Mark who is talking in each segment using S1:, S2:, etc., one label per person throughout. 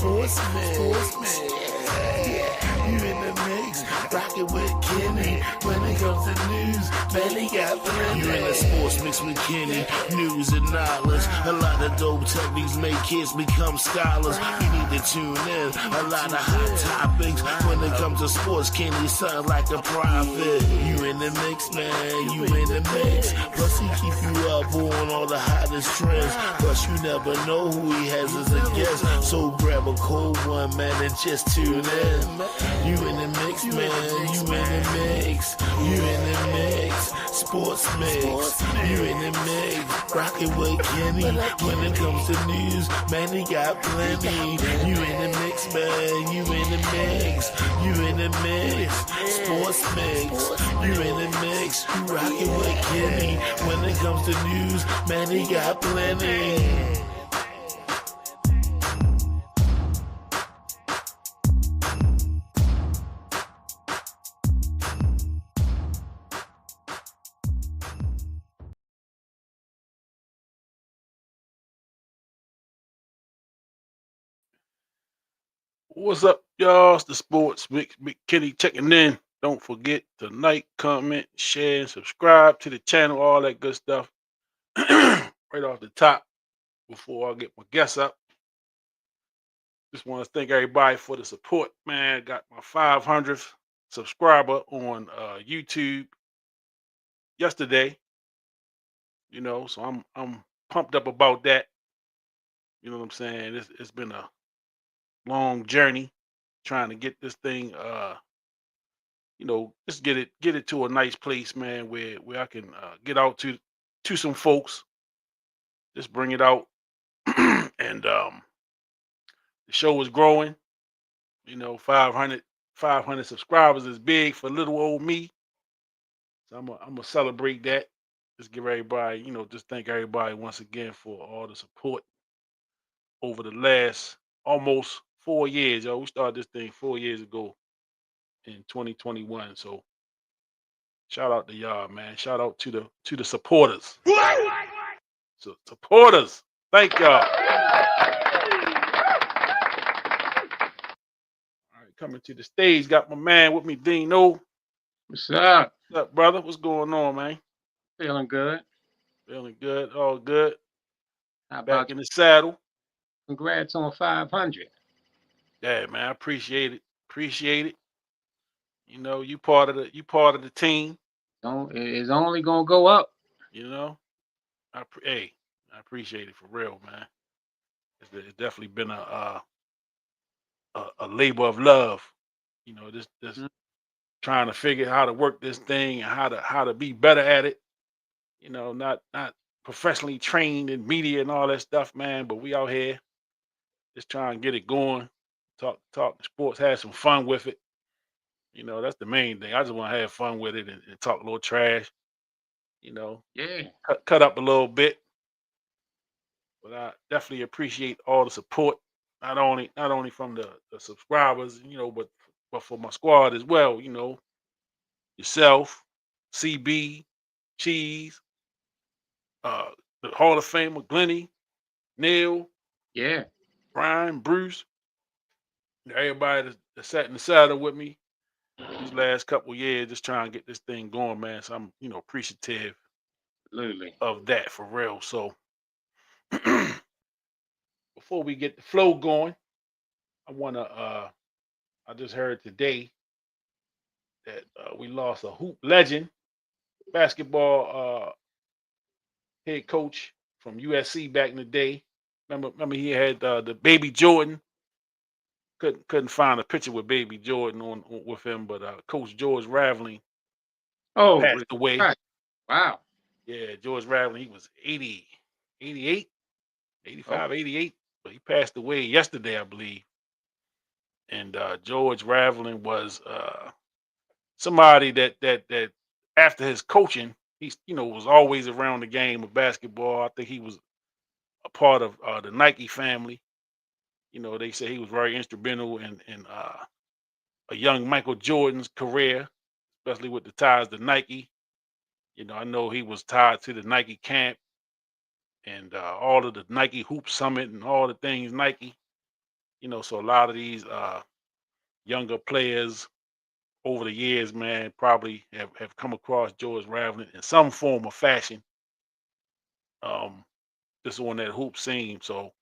S1: Sportsman. You in the mix, rockin' with Kenny. When it comes to news, man, he got plenty. You in the sports mix with Kenny, news and knowledge. A lot of dope techniques make kids become scholars. You need to tune in, a lot of hot topics. When it comes to sports, Kenny sound like a prophet. You in the mix, man, you in the mix. Plus he keep you up on all the hottest trends. Plus you never know who he has as a guest. So grab a cold one, man, and just tune in. You in the mix, man, you in the mix. You in the mix, sports mix. You in the mix, rockin' with Kenny. When it comes to news, man, he got plenty. You in the mix, man, you in the mix. You in the mix, sports mix. You in the mix, you rockin' with Kenny. When it comes to news, man, he got plenty.
S2: What's up, y'all? It's the Sports Mix. Big Kenny checking in. Don't forget to like, comment, share, and subscribe to the channel, all that good stuff. Right off the top, before I get my guests up, just want to thank everybody for the support, man. Got my 500th subscriber on YouTube yesterday, so I'm pumped up about that. You know what I'm saying? It's been a long journey trying to get this thing just get it to a nice place, man, where I can get out to some folks, just bring it out. And the show is growing. 500 subscribers is big for little old me, so I'm gonna celebrate that. Just give everybody, just thank everybody once again for all the support over the last almost 4 years. Yo, we started this thing 4 years ago in 2021. So shout out to y'all, man. Shout out to the supporters. So supporters, thank y'all. All right, coming to the stage, got my man with me, Dino.
S3: What's up?
S2: What's up, brother? What's going on, man?
S3: Feeling good.
S2: Feeling good, all good.
S3: How
S2: Back
S3: about
S2: in the saddle.
S3: congrats on 500?
S2: Yeah, man, I appreciate it. Appreciate it. You part of the team.
S3: It's only gonna go up.
S2: I appreciate it for real, man. It's definitely been a labor of love. This
S3: Mhm.
S2: trying to figure how to work this thing and how to be better at it. Not professionally trained in media and all that stuff, man. But we out here just trying to get it going. Talk sports, have some fun with it. That's the main thing. I just want to have fun with it and talk a little trash.
S3: Yeah.
S2: Cut up a little bit. But I definitely appreciate all the support, not only from the subscribers, but for my squad as well. Yourself, CB, Cheese, the Hall of Famer Glenny, Neil,
S3: Yeah.
S2: Brian, Bruce, everybody that sat in the saddle with me these last couple years, just trying to get this thing going, man. So I'm appreciative
S3: Absolutely.
S2: of that for real. So before we get the flow going, I wanna I just heard today that we lost a hoop legend, basketball head coach from USC back in the day. Remember he had the baby Jordan. Couldn't find a picture with baby Jordan with him, but Coach George Raveling
S3: Oh,
S2: passed away.
S3: right. Wow.
S2: Yeah, George Raveling, he was 80, 88,
S3: Oh,
S2: 85, 88, but he passed away yesterday, I believe. And George Raveling was somebody that after his coaching, he's was always around the game of basketball. I think he was a part of the Nike family. They say he was very instrumental in a young Michael Jordan's career, especially with the ties to Nike. I know he was tied to the Nike camp and all of the Nike Hoop Summit and all the things Nike. So a lot of these younger players over the years, man, probably have come across George Raveling in some form or fashion. Um, just on that hoop scene. So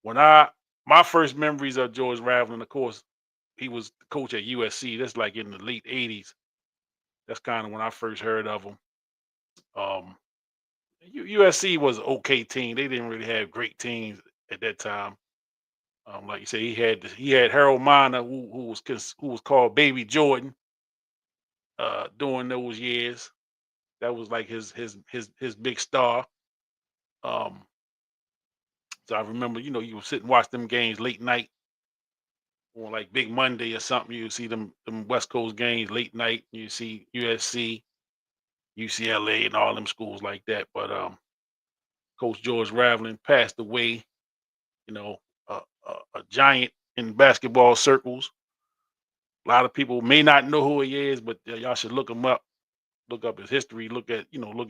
S2: when my first memories of George Raveling, of course, he was the coach at USC. That's like in the late '80s. That's kind of when I first heard of him. Um, USC was an okay team. They didn't really have great teams at that time. Like you say, he had Harold Miner, who was called Baby Jordan during those years. That was like his big star. Um, so I remember, you would sit and watch them games late night on like Big Monday or something. You see them West Coast games late night. You see USC, UCLA, and all them schools like that. But Coach George Raveling passed away. You know, a giant in basketball circles. A lot of people may not know who he is, but y'all should look him up. Look up his history. Look at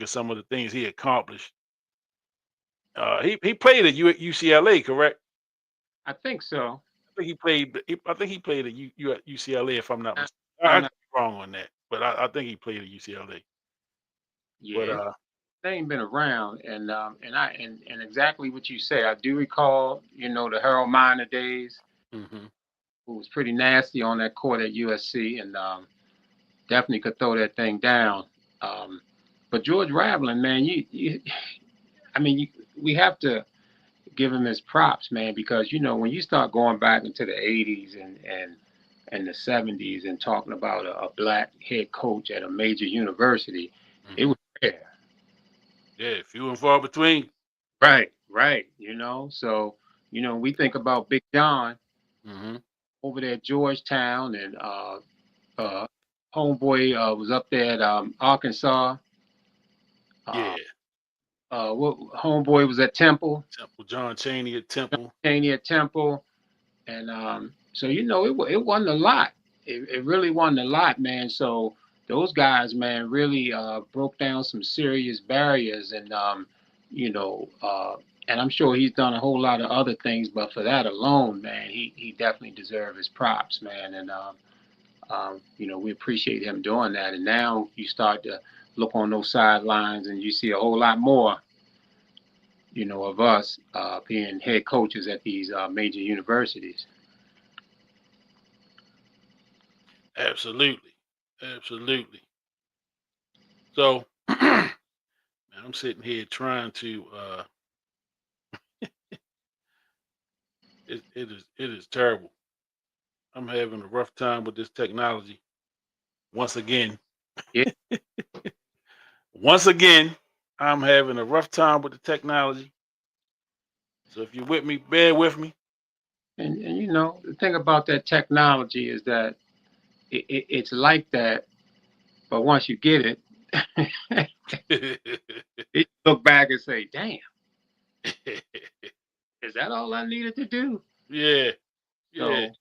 S2: some of the things he accomplished. He played at UCLA, correct?
S3: I think so.
S2: I think he played at UCLA, if I'm not
S3: I-
S2: mistaken. I
S3: I'm
S2: could
S3: not,
S2: be wrong on that, but I think he played at UCLA. But
S3: yeah, they ain't been around, and exactly what you say. I do recall, the Harold Miner days,
S2: hmm
S3: who was pretty nasty on that court at USC, and definitely could throw that thing down. Um, but George Raveling, man, I mean, we have to give him his props, man, because when you start going back into the '80s and the '70s and talking about a black head coach at a major university, it
S2: hmm
S3: was rare.
S2: yeah, few and far between.
S3: Right, right. So we think about Big John
S2: hmm
S3: over there at Georgetown, and uh, homeboy was up there at Arkansas. Uh,
S2: Yeah,
S3: what homeboy was at Temple,
S2: Temple, John Chaney at Temple.
S3: Cheney at Temple, and so it wasn't a lot. It really wasn't a lot, man. So those guys, man, really broke down some serious barriers, and and I'm sure he's done a whole lot of other things, but for that alone, man, he definitely deserves his props, man. And we appreciate him doing that. And now you start to look on those sidelines, and you see a whole lot more, of us being head coaches at these major universities.
S2: Absolutely, absolutely. So, man, I'm sitting here trying to. It is terrible. I'm having a rough time with this technology once again.
S3: Yeah.
S2: Once again, I'm having a rough time with the technology. So if you're with me, bear with me.
S3: And the thing about that technology is that it's like that, but once you get it, you look back and say, "Damn, is that all I needed to do?"
S2: yeah, yeah.
S3: So,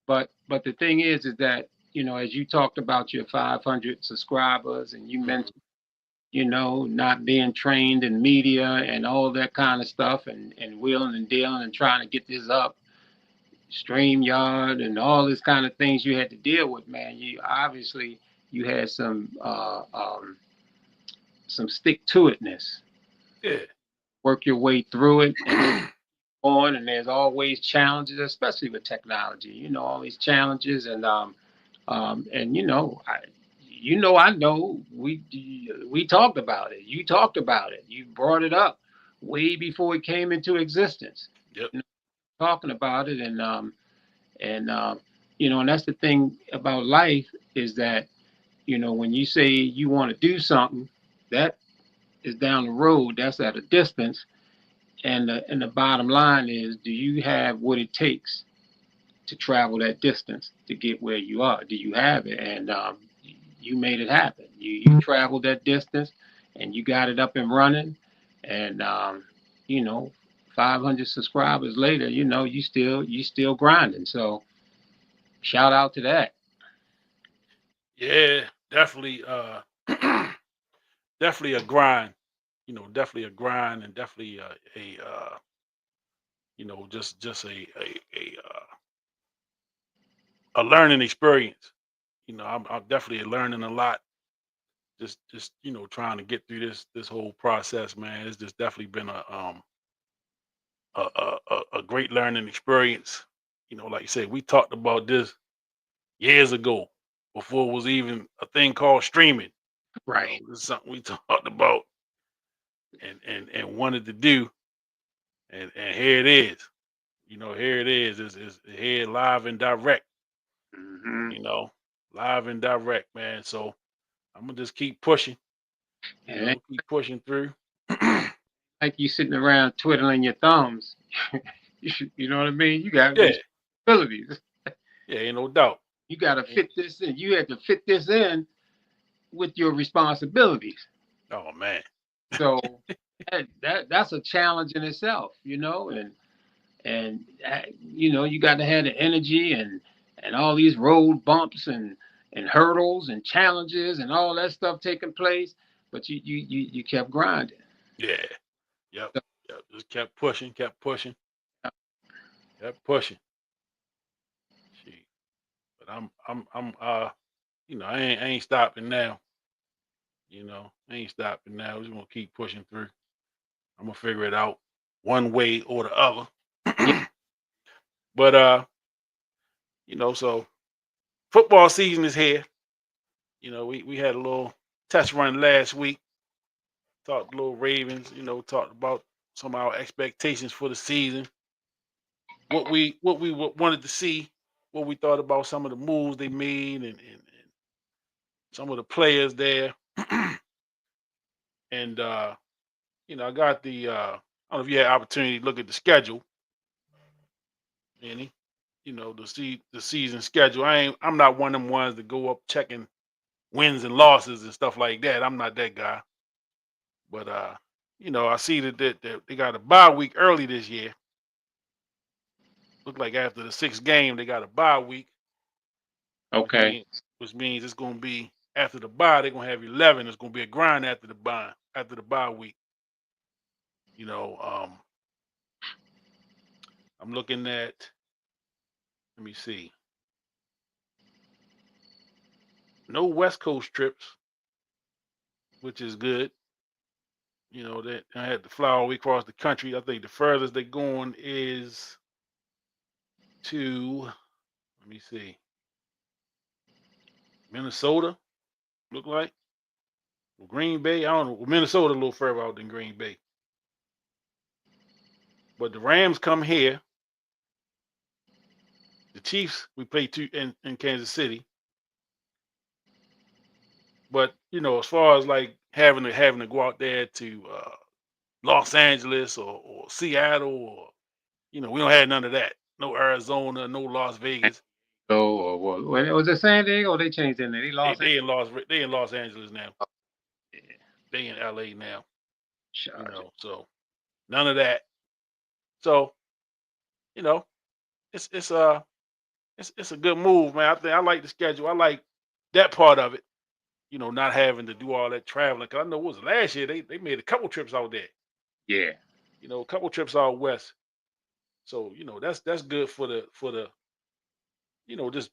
S3: but the thing is that as you talked about your 500 subscribers, and you
S2: Mhm.
S3: mentioned not being trained in media and all that kind of stuff, and wheeling and dealing and trying to get this up, StreamYard and all this kind of things you had to deal with, man. You obviously you had some stick to itness.
S2: Yeah.
S3: Work your way through it and on. And there's always challenges, especially with technology. All these challenges, and I know we talked about it. You talked about it. You brought it up way before it came into existence.
S2: Yep.
S3: Talking about it, and and that's the thing about life, is that when you say you want to do something, that is down the road, that's at a distance, and the bottom line is, do you have what it takes to travel that distance to get where you are? Do you have it? And you made it happen. You traveled that distance, and you got it up and running, and you know 500 subscribers later, you still grinding. So shout out to that.
S2: Yeah. Definitely. Definitely a grind. Definitely a grind, and definitely a just a learning experience. I'm definitely learning a lot. Just trying to get through this whole process, man. It's just definitely been a great learning experience. Like you said, we talked about this years ago before it was even a thing called streaming.
S3: Right.
S2: This is something we talked about and wanted to do, and here it is. Here it is. It's here live and direct.
S3: Hmm.
S2: You know, live and direct, man. So I'm gonna just keep pushing.
S3: And it
S2: Keep pushing through. Yeah,
S3: like you sitting around twiddling your thumbs. You know what I mean? You got responsibilities.
S2: yeah, ain't no doubt.
S3: You got to fit this in. You had to fit this in with your responsibilities.
S2: Oh man.
S3: So that's a challenge in itself, and you got to have the energy and all these road bumps and hurdles and challenges and all that stuff taking place, but you kept grinding.
S2: Yeah. Yep.
S3: So,
S2: Yep. Just kept pushing. Shit. But I ain't stopping now. I ain't stopping now. We're just gonna keep pushing through. I'm gonna figure it out one way or the other.
S3: yeah,
S2: But so football season is here. We had a little test run last week. Talked a little Ravens. Talked about some of our expectations for the season. What we wanted to see. What we thought about some of the moves they made and some of the players there. And I got I don't know if you had opportunity to look at the schedule, any, to see the season schedule. I'm not one of them ones that go up checking wins and losses and stuff like that. I'm not that guy. But I see that they got a bye week early this year. Look like after the sixth game, they got a bye week, which
S3: okay,
S2: means which means it's gonna be after the bye, they're gonna have 11. It's gonna be a grind after the bye week. You know, um, I'm looking at, let me see, no West Coast trips, which is good. That I had to fly all the way across the country. I think the furthest they're going is to, let me see, Minnesota. Look like Green Bay. I don't know. Well, Minnesota a little further out than Green Bay, but the Rams come here. The Chiefs we play two in Kansas City. But as far as like having to go out there to Los Angeles or Seattle or we don't have none of that. No Arizona, no Las Vegas.
S3: so was it San Diego? Or they changed their name. They
S2: They
S3: lost it.
S2: they in Los Angeles now.
S3: Yeah,
S2: They in LA now.
S3: charge it.
S2: So none of that. So you know it's a good move, man. I like the schedule. I like that part of it. Not having to do all that traveling. Cause I know it was last year they made a couple trips out there.
S3: Yeah,
S2: A couple trips out west. So that's good for the just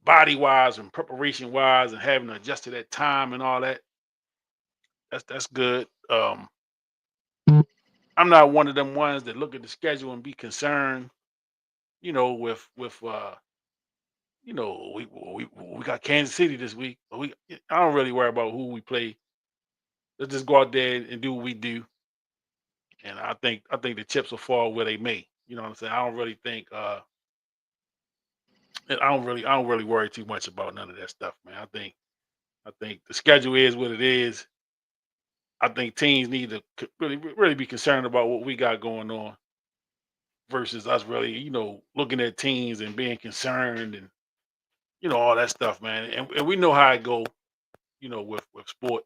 S2: body wise and preparation wise and having to adjust to that time and all that. That's good. I'm not one of them ones that look at the schedule and be concerned. With we got Kansas City this week, but I don't really worry about who we play. Let's just go out there and do what we do. And I think the chips will fall where they may. You know what I'm saying? I don't really think I don't really worry too much about none of that stuff, man. I think the schedule is what it is. I think teams need to really be concerned about what we got going on versus us really, looking at teams and being concerned and all that stuff, man. And we know how it go, with sport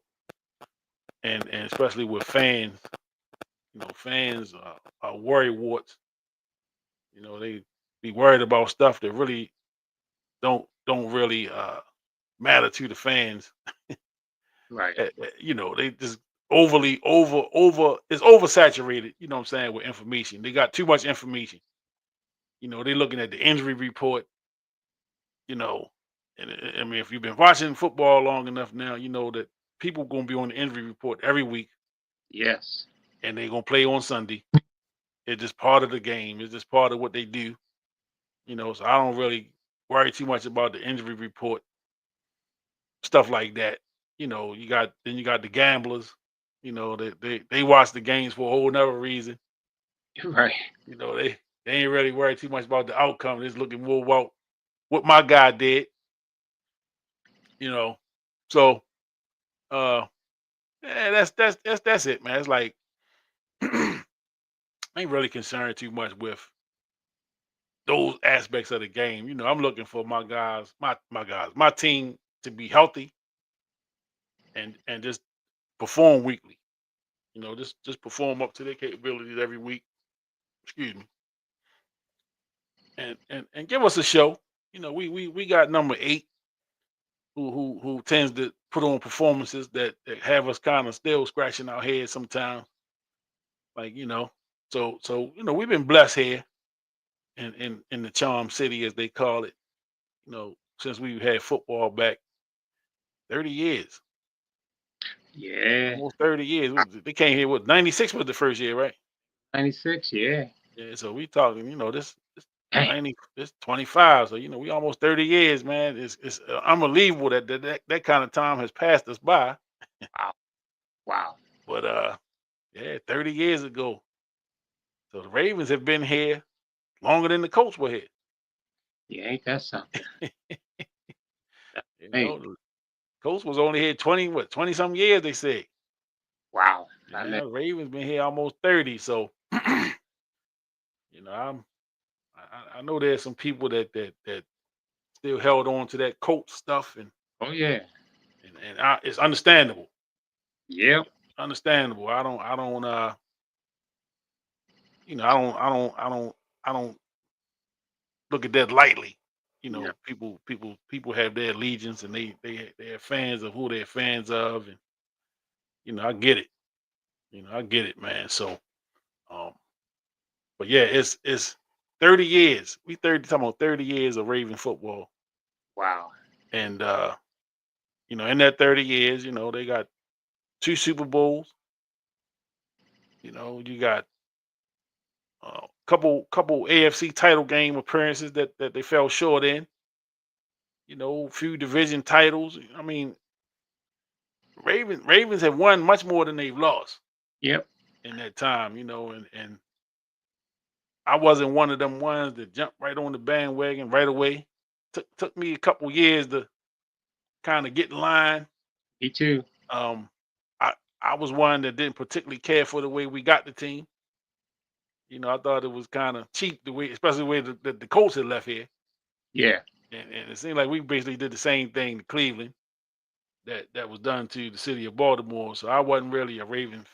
S2: and especially with fans. Fans are worry warts. They be worried about stuff that really don't really matter to the fans.
S3: right.
S2: They just it's oversaturated, you know what I'm saying, with information. They got too much information. They're looking at the injury report, you know, and I mean, if you've been watching football long enough now, you know that people gonna be on the injury report every week,
S3: Yes.
S2: and they're gonna play on Sunday. It's just part of the game. It's just part of what they do. So I don't really worry too much about the injury report, stuff like that. You got the gamblers. They watch the games for a whole nother reason.
S3: Right.
S2: They ain't really worried too much about the outcome. They're just looking more about what my guy did. You know, so uh, yeah, that's it, man. It's like I ain't really concerned too much with those aspects of the game. I'm looking for my team to be healthy and just perform weekly. Just perform up to their capabilities every week. Excuse me, and give us a show. We got number 8 who tends to put on performances that have us kind of still scratching our heads sometimes. Like we've been blessed here in the Charm City as they call it. Since we've had football back 30 years,
S3: Yeah.
S2: almost 30 years. They came here with 96 was the first year, right?
S3: 96. Yeah.
S2: Yeah, so we talking, this
S3: Dang.
S2: 90, this 25. So we almost 30 years, man. It's unbelievable that kind of time has passed us by.
S3: Wow. Wow.
S2: But yeah, 30 years ago. So the Ravens have been here longer than the Colts were here.
S3: Yeah, ain't that something? Hey.
S2: The Colts was only here 20 some years, they say.
S3: Wow.
S2: And now the Ravens been here almost 30. So I know there's some people that still held on to that Colts stuff, and
S3: Oh yeah.
S2: it's understandable.
S3: Yep.
S2: Understandable. I don't look at that lightly.
S3: Yeah.
S2: People have their allegiance, and they're fans of who they're fans of, and I get it. I get it, man. So, um, but yeah, it's 30 years. We talking about 30 years of Raven football,
S3: Wow.
S2: and in that 30 years, they got 2 Super Bowls. You got couple AFC title game appearances that they fell short in. Few division titles. I mean, Ravens have won much more than they've lost
S3: Yep.
S2: in that time. And I wasn't one of them ones that jumped right on the bandwagon right away. Took me a couple years to kind of get in line.
S3: Me too.
S2: Um, I was one that didn't particularly care for the way we got the team. I thought it was kind of cheap the way, especially the way the Colts had left here.
S3: Yeah.
S2: And it seemed like we basically did the same thing to Cleveland that was done to the city of Baltimore. So I wasn't really a Ravens.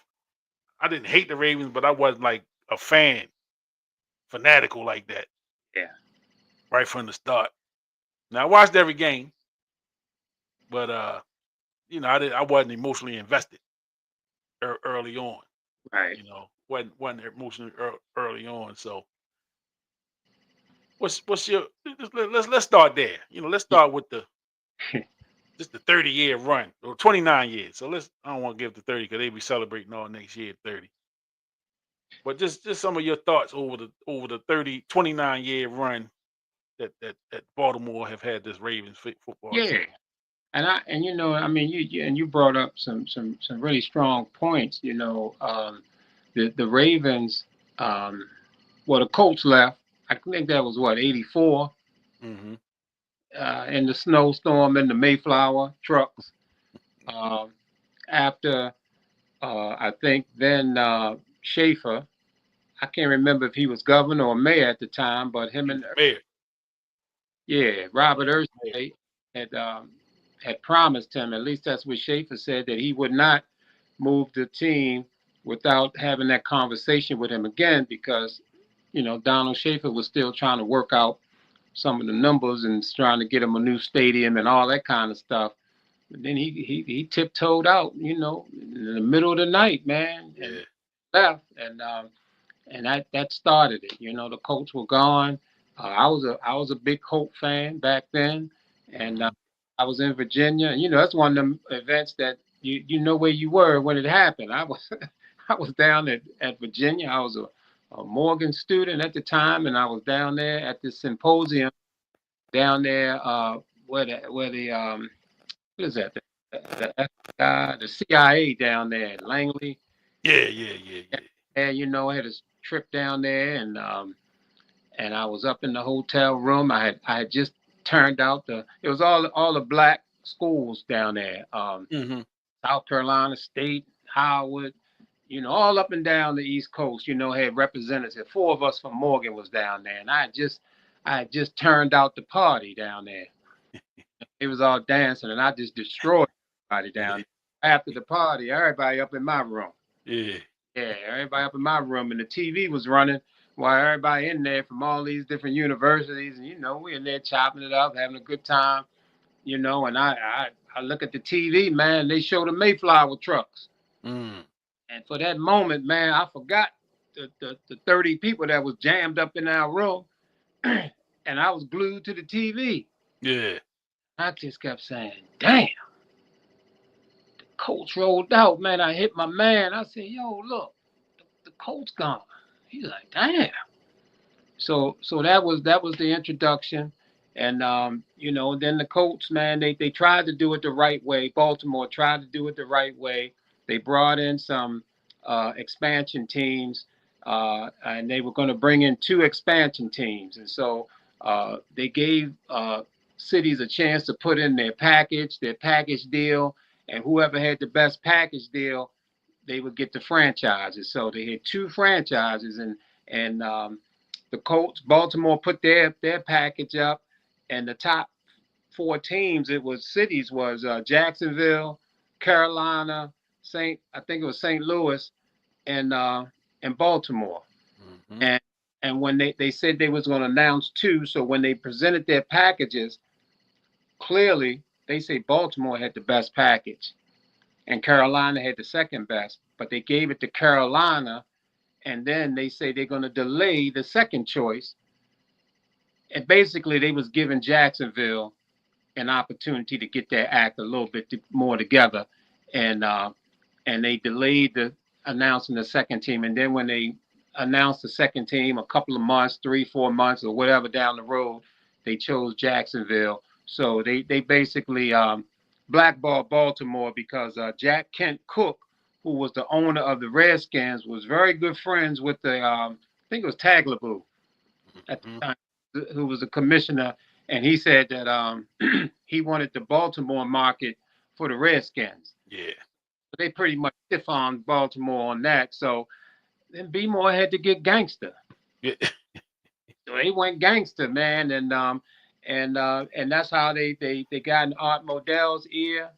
S2: I didn't hate the Ravens, but I wasn't like a fanatical like that
S3: Yeah.
S2: right from the start. Now I watched every game, but I wasn't emotionally invested early on.
S3: Right.
S2: Wasn't emotionally early on. So what's your let's start there. Let's start with just the 30-year run or 29 years. So I don't want to give the 30 because they be celebrating all next year at 30. But just some of your thoughts over the 29-year run that Baltimore have had this Ravens football
S3: Yeah.
S2: team.
S3: I mean, you brought up some really strong points. The Ravens, well, the Colts left. I think that was what, 84,
S2: Hmm.
S3: in the snowstorm in the Mayflower trucks. Um, After, I think then, Schaefer, I can't remember if he was governor or mayor at the time, but him
S2: He was
S3: and,
S2: the mayor.
S3: yeah,
S2: Yeah,
S3: Robert
S2: he was the mayor.
S3: Earnstate had promised him, at least that's what Schaefer said, that he would not move the team without having that conversation with him again, because Donald Schaefer was still trying to work out some of the numbers and trying to get him a new stadium and all that kind of stuff. Then he tiptoed out, in the middle of the night, man, and
S2: Yeah.
S3: left, and that started it. The Colts were gone. I was a big Colt fan back then, and
S2: Mhm.
S3: I was in Virginia. And, that's one of them events that you know where you were when it happened. I was I was down at Virginia. I was a Morgan student at the time, and I was down there at this symposium down there where the what is that the FBI, the CIA down there at Langley.
S2: Yeah, yeah, yeah, yeah.
S3: And I had a trip down there, and I was up in the hotel room. I had just turned out it was all the black schools down there.
S2: Mhm.
S3: South Carolina State, Howard, all up and down the East Coast, had representatives. Four of us from Morgan was down there, and I had just turned out the party down there. It was all dancing, and I just destroyed everybody down
S2: Yeah.
S3: there. After the party, everybody up in my room.
S2: Yeah.
S3: Yeah, everybody up in my room, and the TV was running while everybody in there from all these different universities, and we in there chopping it up, having a good time, And I look at the TV, man. They show the Mayflower trucks,
S2: Mm.
S3: and for that moment, man, I forgot the 30 people that was jammed up in our room, and I was glued to the TV.
S2: Yeah.
S3: I just kept saying, "Damn." Coach rolled out, man. I hit my man. I said, "Yo, look, the coach gone." He's like, "Damn." So that was the introduction, and then the Colts, man, they tried to do it the right way. Baltimore tried to do it the right way. They brought in some expansion teams, and they were going to bring in two expansion teams, and so they gave cities a chance to put in their package deal, and whoever had the best package deal, they would get the franchises. So they had two franchises, and the Colts, Baltimore put their package up, and the top four teams, it was cities, was Jacksonville, Carolina, I think it was St. Louis, and Baltimore.
S2: Mhm.
S3: And when they said they was going to announce two, so when they presented their packages, clearly they say Baltimore had the best package, and Carolina had the second best, but they gave it to Carolina, and then they say they're going to delay the second choice, and basically they was giving Jacksonville an opportunity to get their act a little bit more together, and they delayed the announcing the second team, and then when they announced the second team a couple of months, 3-4 months or whatever down the road, they chose Jacksonville. So they basically blackballed Baltimore because Jack Kent Cook, who was the owner of the Redskins, was very good friends with I think it was Tagliabue at
S2: Mhm.
S3: the time, who was a commissioner, and he said that he wanted the Baltimore market for the Redskins.
S2: Yeah.
S3: They pretty much stiff on Baltimore on that. So then B-More had to get gangster.
S2: Yeah.
S3: So they went gangster, man, and that's how they got in Art Modell's ear.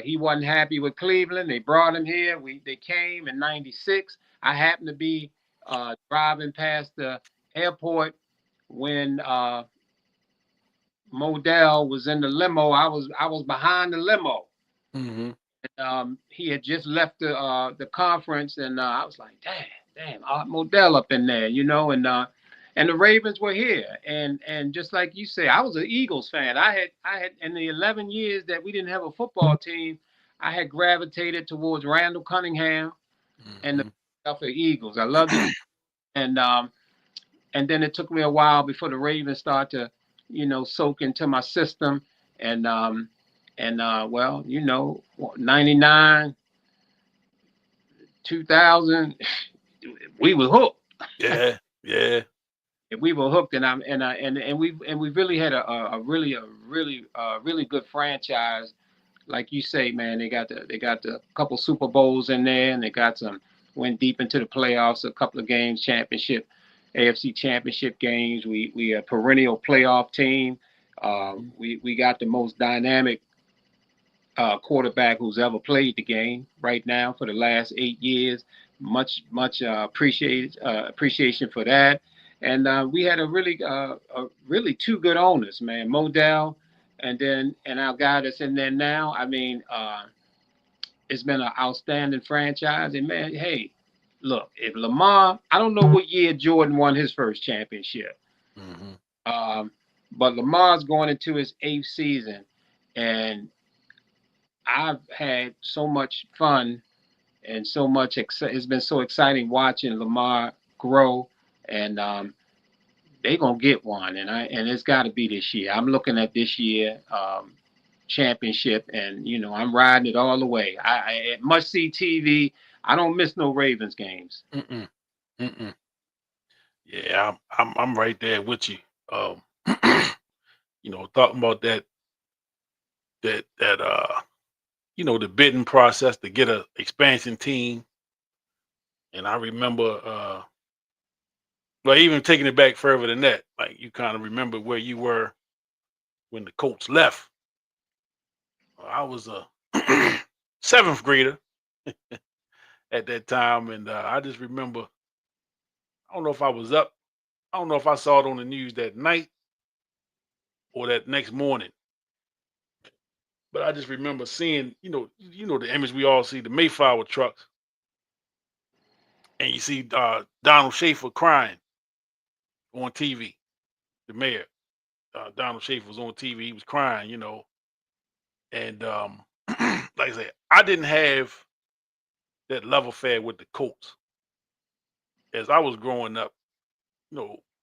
S3: He wasn't happy with Cleveland. They brought him here. They came in '96. I happened to be driving past the airport when Modell was in the limo. I was behind the limo.
S2: Mhm.
S3: He had just left the conference, and I was like, damn, Art Modell up in there, and the Ravens were here, and just like you say, I was an Eagles fan. I had in the 11 years that we didn't have a football team, I had gravitated towards Randall Cunningham and the
S2: Mhm.
S3: Philadelphia Eagles. I loved it, and and then it took me a while before the Ravens started to, soak into my system, and well, 99, 2000, we were hooked.
S2: Yeah. Yeah.
S3: We were hooked, and we really had a really good franchise. Like you say, man, they got the couple Super Bowls in there, and they got some went deep into the playoffs, a couple of games, AFC championship games. We a perennial playoff team.
S2: Mhm.
S3: We got the most dynamic quarterback who's ever played the game right now for the last 8 years. Much appreciation for that. And we had a really two good owners, man. Modell and our guy that's in there now, I mean, it's been an outstanding franchise. And man, hey, look, if Lamar, I don't know what year Jordan won his first championship,
S2: Mm-hmm.
S3: um, but Lamar's going into his eighth season, and I've had so much fun and so much. It's been so exciting watching Lamar grow, and they gonna get one, and it's got to be this year. I'm looking at this year championship, and I'm riding it all the way. I must see TV. I don't miss no Ravens games.
S2: Mm-mm. Mm-mm. Yeah, I'm right there with you. Um, talking about that the bidding process to get a expansion team, and I remember well, even taking it back further than that, like you kind of remember where you were when the Colts left. I was a seventh grader at that time, and I just remember. I don't know if I was up. I don't know if I saw it on the news that night or that next morning, but I just remember seeing, the image we all see, the Mayflower trucks, and you see Donald Schaefer crying on TV. The mayor, Donald Schaefer, was on TV. He was crying, and like I said, I didn't have that love affair with the Colts as I was growing up.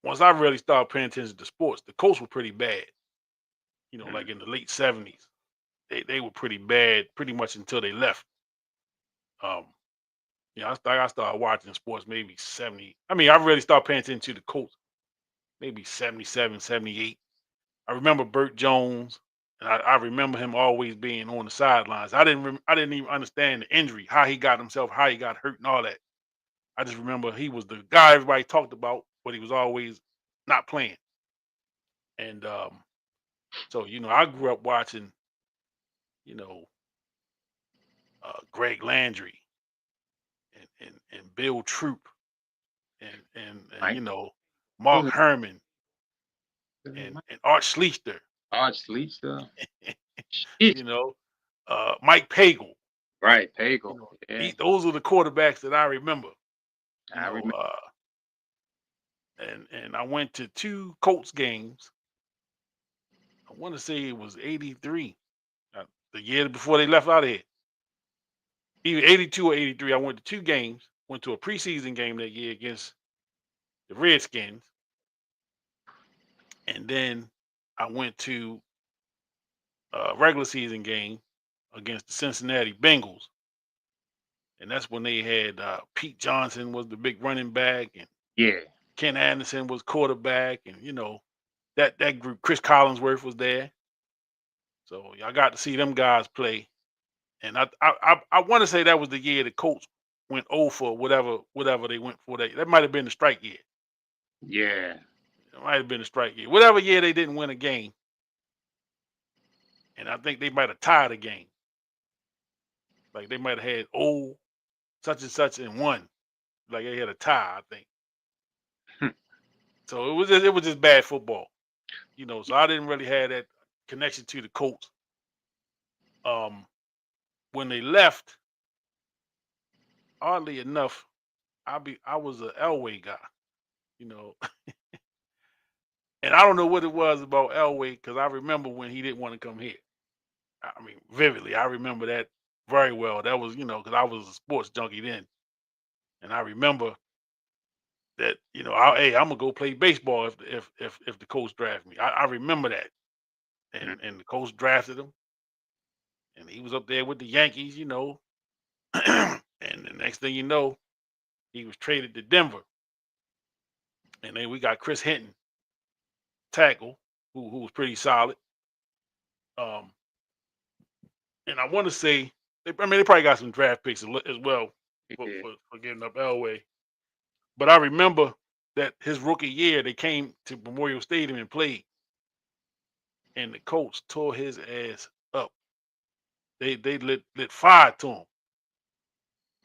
S2: Once I really started paying attention to sports, the Colts were pretty bad.
S3: Mm.
S2: Like in the late '70s, they were pretty bad, pretty much until they left. Um, I started watching sports maybe 70. I mean, I really started paying attention to the Colts maybe 77, 78. I remember Burt Jones, and I remember him always being on the sidelines. I didn't even understand the injury, how he got himself, how he got hurt, and all that. I just remember he was the guy everybody talked about, but he was always not playing. And so I grew up watching, you know, Greg Landry and Bill Troop and
S3: Mike,
S2: Mark
S3: who's
S2: Herman
S3: it?
S2: and Art Schlichter,
S3: Arch Leach, Sheesh.
S2: you know, Mike Pagel.
S3: Right, Pagel. Yeah,
S2: Those are the quarterbacks that I remember. You
S3: I
S2: know,
S3: remember.
S2: and I went to two Colts games. I want to say it was '83, the year before they left out of here. Either '82 or '83. I went to two games. Went to a preseason game that year against the Redskins, and then I went to a regular season game against the Cincinnati Bengals, and that's when they had Pete Johnson was the big running back, and
S3: Yeah,
S2: Ken Anderson was quarterback, and that group. Chris Collinsworth was there, so I got to see them guys play. And I want to say that was the year the Colts went 0 for whatever they went for. That might have been the strike year.
S3: yeah,
S2: It might have been the strike year. Whatever year they didn't win a game, and I think they might have tied a game. Like they might have had such and such and one. Like they had a tie, I think.
S3: Hmm.
S2: So it was just bad football. So I didn't really have that connection to the Colts. Um, when they left, oddly enough, I was a Elway guy. You know, and I don't know what it was about Elway because I remember when he didn't want to come here. I mean, vividly, I remember that very well. That was because I was a sports junkie then, and I remember that hey, I'm gonna go play baseball if the Colts draft me. I remember that,
S3: Mm.
S2: and the Colts drafted him, and he was up there with the Yankees. And the next thing you know, he was traded to Denver, and then we got Chris Hinton, tackle, who was pretty solid. Um, and I want to say, I mean, they probably got some draft picks as well for,
S3: Yeah,
S2: for, for getting up Elway. But I remember that his rookie year, they came to Memorial Stadium and played, and the Colts tore his ass up. They lit fire to him,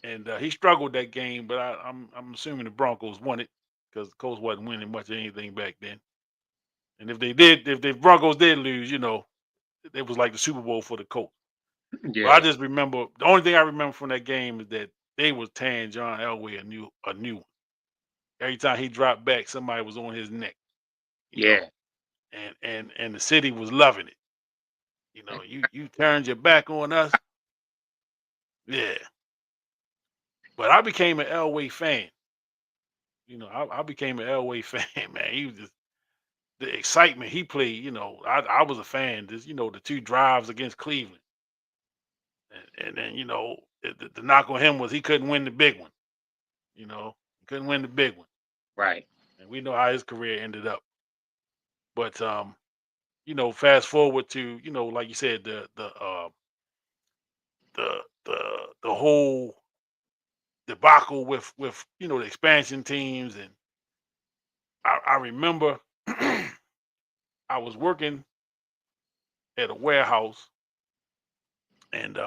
S2: and he struggled that game. But I'm assuming the Broncos won it because the Colts wasn't winning much of anything back then. And if the Broncos did lose, it was like the Super Bowl for the Colts. But I
S3: Yeah.
S2: just remember the only thing I remember from that game is that they was tearing John Elway a new one. Every time he dropped back, somebody was on his neck, you know,
S3: Yeah.
S2: and the city was loving it. You know, you turned your back on us, yeah. But I became an Elway fan. You know, I became an Elway fan, man. He was just the excitement he played. You know, I was a fan. Just the 2 drives against Cleveland, and then the knock on him was he couldn't win the big one. You know, he couldn't win the big one,
S3: Right.
S2: and we know how his career ended up. But fast forward to like you said, the whole debacle with the expansion teams, and I remember I was working at a warehouse, and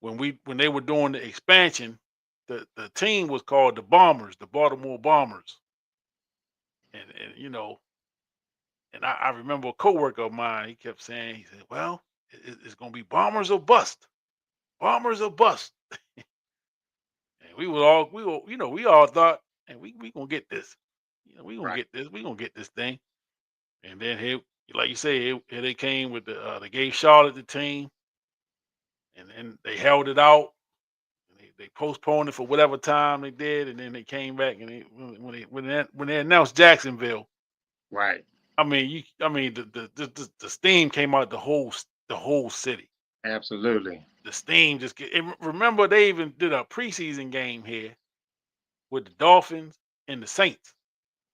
S2: when they were doing the expansion, the team was called the Bombers, the Baltimore Bombers, and I remember a coworker of mine. He kept saying, he said, "Well, it's going to be Bombers or bust, Bombers or bust." And we all thought, and we gonna get this, we gonna
S3: Right.
S2: get this, we gonna get this thing. And then here, like you say, here they came with they gave Charlotte the team, and then they held it out. And they postponed it for whatever time they did, and then they came back, and when they announced Jacksonville,
S3: Right.
S2: the steam came out the whole city.
S3: Absolutely.
S2: The steam just remember they even did a preseason game here with the Dolphins and the Saints,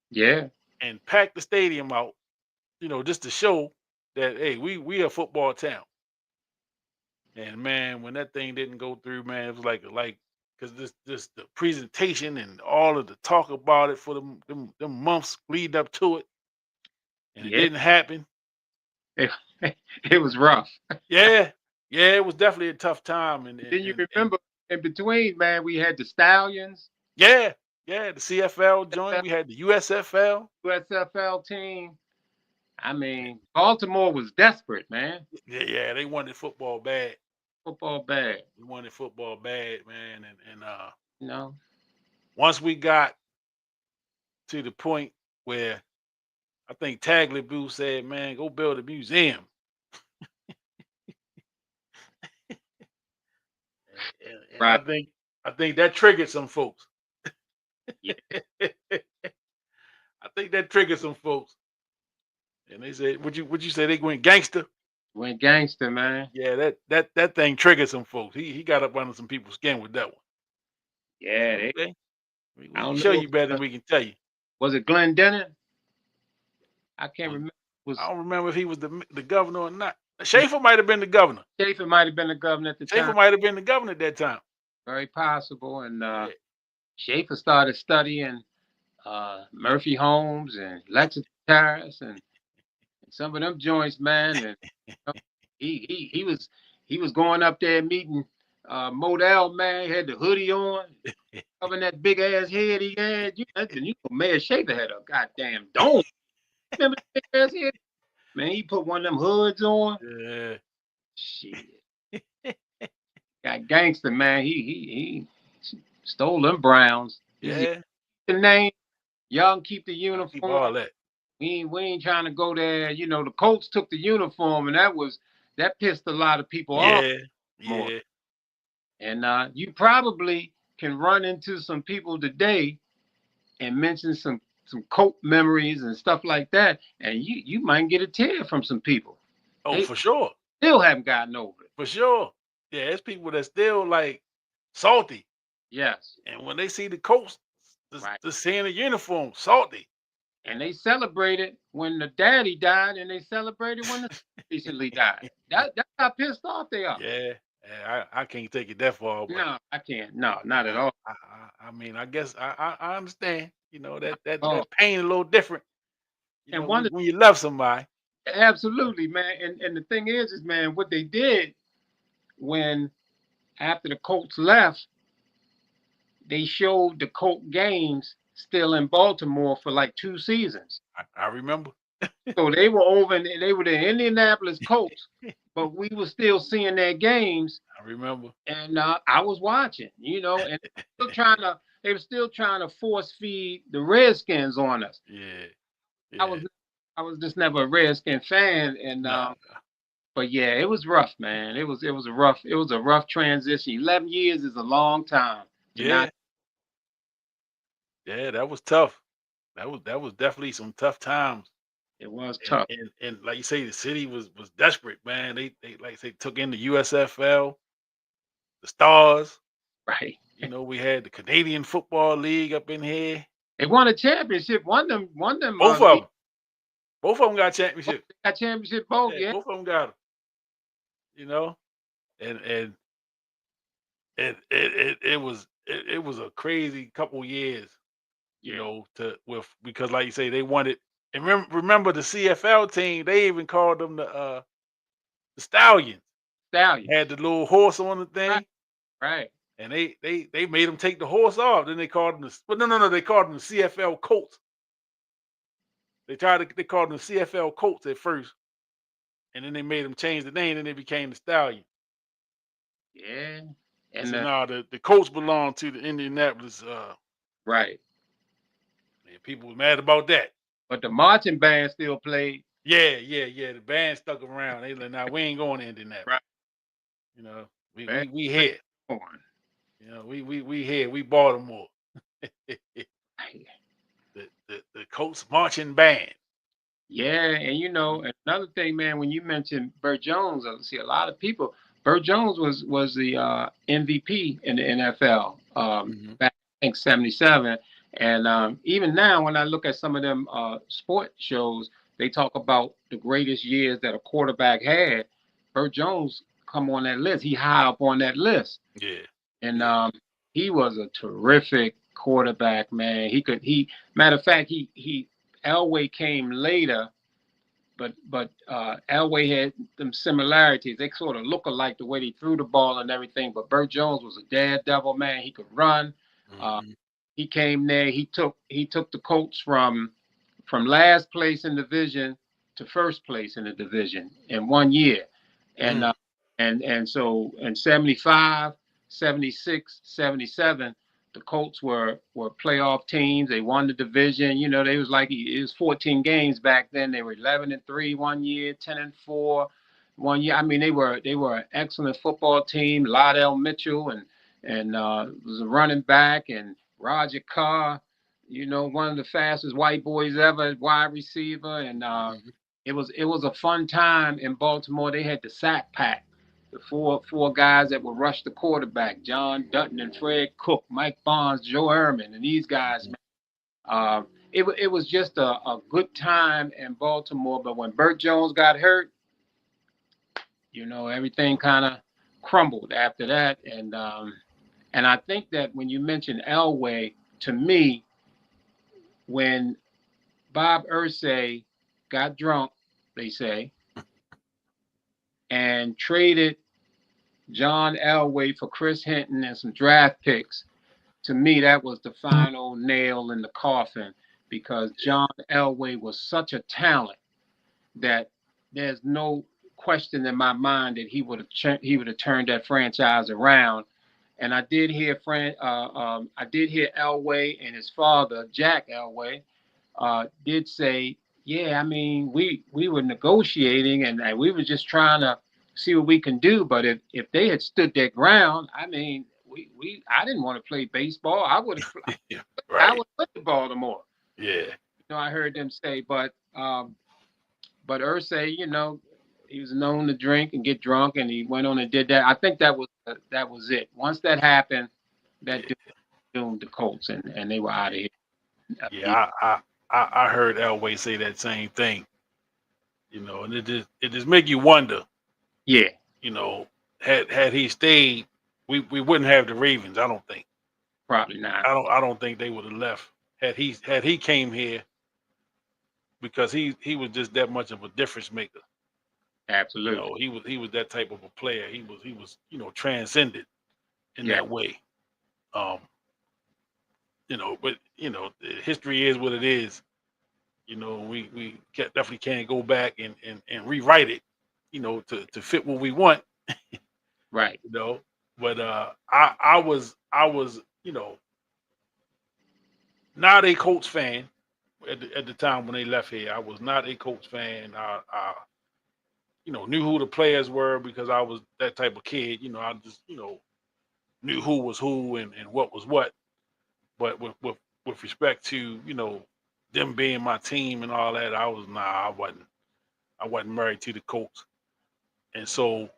S3: Yeah.
S2: and packed the stadium out, just to show that hey, we a football town. And man, when that thing didn't go through, man, it was like because this the presentation and all of the talk about it for them months lead up to it, and it
S3: Yeah.
S2: didn't happen.
S3: It, it was rough.
S2: Yeah, yeah, it was definitely a tough time,
S3: Then you
S2: and
S3: remember in between, man, we had the Stallions,
S2: yeah, yeah, the CFL joint, we had the USFL.
S3: USFL team. I mean, Baltimore was desperate, man.
S2: Yeah, yeah, they wanted football bad.
S3: Football bad,
S2: We wanted football bad, man, and
S3: you know.
S2: once we got to the point where I think Tagliabue said, "Man, go build a museum," and
S3: Right.
S2: I think that triggered some folks.
S3: Yeah.
S2: I think that triggered some folks, and they said, "Would you say they went gangster?"
S3: Went gangster, man.
S2: Yeah, that thing triggered some folks. He got up under some people's skin with that one. I said,
S3: Yeah.
S2: "Okay, we
S3: I
S2: can
S3: don't
S2: show
S3: know.
S2: you better than we can tell you."
S3: Was it Glendenning? I can't
S2: Was
S3: remember.
S2: I
S3: Was
S2: don't remember if he was the governor or not. Schaefer might have been the governor.
S3: Schaefer might have been the governor at the
S2: Schaefer
S3: time?
S2: might have been the governor at that time.
S3: Very possible. And
S2: Yeah,
S3: Schaefer started studying Murphy Holmes and Lexington Terrace and some of them joints, man. And he was going up there meeting Modell, man. He had the hoodie on, covering that big ass head he had. Mayor Schaefer had a goddamn dome. Remember that big ass head? Man, he put one of them hoods on.
S2: yeah,
S3: Shit. Got gangster, man. He stole them Browns. He
S2: yeah.
S3: the name. Y'all can keep the
S2: I keep all
S3: uniform.
S2: that.
S3: We ain't trying to go there. The Colts took the uniform, and that pissed a lot of people off
S2: Yeah,
S3: more.
S2: yeah,
S3: And you probably can run into some people today and mention some Colt memories and stuff like that, and you might get a tear from some people.
S2: oh,
S3: They
S2: for sure,
S3: still haven't gotten over it.
S2: for sure. Yeah, it's people that still like salty,
S3: Yes,
S2: and when they see the coach,
S3: right.
S2: just seeing the uniform, salty.
S3: And they celebrated when the daddy died, and they celebrated when the recently died. That's how pissed off they are.
S2: Yeah, yeah, I can't take it that far, but
S3: No, I can't. No, not at
S2: I,
S3: all.
S2: I mean, I guess I understand.
S3: Oh,
S2: That pain a little different.
S3: and
S2: When,
S3: one
S2: when you love somebody.
S3: absolutely, man. And the thing is, man, what they did when after the Colts left, they showed the Colt games still in Baltimore for like 2 seasons.
S2: I remember.
S3: So they were they were the Indianapolis Colts, but we were still seeing their games,
S2: I remember.
S3: and I was watching, and they were still trying to force feed the Redskins on us.
S2: Yeah,
S3: I
S2: yeah.
S3: was I was just never a Redskin fan, and
S2: Nah,
S3: but yeah, it was rough, man. It was a rough transition. 11 years is a long time to
S2: yeah,
S3: not.
S2: yeah. That was tough. That was definitely some tough times.
S3: It was
S2: And
S3: tough,
S2: and and like you say, the city was desperate, man. They like they took in the USFL, the Stars.
S3: right?
S2: We had the Canadian Football League up in here.
S3: They won a championship. One of them
S2: Both of them. Both of them got championship.
S3: got championship both.
S2: Yeah,
S3: Yeah,
S2: both of them got them. You know, and it was a crazy couple years.
S3: yeah.
S2: Because like you say, they wanted. And remember the CFL team? They even called them the Stallions. Had
S3: Stallions.
S2: the little horse on the
S3: Right,
S2: thing,
S3: right.
S2: and they made them take the horse off. Then they called them but no, they called them the CFL Colts. They called them the CFL Colts at first, and then they made them change the name, and they became the Stallions.
S3: Yeah,
S2: And
S3: and
S2: so now the Colts belong to the Indianapolis.
S3: right.
S2: And people were mad about that.
S3: But the marching band still played.
S2: Yeah, yeah, yeah. The band stuck around. They like, nah, we ain't going to Indianapolis.
S3: Right.
S2: You know, we
S3: Band
S2: we we here.
S3: on.
S2: We here. We Baltimore. the,
S3: Right.
S2: the Colts marching band.
S3: Yeah, and another thing, man, when you mentioned Burt Jones, I see a lot of people. Burt Jones was the MVP in the NFL
S2: Mhm.
S3: back I think '77, and even now when I look at some of them sport shows, they talk about the greatest years that a quarterback had. Burt Jones come on that list. He high up on that list,
S2: Yeah,
S3: and
S2: yeah.
S3: he was a terrific quarterback, man. He matter of fact he Elway came later, but Elway had them similarities. They sort of look alike the way they threw the ball and everything. But Burt Jones was a daredevil, man. He could run. Uh,
S2: Mhm.
S3: he came there. He took the Colts from last place in the division to first place in the division in 1 year, and
S2: Mm.
S3: so in 75, 76, 77, the Colts were playoff teams. They won the division. They was like it was 14 games back then. They were 11-3 1 year, 10-4 1 year. I mean, they were an excellent football team. Lydell Mitchell and was a running back, and Roger Carr, one of the fastest white boys ever, wide receiver, and
S2: Mhm.
S3: it was a fun time in Baltimore. They had the sack pack, the four guys that would rush the quarterback: John Dutton and Fred Cook, Mike Bonds, Joe Ehrman, and these guys.
S2: Mhm.
S3: It was just a good time in Baltimore. But when Burt Jones got hurt, everything kind of crumbled after that. And I think that when you mentioned Elway, to me, when Bob Irsay got drunk, they say, and traded John Elway for Chris Hinton and some draft picks. To me, that was the final nail in the coffin because
S2: Yeah,
S3: John Elway was such a talent that there's no question in my mind that he would have turned that franchise around. And I did hear Elway and his father Jack Elway did say, yeah, I mean, we were negotiating and we were just trying to see what we can do. But if they had stood their ground, I mean, I didn't want to play baseball.
S2: yeah.
S3: I
S2: Right.
S3: would play Baltimore.
S2: Yeah,
S3: I heard them say, but Irsay, he was known to drink and get drunk, and he went on and did that. I think that was it. Once that happened, that
S2: yeah,
S3: doomed the Colts, and they were out of
S2: yeah.
S3: here.
S2: Yeah, I heard Elway say that same thing. And it just make you wonder.
S3: Yeah,
S2: You know, had he stayed, we wouldn't have the Ravens. I don't think.
S3: probably not.
S2: I don't think they would have left had he came here because he was just that much of a difference maker.
S3: Absolutely.
S2: He was that type of a player. He was transcended in
S3: Yeah,
S2: that way. Um, but history is what it is. You know, we definitely can't go back and rewrite it, you know, to fit what we want,
S3: Right.
S2: you know. But I was, you know, not a Colts fan at the time when they left here. I was not a Colts fan. I you know, knew who the players were because I was that type of kid. You know, I just, you know, knew who was who and what was what. But with respect to, you know, them being my team and all that, I wasn't married to the Colts. And so,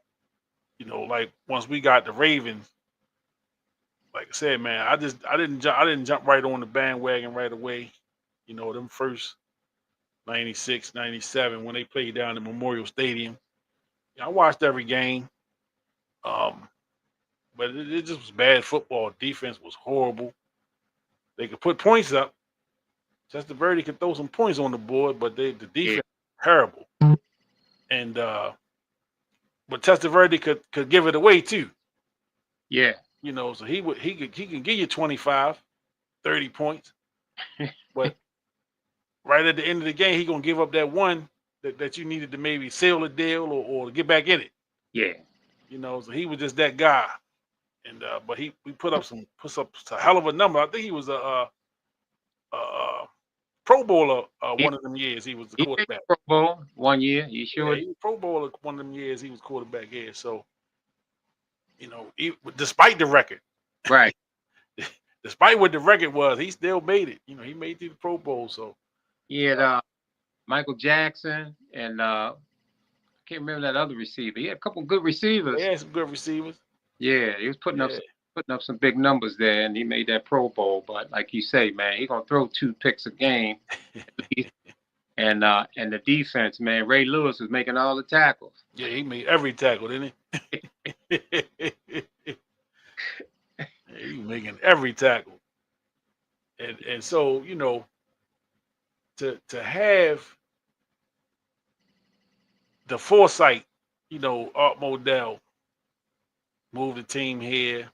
S2: you know, like once we got the Ravens, like I said, man, I didn't jump right on the bandwagon right away. You know, them first 96, 97 when they played down in Memorial Stadium. Yeah, I watched every game. Um, but it just was bad football. Defense was horrible. They could put points up. Testaverde could throw some points on the board, but the
S3: Yeah.
S2: defense was terrible. And but Testaverde could give it away too.
S3: Yeah.
S2: You know, so he can give you 25, 30 points, but right at the end of the game, he gonna give up that one that you needed to maybe seal the deal or get back in it.
S3: Yeah.
S2: You know, so he was just that guy. And but we puts up a hell of a number. I think he was a Pro Bowler
S3: He,
S2: one of them years. He was the
S3: he made
S2: quarterback.
S3: the Pro Bowl 1 year. He
S2: Yeah,
S3: sure
S2: he was Pro Bowler one of them years. He was quarterback here. So you know, despite the record,
S3: right.
S2: despite what the record was, he still made it. You know, he made it to the Pro Bowl. So
S3: He had Michael Jackson and I can't remember that other receiver. He had a couple good receivers.
S2: they had some good receivers.
S3: Yeah, he was
S2: Yeah,
S3: putting up some big numbers there, and he made that Pro Bowl. But like you say, man, he gonna throw 2 picks a game, and the defense, man, Ray Lewis was making all the tackles.
S2: yeah, he made every tackle, didn't he? He was making every tackle, and so you know to have the foresight, you know, Art Modell moved the team here.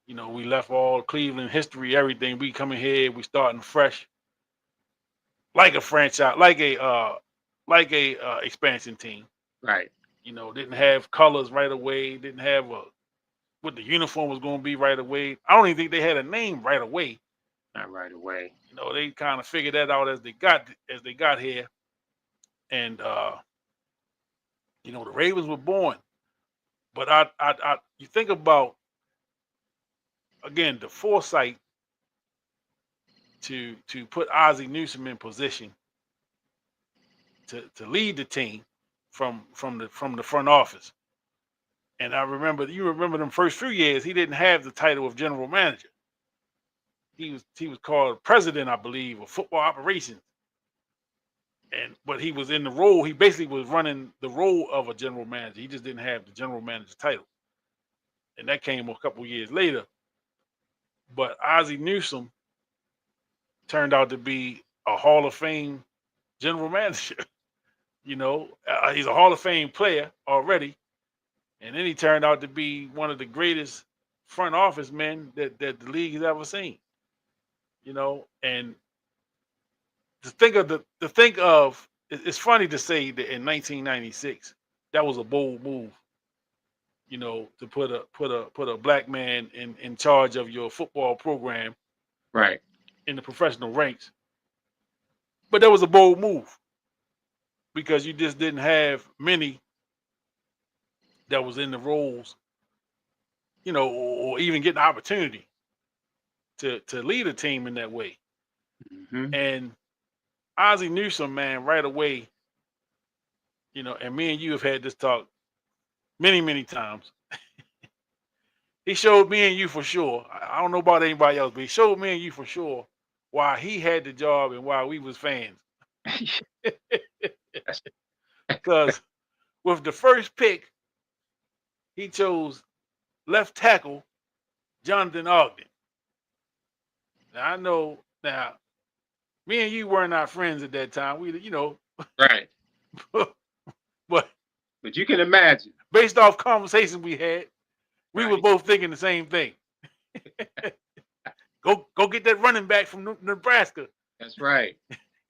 S2: You know, we left all Cleveland history, everything. We coming here, we starting fresh, like a franchise, like a expansion team.
S3: Right.
S2: You know, didn't have colors right away. Didn't have what the uniform was going to be right away. I don't even think they had a name right away.
S3: Not right away.
S2: You know, they kind of figured that out as they got here, and you know, the Ravens were born. But you think about again the foresight to put Ozzie Newsome in position to lead the team from the front office. And you remember them first few years, he didn't have the title of general manager. He was called president, I believe, of football operations. But he was in the role. He basically was running the role of a general manager. He just didn't have the general manager title, and that came a couple years later. But Ozzie Newsome turned out to be a Hall of Fame general manager. You know, he's a Hall of Fame player already, and then he turned out to be one of the greatest front office men that the league has ever seen. You know, and it's funny to say that in 1996 that was a bold move. You know, to put a black man in charge of your football program
S3: Right.
S2: in the professional ranks. But that was a bold move because you just didn't have many that was in the roles, you know, or even get the opportunity to lead a team in that way.
S3: Hmm.
S2: And Ozzie Newsome, man, right away, you know, and me and you have had this talk many, many times. He showed me and you for sure. I don't know about anybody else, but he showed me and you for sure why he had the job and why we was fans. Because with the first pick, he chose left tackle Jonathan Ogden. Now I know now me and you were not friends at that time. We, you know,
S3: Right.
S2: but
S3: But you can imagine.
S2: based off conversations we had, we were
S3: Right.
S2: both thinking the same thing. Go get that running back from Nebraska.
S3: That's right.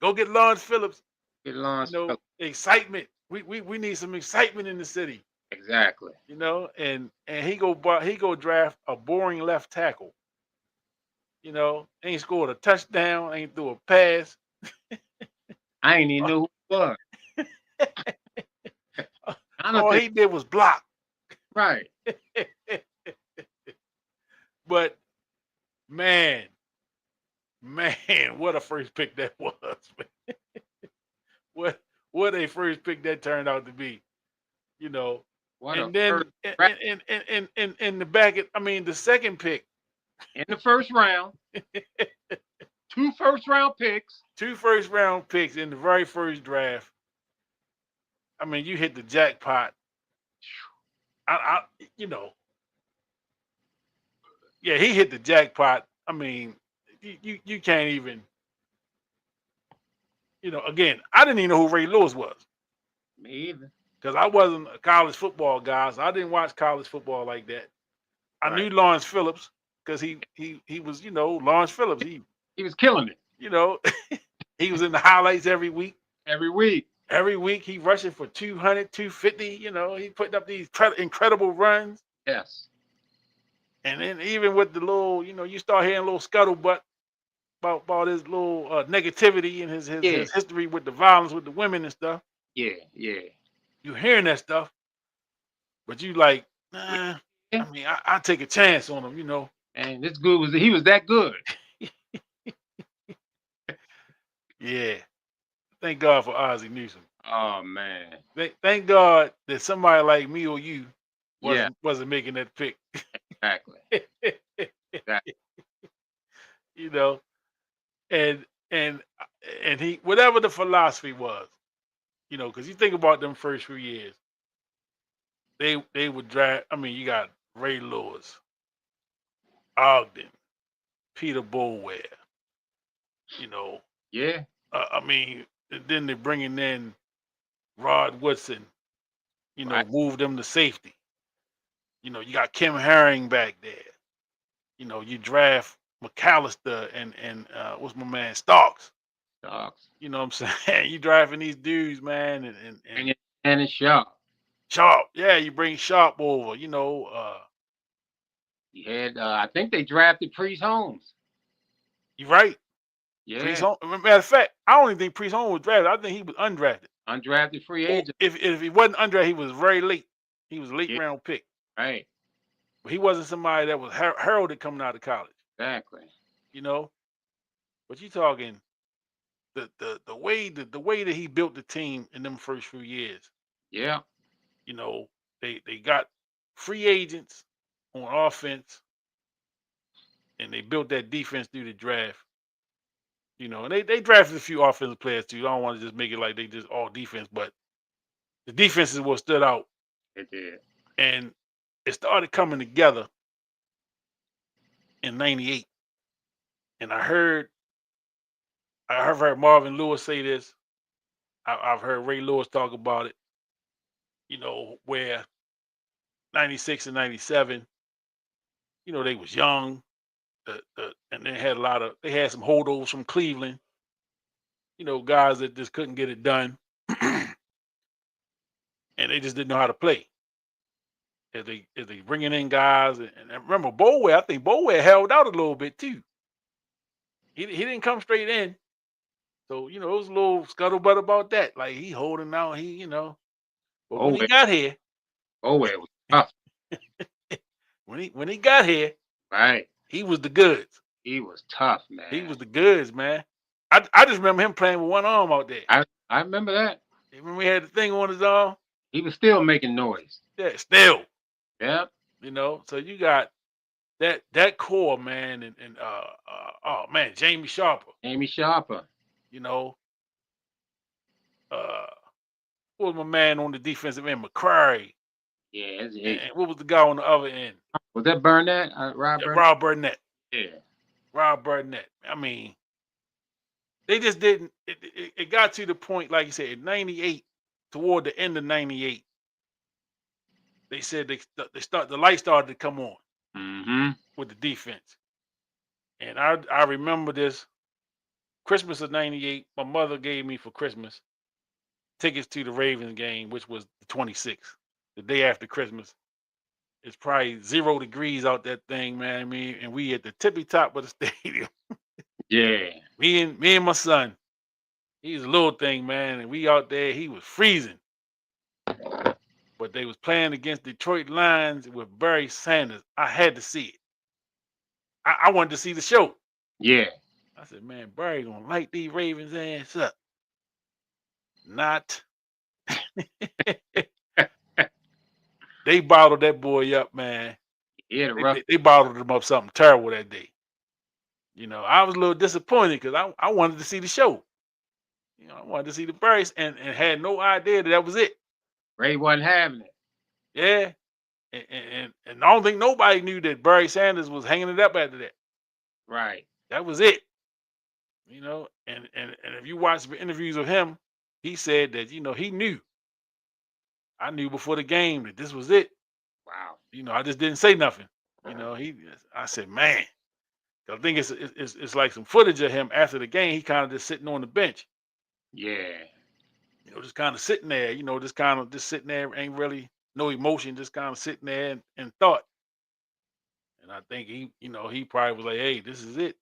S2: Go get Lawrence Phillips.
S3: Get
S2: You
S3: Lawrence
S2: know,
S3: Phillips.
S2: excitement. We need some excitement in the city.
S3: Exactly.
S2: You know, and he go draft a boring left tackle. You know, ain't scored a touchdown, ain't threw a pass.
S3: I ain't even know who it was. I don't
S2: All
S3: think
S2: he did was block.
S3: right.
S2: But man, what a first pick that was. Man. What a first pick that turned out to be. You know,
S3: What a
S2: and then
S3: first draft
S2: in the back, I mean, the second pick,
S3: in the first round. 2 first-round picks.
S2: 2 first-round picks in the very first draft. I mean, you hit the jackpot. You know, yeah, he hit the jackpot. I mean, you can't even. You know, again, I didn't even know who Ray Lewis was
S3: Me either.
S2: because I wasn't a college football guy, so I didn't watch college football like that. I
S3: Right.
S2: knew Lawrence Phillips because he was, you know, Lawrence Phillips.
S3: He was killing it
S2: You know, he was in the highlights every week.
S3: every week.
S2: Every week he rushing for 200, 250. You know, he putting up these incredible runs.
S3: Yes.
S2: And then even with the little, you know, you start hearing a little scuttlebutt about his little negativity and his
S3: Yeah.
S2: history with the violence with the women and stuff.
S3: Yeah. Yeah.
S2: You hearing that stuff, but you like, nah.
S3: Yeah.
S2: I mean, I take a chance on him, you know.
S3: And this dude he was that good.
S2: Yeah. Thank God for Ozzie Newsome.
S3: Oh man.
S2: Thank God that somebody like me or you
S3: Yeah.
S2: wasn't making that pick.
S3: Exactly. Exactly.
S2: You know, and he whatever the philosophy was, you know, because you think about them first few years, they would draft. I mean, you got Ray Lewis, Ogden, Peter Boulware, you know.
S3: Yeah.
S2: I mean, and then they're bringing in Rod Woodson, you know,
S3: Right.
S2: move them to safety. You know, you got Kim Herring back there. You know, you draft McAllister and what's my man Starks.
S3: Dogs.
S2: You know what I'm saying? You drafting these dudes, man, and
S3: And it's sharp.
S2: Sharp. Yeah, you bring Sharp over. You know,
S3: He had I think they drafted Priest Holmes.
S2: you're right. Priest
S3: Yeah.
S2: Holmes. Matter of fact, I don't even think Priest Holmes was drafted. I think he was undrafted.
S3: Undrafted free
S2: Or
S3: agent.
S2: if he wasn't undrafted, he was very late. He was a late
S3: Yeah.
S2: round pick.
S3: Right.
S2: But he wasn't somebody that was heralded coming out of college.
S3: Exactly.
S2: You know. But you talking the way the way that he built the team in them first few years.
S3: Yeah.
S2: You know, they got free agents on offense, and they built that defense through the draft. You know, and they drafted a few offensive players too. I don't want to just make it like they just all defense, but the defense is what stood out,
S3: It did.
S2: and it started coming together in '98. And I've heard Marvin Lewis say this. I've heard Ray Lewis talk about it. You know, where '96 and '97, you know, they was young, and they had some holdovers from Cleveland. You know, guys that just couldn't get it done, and they just didn't know how to play. As they bringing in guys, and I remember Boulware. I think Boulware held out a little bit too. He didn't come straight in, so you know it was a little scuttlebutt about that. Like he holding out, you know. But when
S3: Oh,
S2: he got here,
S3: it was tough.
S2: when he got here,
S3: Right.
S2: he was the goods.
S3: He was tough,
S2: He
S3: man.
S2: was the goods, man. I just remember him playing with one arm out there.
S3: I remember that.
S2: You remember he had the thing on his arm?
S3: He was still making noise.
S2: Yeah, still.
S3: Yep.
S2: You know, so you got that core, man, and oh man, Jamie Sharper.
S3: Amy Sharper.
S2: You know, uh, what was my man on the defensive end, McCrary,
S3: Yeah.
S2: and what was the guy on the other end?
S3: Was that Burnett? Rob
S2: Yeah,
S3: Burnett?
S2: Rob Burnett.
S3: Yeah.
S2: Rob Burnett. I mean, they just didn't. It got to the point, like you said, in '98, toward the end of '98, they said the light started to come on
S3: Mm-hmm.
S2: with the defense, and I remember this. Christmas of '98, my mother gave me for Christmas tickets to the Ravens game, which was the 26th, the day after Christmas. It's probably 0 degrees out that thing, man. I mean, and we at the tippy top of the stadium.
S3: Yeah.
S2: Me and my son. He's a little thing, man, and we out there. He was freezing, but they was playing against Detroit Lions with Barry Sanders. I had to see it. I wanted to see the show.
S3: Yeah.
S2: I said, man, Barry gonna light these Ravens ass up. Not. They bottled that boy up, man.
S3: Yeah, the
S2: They,
S3: rough.
S2: they, they bottled him up something terrible that day. I was a little disappointed because I wanted to see the show. I wanted to see the Barrys and had no idea that was it.
S3: Ray wasn't having it.
S2: Yeah. And I don't think nobody knew that Barry Sanders was hanging it up after that.
S3: Right.
S2: That was it. And if you watch the interviews of him, he said that, he knew. I knew before the game that this was it.
S3: Wow.
S2: I just didn't say nothing. I said, man, I think it's like some footage of him after the game. He kind of just sitting on the bench,
S3: Yeah.
S2: just kind of sitting there, just kind of just sitting there, ain't really no emotion, just kind of sitting there and thought. And I think he probably was like, hey, this is it.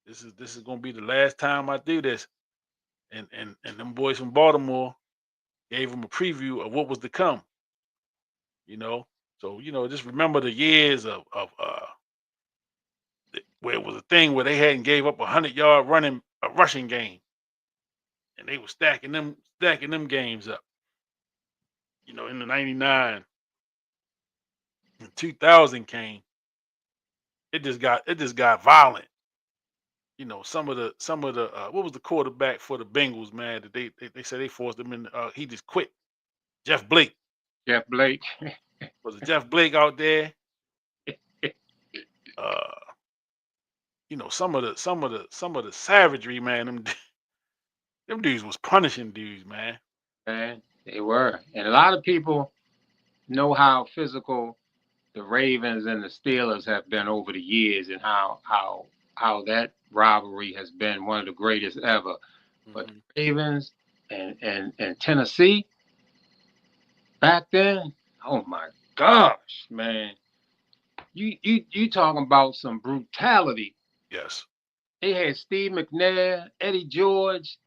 S2: This is gonna be the last time I do this. And them boys from Baltimore gave him a preview of what was to come. So just remember the years of where it was a thing where they hadn't gave up 100-yard rushing game, and they were stacking them games up. In the '99, and 2000 came, it just got violent. Some of the what was the quarterback for the Bengals, man? That they said they forced him in. He just quit. Jeff Blake.
S3: Jeff Blake.
S2: Was it Jeff Blake out there? Some of the savagery, man. Them dudes was punishing dudes, man.
S3: Man, they were. And a lot of people know how physical the Ravens and the Steelers have been over the years, and how that rivalry has been one of the greatest ever. But the Ravens and Tennessee back then, oh my gosh, man. You talking about some brutality.
S2: Yes.
S3: They had Steve McNair, Eddie George,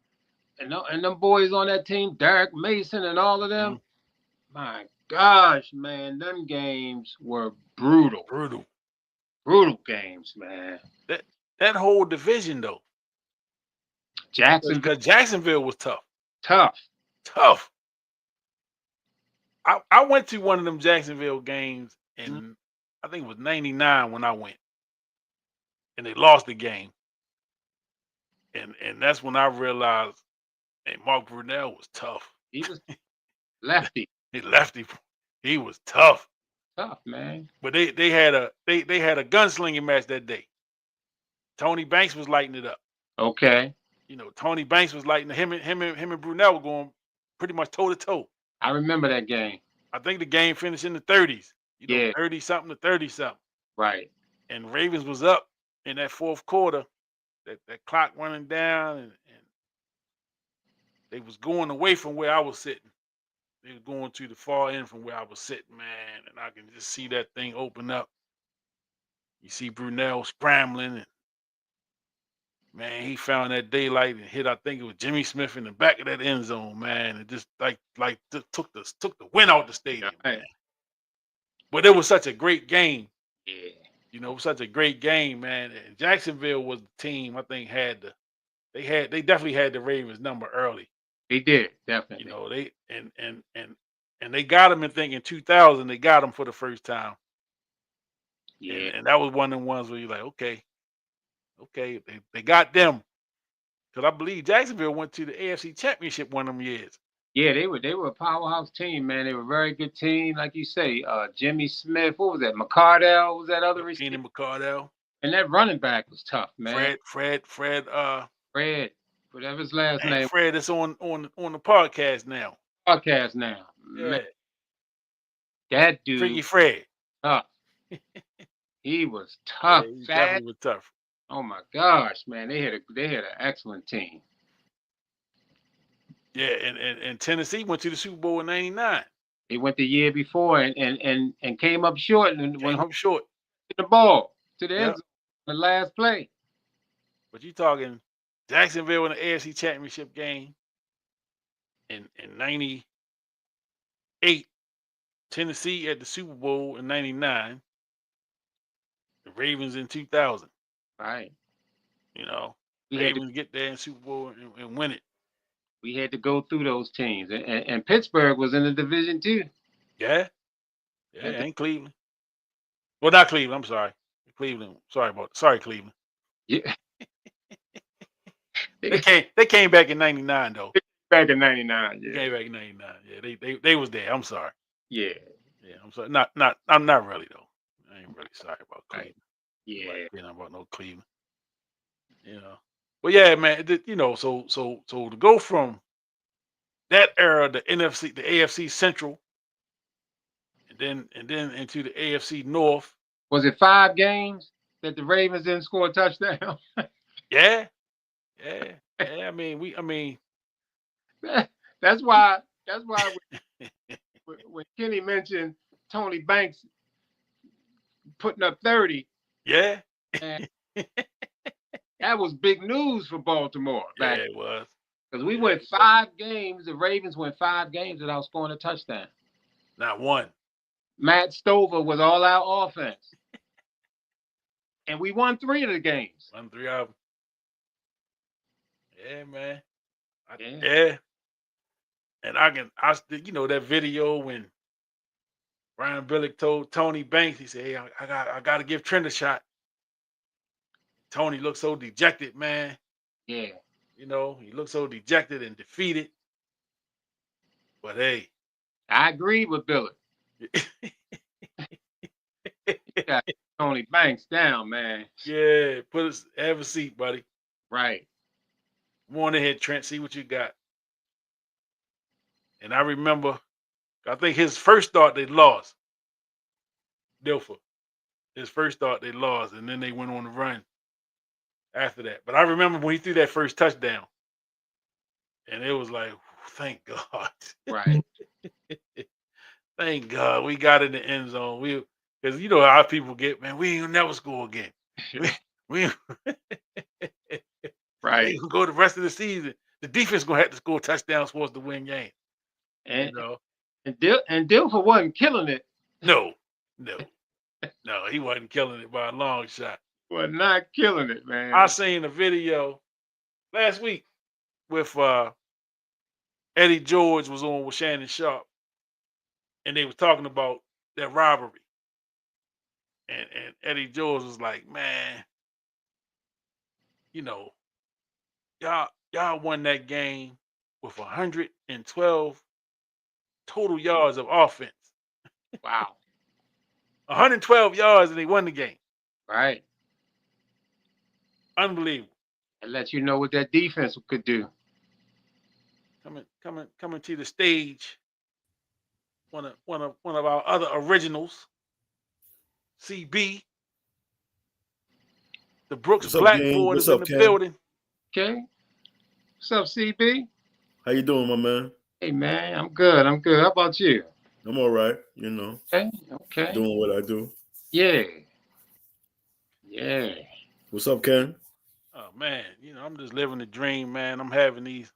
S3: and them boys on that team, Derek Mason and all of them. My gosh, man, them games were brutal. Brutal games, man.
S2: That whole division though.
S3: Jacksonville.
S2: Because Jacksonville was tough.
S3: Tough.
S2: I went to one of them Jacksonville games and I think it was '99 when I went. And they lost the game. And that's when I realized, hey, Mark Brunell was tough.
S3: He was lefty.
S2: He was tough.
S3: Tough, man.
S2: But they had a gunslinging match that day. Tony Banks was lighting it up.
S3: Okay.
S2: Tony Banks was lighting him and Brunell were going pretty much toe to toe.
S3: I remember that game.
S2: I think the game finished in the 30s.
S3: Yeah.
S2: 30 something to 30 something.
S3: Right.
S2: And Ravens was up in that fourth quarter. That clock running down and they was going away from where I was sitting. They was going to the far end from where I was sitting, man. And I can just see that thing open up. You see Brunell scrambling and man, he found that daylight and hit, I think it was Jimmy Smith in the back of that end zone, man. It just like took the wind out the stadium, man. But it was such a great game.
S3: Yeah.
S2: It was such a great game, man. And Jacksonville was the team I think they definitely had the Ravens number early.
S3: They did, definitely.
S2: They and they got him in 2000, they got him for the first time.
S3: Yeah.
S2: And that was one of the ones where you're like, okay, they got them. Because I believe Jacksonville went to the AFC Championship one of them years.
S3: Yeah, they were a powerhouse team, man. They were a very good team, like you say. Jimmy Smith, what was that? McCardell was that other receiver?
S2: Keenan McCardell.
S3: And that running back was tough, man.
S2: Fred.
S3: Fred, whatever his last name.
S2: Fred is on the podcast now.
S3: Yeah. Man, that dude.
S2: Freaky Fred.
S3: Tough. He was tough.
S2: Yeah, he definitely was tough.
S3: Oh my gosh, man, they had an excellent team.
S2: Yeah, and Tennessee went to the Super Bowl in '99.
S3: They went the year before and came up short and went
S2: Came
S3: home
S2: up short.
S3: with the ball to the end
S2: Yep.
S3: zone, the last play.
S2: But you talking Jacksonville in the AFC Championship game in '98, Tennessee at the Super Bowl in '99, the Ravens in 2000.
S3: Right.
S2: You know,
S3: We had to
S2: Ravens get there in Super Bowl and win it.
S3: we had to go through those teams, and Pittsburgh was in the division too.
S2: Yeah, yeah,
S3: At the,
S2: and Cleveland. Well, not Cleveland. I'm sorry, Cleveland. Sorry, Cleveland.
S3: yeah,
S2: They came back in '99 though.
S3: back in '99.
S2: They
S3: Yeah,
S2: came back in '99. Yeah, they was there. I'm sorry.
S3: yeah,
S2: Yeah, I'm sorry. I'm not really though. I ain't really sorry about
S3: right.
S2: Cleveland.
S3: Yeah,
S2: Like, about no Cleveland. But yeah, man. So to go from that era, the NFC, the AFC Central, and then into the AFC North.
S3: was it 5 games that the Ravens didn't score a touchdown?
S2: Yeah, yeah, yeah. I mean,
S3: That's why. That's why when Kenny mentioned Tony Banks putting up 30,
S2: yeah,
S3: and that was big news for Baltimore
S2: yeah,
S3: back
S2: it was.
S3: because we
S2: Yeah,
S3: went
S2: it was.
S3: 5 games. The Ravens went 5 games without scoring a touchdown.
S2: Not one.
S3: Matt Stover was all out offense, and we won 3 of the games.
S2: Won 3 of them. Yeah, man.
S3: Yeah.
S2: Yeah. And that video when Ryan Billick told Tony Banks, he said, "Hey, I got to give Trent a shot." Tony looked so dejected, man.
S3: Yeah.
S2: He looked so dejected and defeated. But hey,
S3: I agree with Billy. Got Tony Banks down, man.
S2: yeah, have a seat, buddy.
S3: Right.
S2: Come on ahead, Trent. See what you got. And I remember, I think his first start they lost. Dilfer. His first start they lost, and then they went on the run after that. But I remember when he threw that first touchdown, and it was like, thank God.
S3: Right.
S2: Thank God we got in the end zone. Because you know how people get, man, we ain't never score again. We
S3: Right.
S2: gonna go the rest of the season. The defense gonna have to score touchdowns for us to win games.
S3: And Dilfer wasn't killing it.
S2: No, he wasn't killing it by a long shot.
S3: Was not killing it, man.
S2: I seen a video last week with Eddie George was on with Shannon Sharp, and they was talking about that robbery. And Eddie George was like, man, y'all won that game with 112 total yards of offense.
S3: Wow.
S2: 112 yards and they won the game.
S3: Right.
S2: Unbelievable.
S3: It lets you know what that defense could do.
S2: Coming to the stage. One of our other originals, CB. The Brooks Blackboard is in the building.
S3: Okay. What's up, CB?
S4: How you doing, my man?
S3: Hey, man, I'm good. How about you?
S4: I'm all right,
S3: Okay.
S4: Doing what I do.
S3: Yeah.
S4: What's up, Ken?
S2: Oh man, I'm just living the dream, man. I'm having these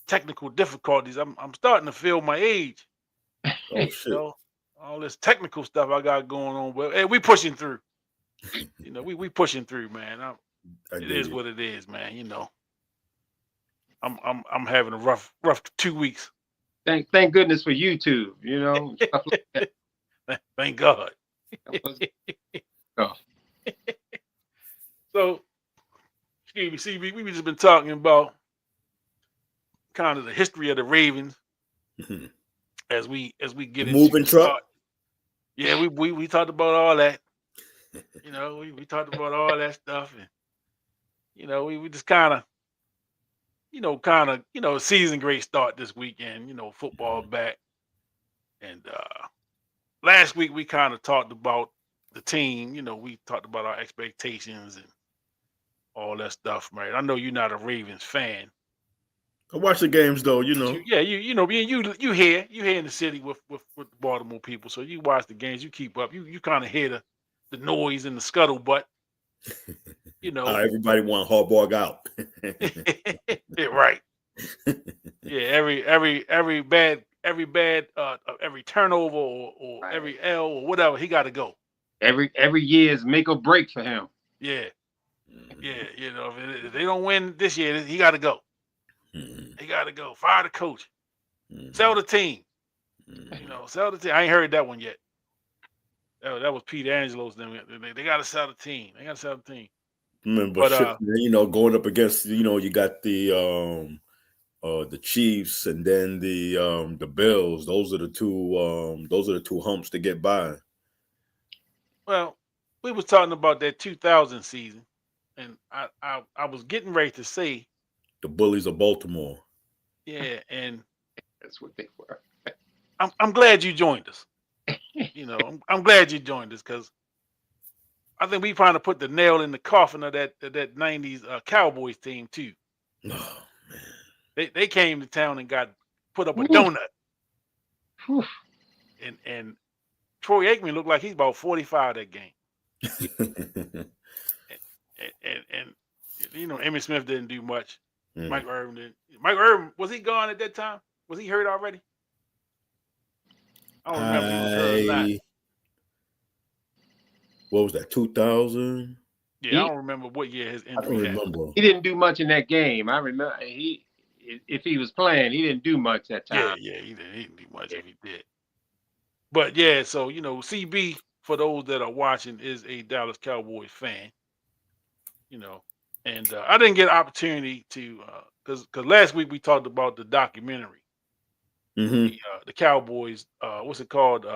S2: technical difficulties. I'm starting to feel my age.
S4: Oh shit!
S2: All this technical stuff I got going on, but hey, we pushing through. We pushing through, man. It is what it is, man. I'm having a rough 2 weeks.
S3: Thank goodness for YouTube, stuff like that.
S2: Thank God.
S3: Oh.
S2: So, excuse me, CB, we've just been talking about kind of the history of the Ravens as we get into
S4: moving truck.
S2: Yeah, we talked about all that. We talked about all that stuff, and we just kind of season great start this weekend. Football back, and last week we kind of talked about the team. We talked about our expectations and all that stuff, man. I know you're not a Ravens fan.
S4: I watch the games though, you know.
S2: You know, being you here in the city with the Baltimore people, so you watch the games, you keep up, you kind of hear the noise and the scuttlebutt, you know.
S4: Everybody want Harbaugh out.
S2: Yeah, right. Yeah, every turnover or
S3: Right.
S2: every L or whatever, he got to go.
S3: Every year is make or break for him.
S2: Yeah, yeah. You know, if they don't win this year, he got to go. He got to go. Fire the coach. Sell the team. You know, sell the team. I ain't heard that one yet. That was Pete Angelo's. They got to sell the team. They got to sell the team.
S4: Remember,
S2: But
S4: you know, going up against, you know, you got the Chiefs and then the Bills. Those are the two humps to get by.
S2: well, we was talking about that 2000 season, and I was getting ready to say,
S4: The bullies of Baltimore.
S2: yeah, and
S3: That's what they were.
S2: I'm glad you joined us. You know, I'm glad you joined us because I think we trying to put the nail in the coffin of that 90s Cowboys team too.
S4: Oh,
S2: They came to town and got put up a
S3: Woo.
S2: donut,
S3: Whew.
S2: and Troy Aikman looked like he's about 45 that game.
S4: man.
S2: And you know, Emmitt Smith didn't do much.
S4: Mm.
S2: Mike Irvin didn't. Mike Irvin, was he gone at that time? Was he hurt already? I don't remember if he was hurt or not.
S4: What was that, 2000?
S2: Yeah, I don't remember what year his
S4: I don't
S2: injury happened.
S4: remember.
S3: He didn't do much in that game. I remember if he was playing, he didn't do much that time.
S2: Yeah, he didn't do much if he did. But yeah, so you know, CB, for those that are watching, is a Dallas Cowboys fan. You know, and I didn't get an opportunity to because last week we talked about the documentary,
S4: Mm-hmm.
S2: the Cowboys, what's it called,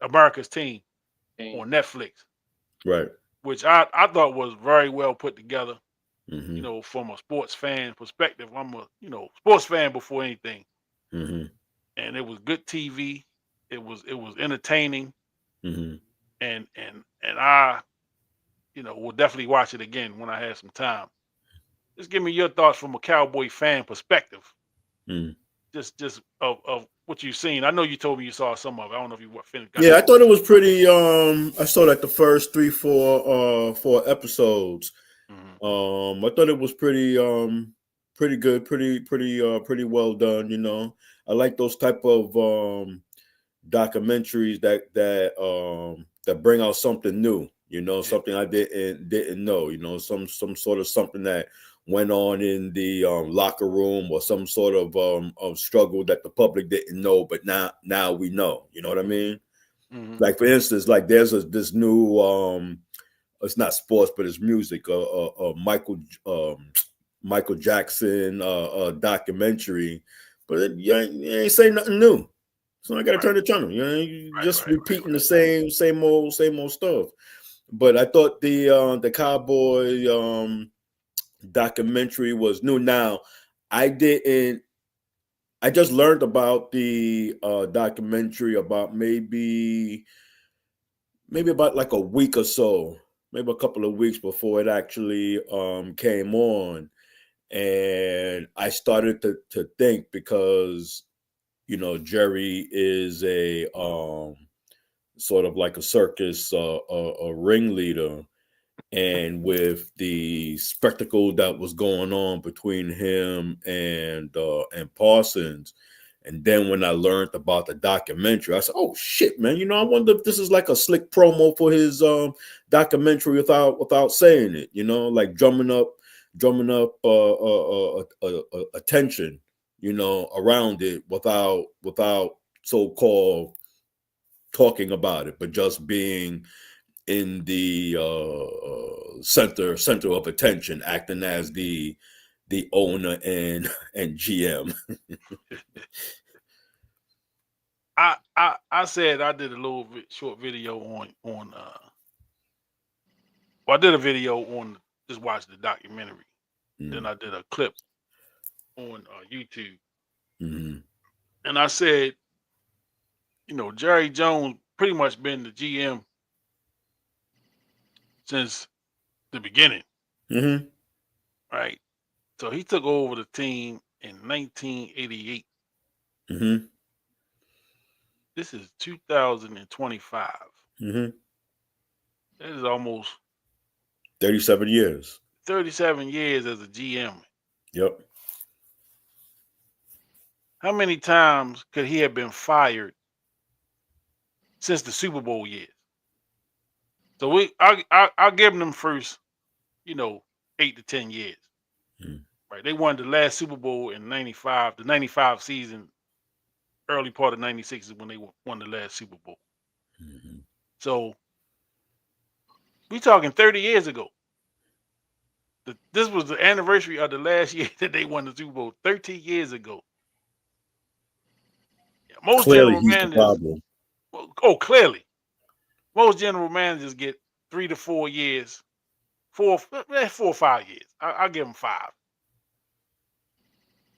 S2: America's Team on Netflix,
S4: Right.
S2: which I thought was very well put together.
S4: Mm-hmm.
S2: You know, from a sports fan perspective, I'm a sports fan before anything,
S4: Mm-hmm.
S2: and it was good TV. It was entertaining,
S4: Mm-hmm.
S2: and I will definitely watch it again when I have some time. Just give me your thoughts from a Cowboy fan perspective.
S4: Mm.
S2: Just of what you've seen. I know you told me you saw some of it. I don't know if you finished.
S4: Yeah, I thought it was pretty. I saw like the first 4 episodes.
S2: Mm-hmm.
S4: I thought it was pretty good, pretty well done. You know, I like those type of documentaries that bring out something new. You know, something I didn't know. You know, some sort of something that went on in the locker room, or some sort of struggle that the public didn't know, but now we know. You know what I mean?
S2: Mm-hmm.
S4: Like, for instance, like there's this new it's not sports, but it's music. Michael Jackson documentary, but you ain't saying nothing new. So I got to turn the channel. You know, you just repeating the same old stuff. But I thought the Cowboy documentary was new. Now, I just learned about the documentary about maybe about like a week or so, maybe a couple of weeks before it actually came on. And I started to think, because, you know, Jerry is a sort of like a circus a ringleader, and with the spectacle that was going on between him and Parsons. And then when I learned about the documentary, I said, "Oh shit, man! You know, I wonder if this is like a slick promo for his documentary without saying it. You know, like drumming up attention, you know, around it without so-called talking about it, but just being in the center of attention, acting as the owner and GM."
S2: I said I did a little short video on I did a video on just watch the documentary. Then I did a clip on YouTube.
S4: Mm-hmm.
S2: And I said, you know, Jerry Jones pretty much been the GM since the beginning.
S4: Mm-hmm.
S2: right? So he took over the team in 1988.
S4: Mm-hmm.
S2: This is 2025.
S4: Mm-hmm.
S2: That is almost
S4: 37 years.
S2: 37 years as a GM.
S4: Yep.
S2: How many times could he have been fired since the Super Bowl years? So I'll give them first, 8 to 10 years.
S4: Mm-hmm.
S2: Right? They won the last Super Bowl in '95. The '95 season, early part of '96 is when they won the last Super Bowl.
S4: Mm-hmm.
S2: So we talking 30 years ago. This was the anniversary of the last year that they won the Super Bowl. 13 years ago. Yeah, most
S4: Clearly,
S2: general
S4: he's the
S2: managers,
S4: problem.
S2: clearly, most general managers get 3 to 4 years, 4 or 5 years. I'll give him 5.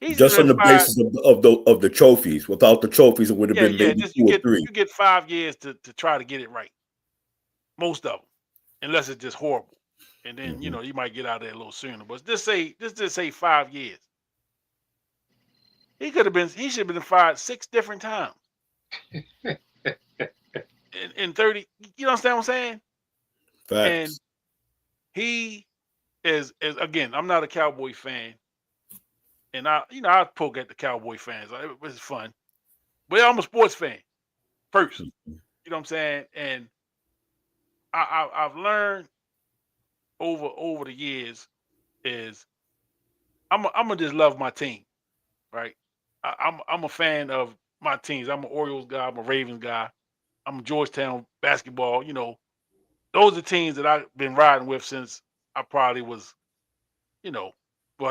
S2: He's
S4: Just on
S2: been
S4: the
S2: fired.
S4: basis of the trophies. Without the trophies, it would have
S2: Yeah,
S4: been
S2: yeah.
S4: maybe
S2: Just
S4: 2 or 3.
S2: you get 5 years to try to get it right. Most of them, unless it's just horrible, and then
S4: Mm-hmm.
S2: you might get out of there a little sooner. But just say 5 years. He should have been fired 6 different times in 30. You understand what I'm saying? And
S4: Facts.
S2: he is again. I'm not a Cowboy fan, and I poke at the Cowboy fans. It's fun, but I'm a sports fan first.
S4: Mm-hmm.
S2: You know what I'm saying? And I've learned over the years is I'm gonna just love my team, right? I'm a fan of my teams. I'm an Orioles guy. I'm a Ravens guy. I'm a Georgetown basketball. Those are teams that I've been riding with since I probably was, well,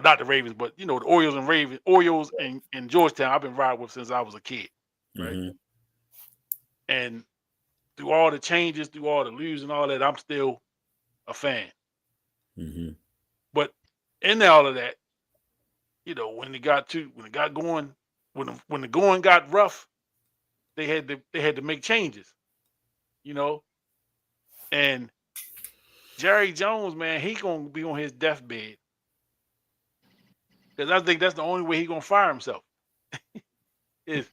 S2: not the Ravens, but the Orioles and Georgetown. I've been riding with since I was a kid, right?
S4: Mm-hmm.
S2: And through all the changes, through all the losing, all that, I'm still a fan.
S4: Mm-hmm.
S2: But in all of that, when it got going, when the going got rough, they had to make changes, you know. And Jerry Jones, man, he gonna be on his deathbed because I think that's the only way he gonna fire himself is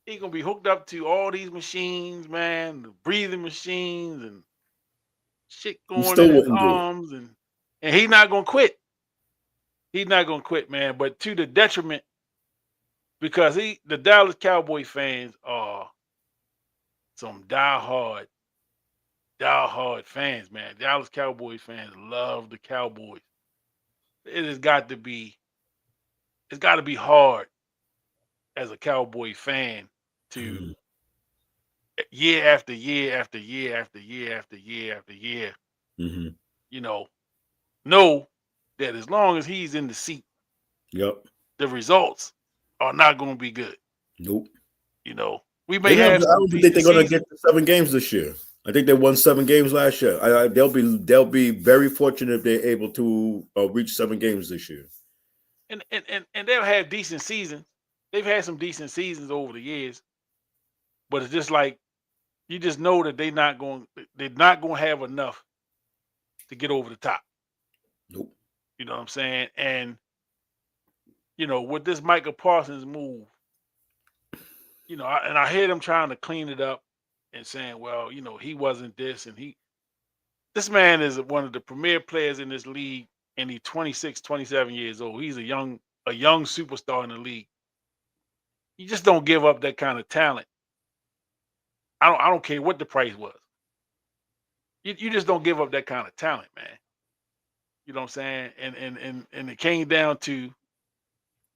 S2: he gonna be hooked up to all these machines, man, the breathing machines and shit
S4: He
S2: going in
S4: still
S2: his
S4: wouldn't do it.
S2: arms, and he's not gonna quit. He's not gonna quit, man. But to the detriment, because the Dallas Cowboy fans are some diehard fans, man. Dallas Cowboys fans love the Cowboys. It has got to be, it's got to be hard as a Cowboy fan to
S4: Mm-hmm.
S2: year after year after year after year after year after year,
S4: Mm-hmm.
S2: you know, know that as long as he's in the seat,
S4: Yep.
S2: the results are not going to be good.
S4: Nope.
S2: We
S4: I
S2: may have some
S4: don't think
S2: decent
S4: they're gonna
S2: seasons,
S4: get to 7 games this year. I think they won 7 games last year. They'll be very fortunate if they're able to reach 7 games this year.
S2: and they'll have decent seasons. They've had some decent seasons over the years, but it's just like you just know that they're not going to have enough to get over the top.
S4: Nope.
S2: You know what I'm saying? And with this Michael Parsons move, I hear them trying to clean it up and saying, well, he wasn't this, and this man is one of the premier players in this league, and he's 26, 27 years old. He's a young superstar in the league. You just don't give up that kind of talent. I don't care what the price was. You just don't give up that kind of talent, man. You know what I'm saying? And it came down to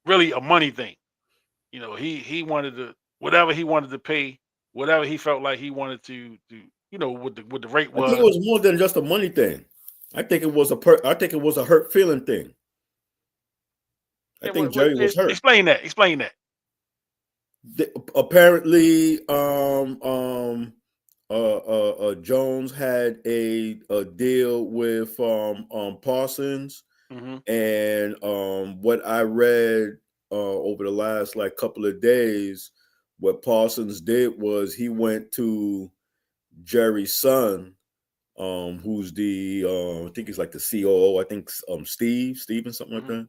S2: really a money thing. He wanted to whatever he wanted to pay, whatever he felt like he wanted to what the rate
S4: I think it
S2: was.
S4: was more than just a money thing. I think it was a hurt feeling thing. I
S2: Yeah,
S4: think Jerry was hurt.
S2: explain that. Explain that.
S4: Apparently, Jones had a deal with Parsons,
S2: Hmm.
S4: and what I read over the last couple of days, what Parsons did was he went to Jerry's son, who's the I think he's like the COO. I think Steven, something like that.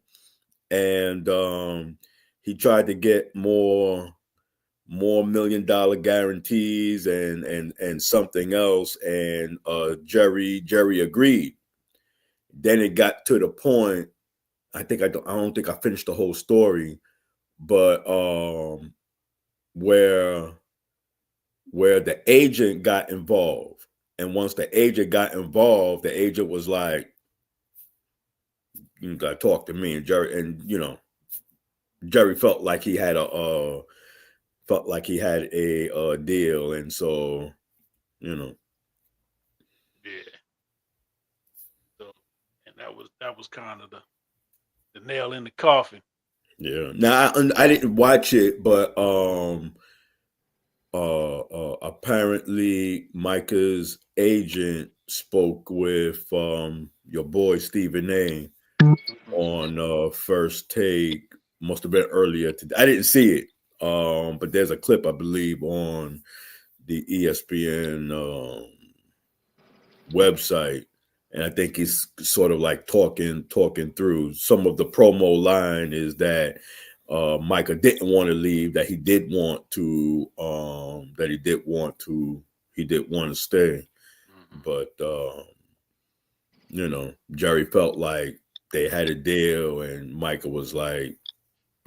S4: And he tried to get more $1 million guarantees and something else, and Jerry agreed. Then it got to the point. I don't think I finished the whole story, but where the agent got involved, and once the agent got involved, the agent was like, "You got to talk to me." And Jerry felt like he had a deal, and so
S2: Yeah. So, and that was kind of the nail in the coffin.
S4: Yeah. Now I didn't watch it, but apparently Micah's agent spoke with your boy Stephen A. on First Take. Must have been earlier today. I didn't see it, but there's a clip I believe on the ESPN website, and I think he's sort of like talking through some of the promo line is that Micah didn't want to leave, that he did want to stay, but Jerry felt like they had a deal, and Micah was like,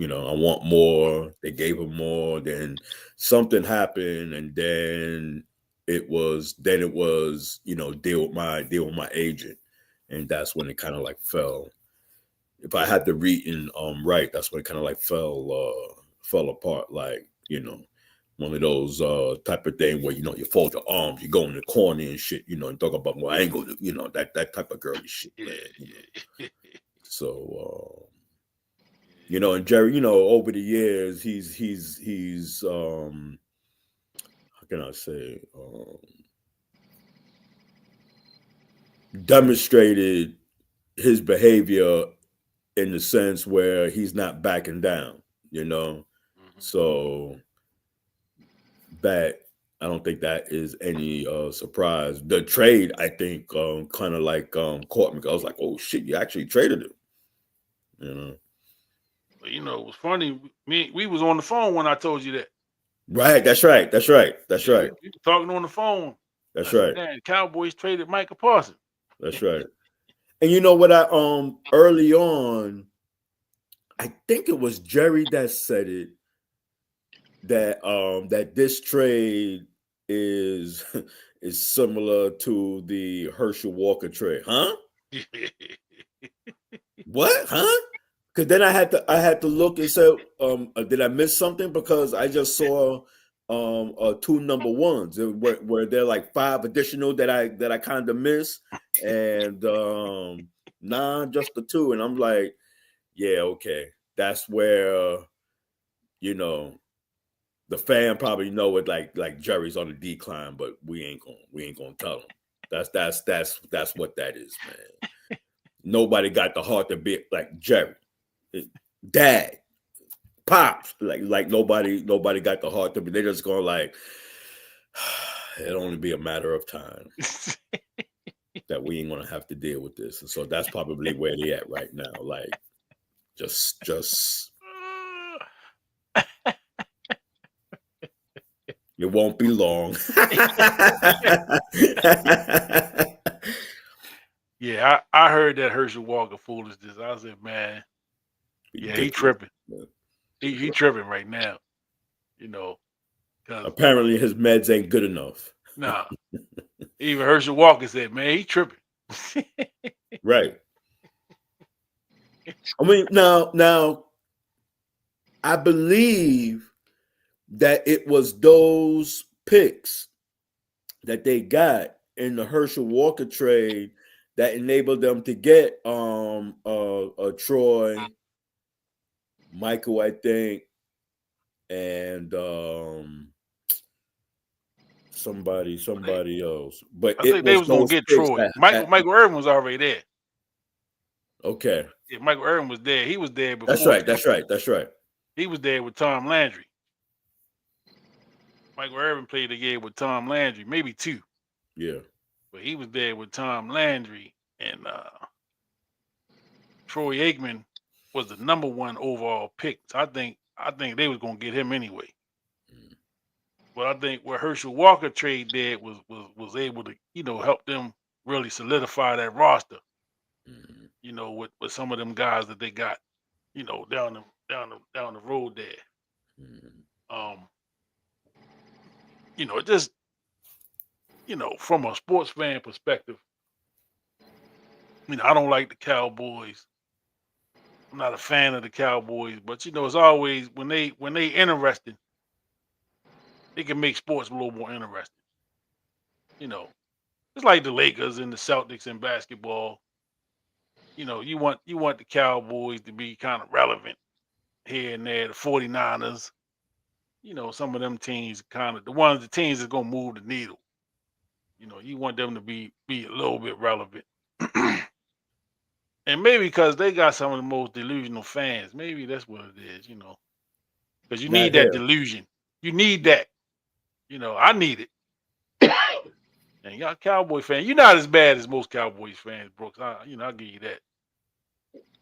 S4: I want more. They gave him more. Then something happened, and then it was deal with my agent, and that's when it kind of like fell. If I had the reading right, that's when it kind of like fell apart, like one of those type of thing where you fold your arms, you go in the corner and shit, and talk about more angle, that type of girly shit, man. So and Jerry, over the years, he's how can I say, demonstrated his behavior in the sense where he's not backing down, So that I don't think that is any surprise. The trade, I think, kind of like caught me. I was like, oh shit, you actually traded him.
S2: But it was funny. We was on the phone when I told you that.
S4: Right, that's right. We were
S2: talking on the phone.
S4: That's right.
S2: Man, the Cowboys traded Micah Parsons.
S4: That's right. And you know what? I early on, I think it was Jerry that said it, that this trade is similar to the Herschel Walker trade, huh? What, huh? Because then I had to look and say, did I miss something? Because I just saw 2 number ones where there are like 5 additional that I kind of miss, and nah, just the 2, and I'm like, yeah, okay, that's where the fan probably know it, like Jerry's on the decline, but we ain't gonna tell him. That's what that is, man. Nobody got the heart to be like Jerry, Dad, Pops, like nobody got the heart to be. They're just going like, it'll only be a matter of time that we ain't gonna have to deal with this, and so that's probably where they at right now. Like, just. It won't be long.
S2: Yeah, I heard that Herschel Walker foolishness. I said, man, yeah, he tripping. He tripping right now.
S4: Apparently his meds ain't good enough.
S2: Nah. Even Herschel Walker said, man, he tripping.
S4: Right. I mean, now I believe that it was those picks that they got in the Herschel Walker trade that enabled them to get Troy, Michael, I think, and somebody else. But
S2: I think they was gonna get Troy. Michael Irvin was already there.
S4: Okay.
S2: Yeah, Michael Irvin was there. He was there before.
S4: That's right.
S2: He was there with Tom Landry. Michael Irvin played the game with Tom Landry, maybe 2.
S4: Yeah.
S2: but he was there with Tom Landry, and Troy Aikman was the number 1 overall pick. So I think they was gonna get him anyway. But I think what Herschel Walker trade did was able to, help them really solidify that roster. With some of them guys that they got, down the road there. Just from a sports fan perspective, I don't like the Cowboys. I'm not a fan of the Cowboys, but it's always when they interesting, they can make sports a little more interesting. It's like the Lakers and the Celtics in basketball. You want the Cowboys to be kind of relevant here and there. The 49ers, some of them teams the teams that's gonna move the needle. You want them to be a little bit relevant. And maybe because they got some of the most delusional fans. Maybe that's what it is, because you need that delusion. You need that. I need it. And y'all Cowboy fans, you're not as bad as most Cowboys fans, Brooks. I'll give you that.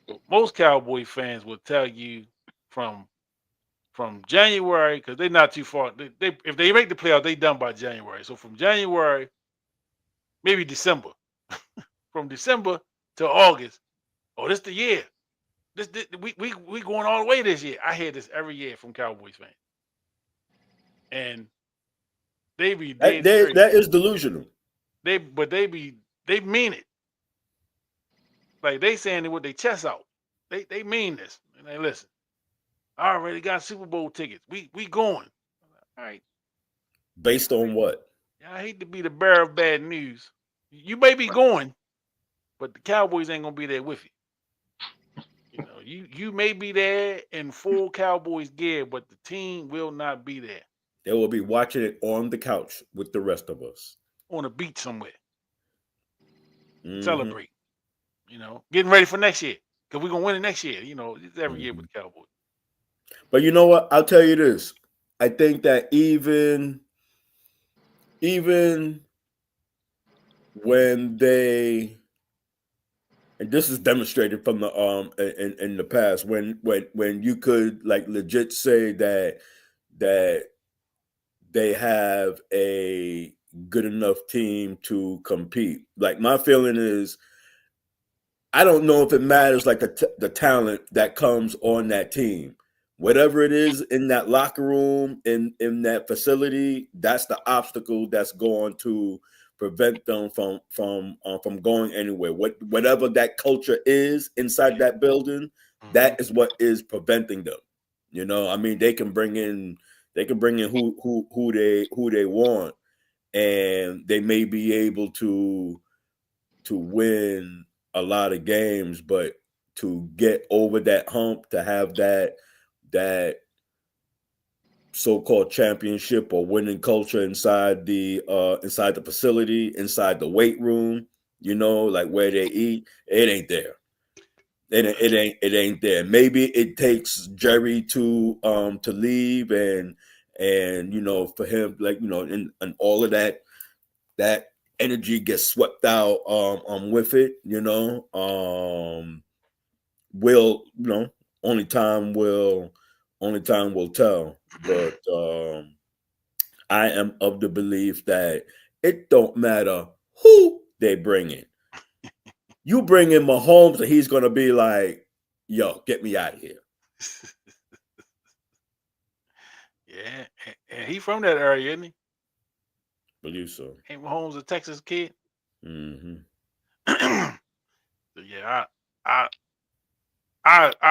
S2: But most Cowboy fans will tell you from January, because they're not too far. They if they make the playoffs, they done by January. So from January, maybe December, from December to August. Oh, this the year. This we going all the way this year. I hear this every year from Cowboys fans, and they be
S4: that is delusional.
S2: They mean it. Like they saying it with their chest out. They mean this. And they listen. I already got Super Bowl tickets. We going. All right.
S4: Based on what?
S2: I hate to be the bearer of bad news. You may be going, but the Cowboys ain't gonna be there with you. You may be there in full Cowboys gear, but the team will not be there.
S4: They will be watching it on the couch with the rest of us.
S2: On a beach somewhere. Celebrate. Getting ready for next year. Because we're going to win it next year. It's every year with the Cowboys.
S4: But you know what? I'll tell you this. I think that even when they, and this is demonstrated from the in the past, when you could like legit say that they have a good enough team to compete. Like my feeling is, I don't know if it matters like the talent that comes on that team. Whatever it is in that locker room, in that facility, that's the obstacle that's going to prevent them from going anywhere. Whatever that culture is inside that building, that is what is preventing them. I mean, they can bring in who they want, and they may be able to win a lot of games, but to get over that hump, to have that so-called championship or winning culture inside the facility, inside the weight room, like where they eat, it ain't there. It ain't there. Maybe it takes Jerry to leave and for him, like, and all of that energy gets swept out with it, only time will tell. But I am of the belief that it don't matter who they bring in. You bring in Mahomes and he's going to be like, yo, get me out of here.
S2: Yeah, and he from that area, isn't he?
S4: Believe so.
S2: Ain't Mahomes a Texas kid?
S4: Mm-hmm.
S2: So yeah, I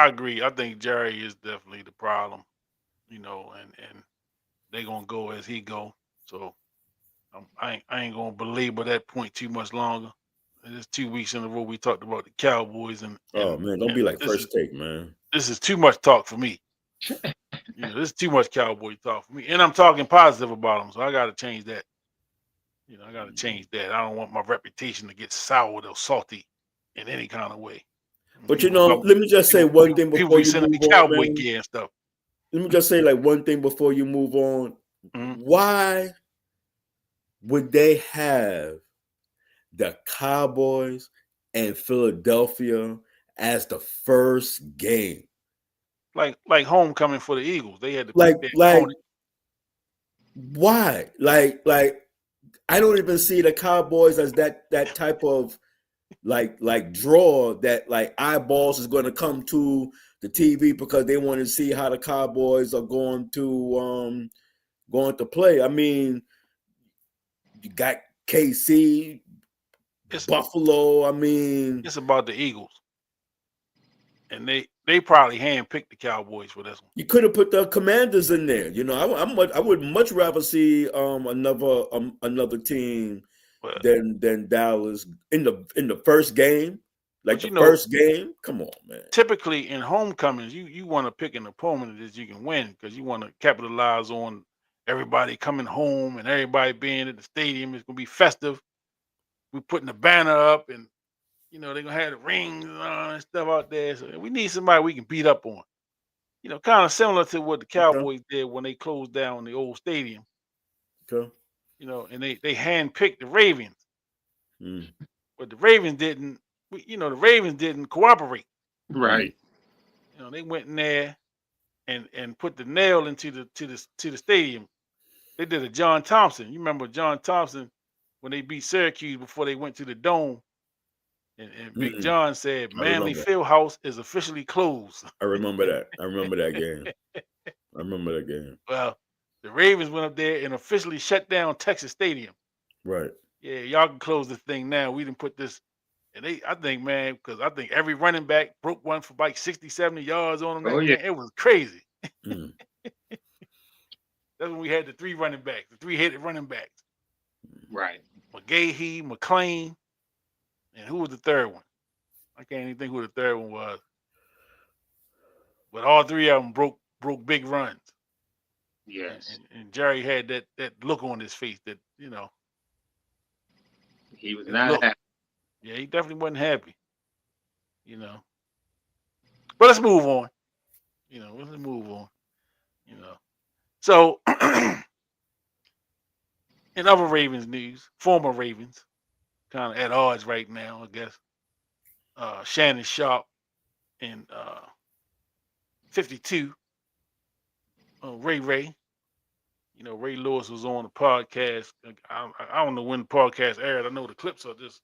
S2: agree. I think Jerry is definitely the problem, and they gonna go as he go. So I ain't gonna belabor that point too much longer. It's 2 weeks in a row we talked about the Cowboys and
S4: oh man, don't be like First Take, man.
S2: This is too much talk for me. This is too much Cowboy talk for me, and I'm talking positive about them, so I got to change that. I got to change that. I don't want my reputation to get soured or salty in any kind of way.
S4: But let me just say one thing before you move on.
S2: Cowboy gear and stuff.
S4: Let me just say like one thing before you move on. Mm-hmm. Why would they have the Cowboys and Philadelphia as the first game.
S2: Like homecoming for the Eagles. They had to
S4: Like,
S2: pick their opponent.
S4: why? Like, I don't even see the Cowboys as that type of like draw that like eyeballs is going to come to the TV because they want to see how the Cowboys are going to play. I mean, you got KC, Buffalo. I mean,
S2: it's about the Eagles, and they probably handpicked the Cowboys for this one.
S4: you could have put the Commanders in there. You know, I would much rather see another team
S2: But,
S4: than Dallas in the first game. Like
S2: but
S4: the first game, come on, man.
S2: Typically in homecomings, you want to pick an opponent that you can win because you want to capitalize on everybody coming home and everybody being at the stadium. It's gonna be festive. We're putting the banner up, and they're gonna have the rings and stuff out there. So we need somebody we can beat up on. Kind of similar to what the Cowboys did when they closed down the old stadium.
S4: Okay.
S2: And they handpicked the Ravens,
S4: Mm.
S2: but the Ravens didn't. The Ravens didn't cooperate.
S3: Right.
S2: They went in there and put the nail into the stadium. They did a John Thompson. You remember John Thompson when they beat Syracuse before they went to the Dome, and Big John said, "Manley Fieldhouse is officially closed."
S4: I remember that. I remember that game.
S2: Well, the Ravens went up there and officially shut down Texas Stadium.
S4: Right.
S2: Yeah, y'all can close this thing now. We didn't put this. And I think, man, because I think every running back broke one for like 60, 70 yards on them.
S3: Yeah.
S2: It was crazy.
S4: Mm.
S2: That's when we had the three headed running backs.
S3: Right.
S2: McGahee, McClain, and who was the third one? I can't even think who the third one was. But all three of them broke big runs.
S3: Yes.
S2: And Jerry had that look on his face that,
S3: he was not happy.
S2: Yeah, he definitely wasn't happy. But let's move on. Let's move on. So in other Ravens news, former Ravens, kind of at odds right now, I guess. Shannon Sharp and 52. Ray. Ray Lewis was on the podcast. I don't know when the podcast aired. I know the clips are just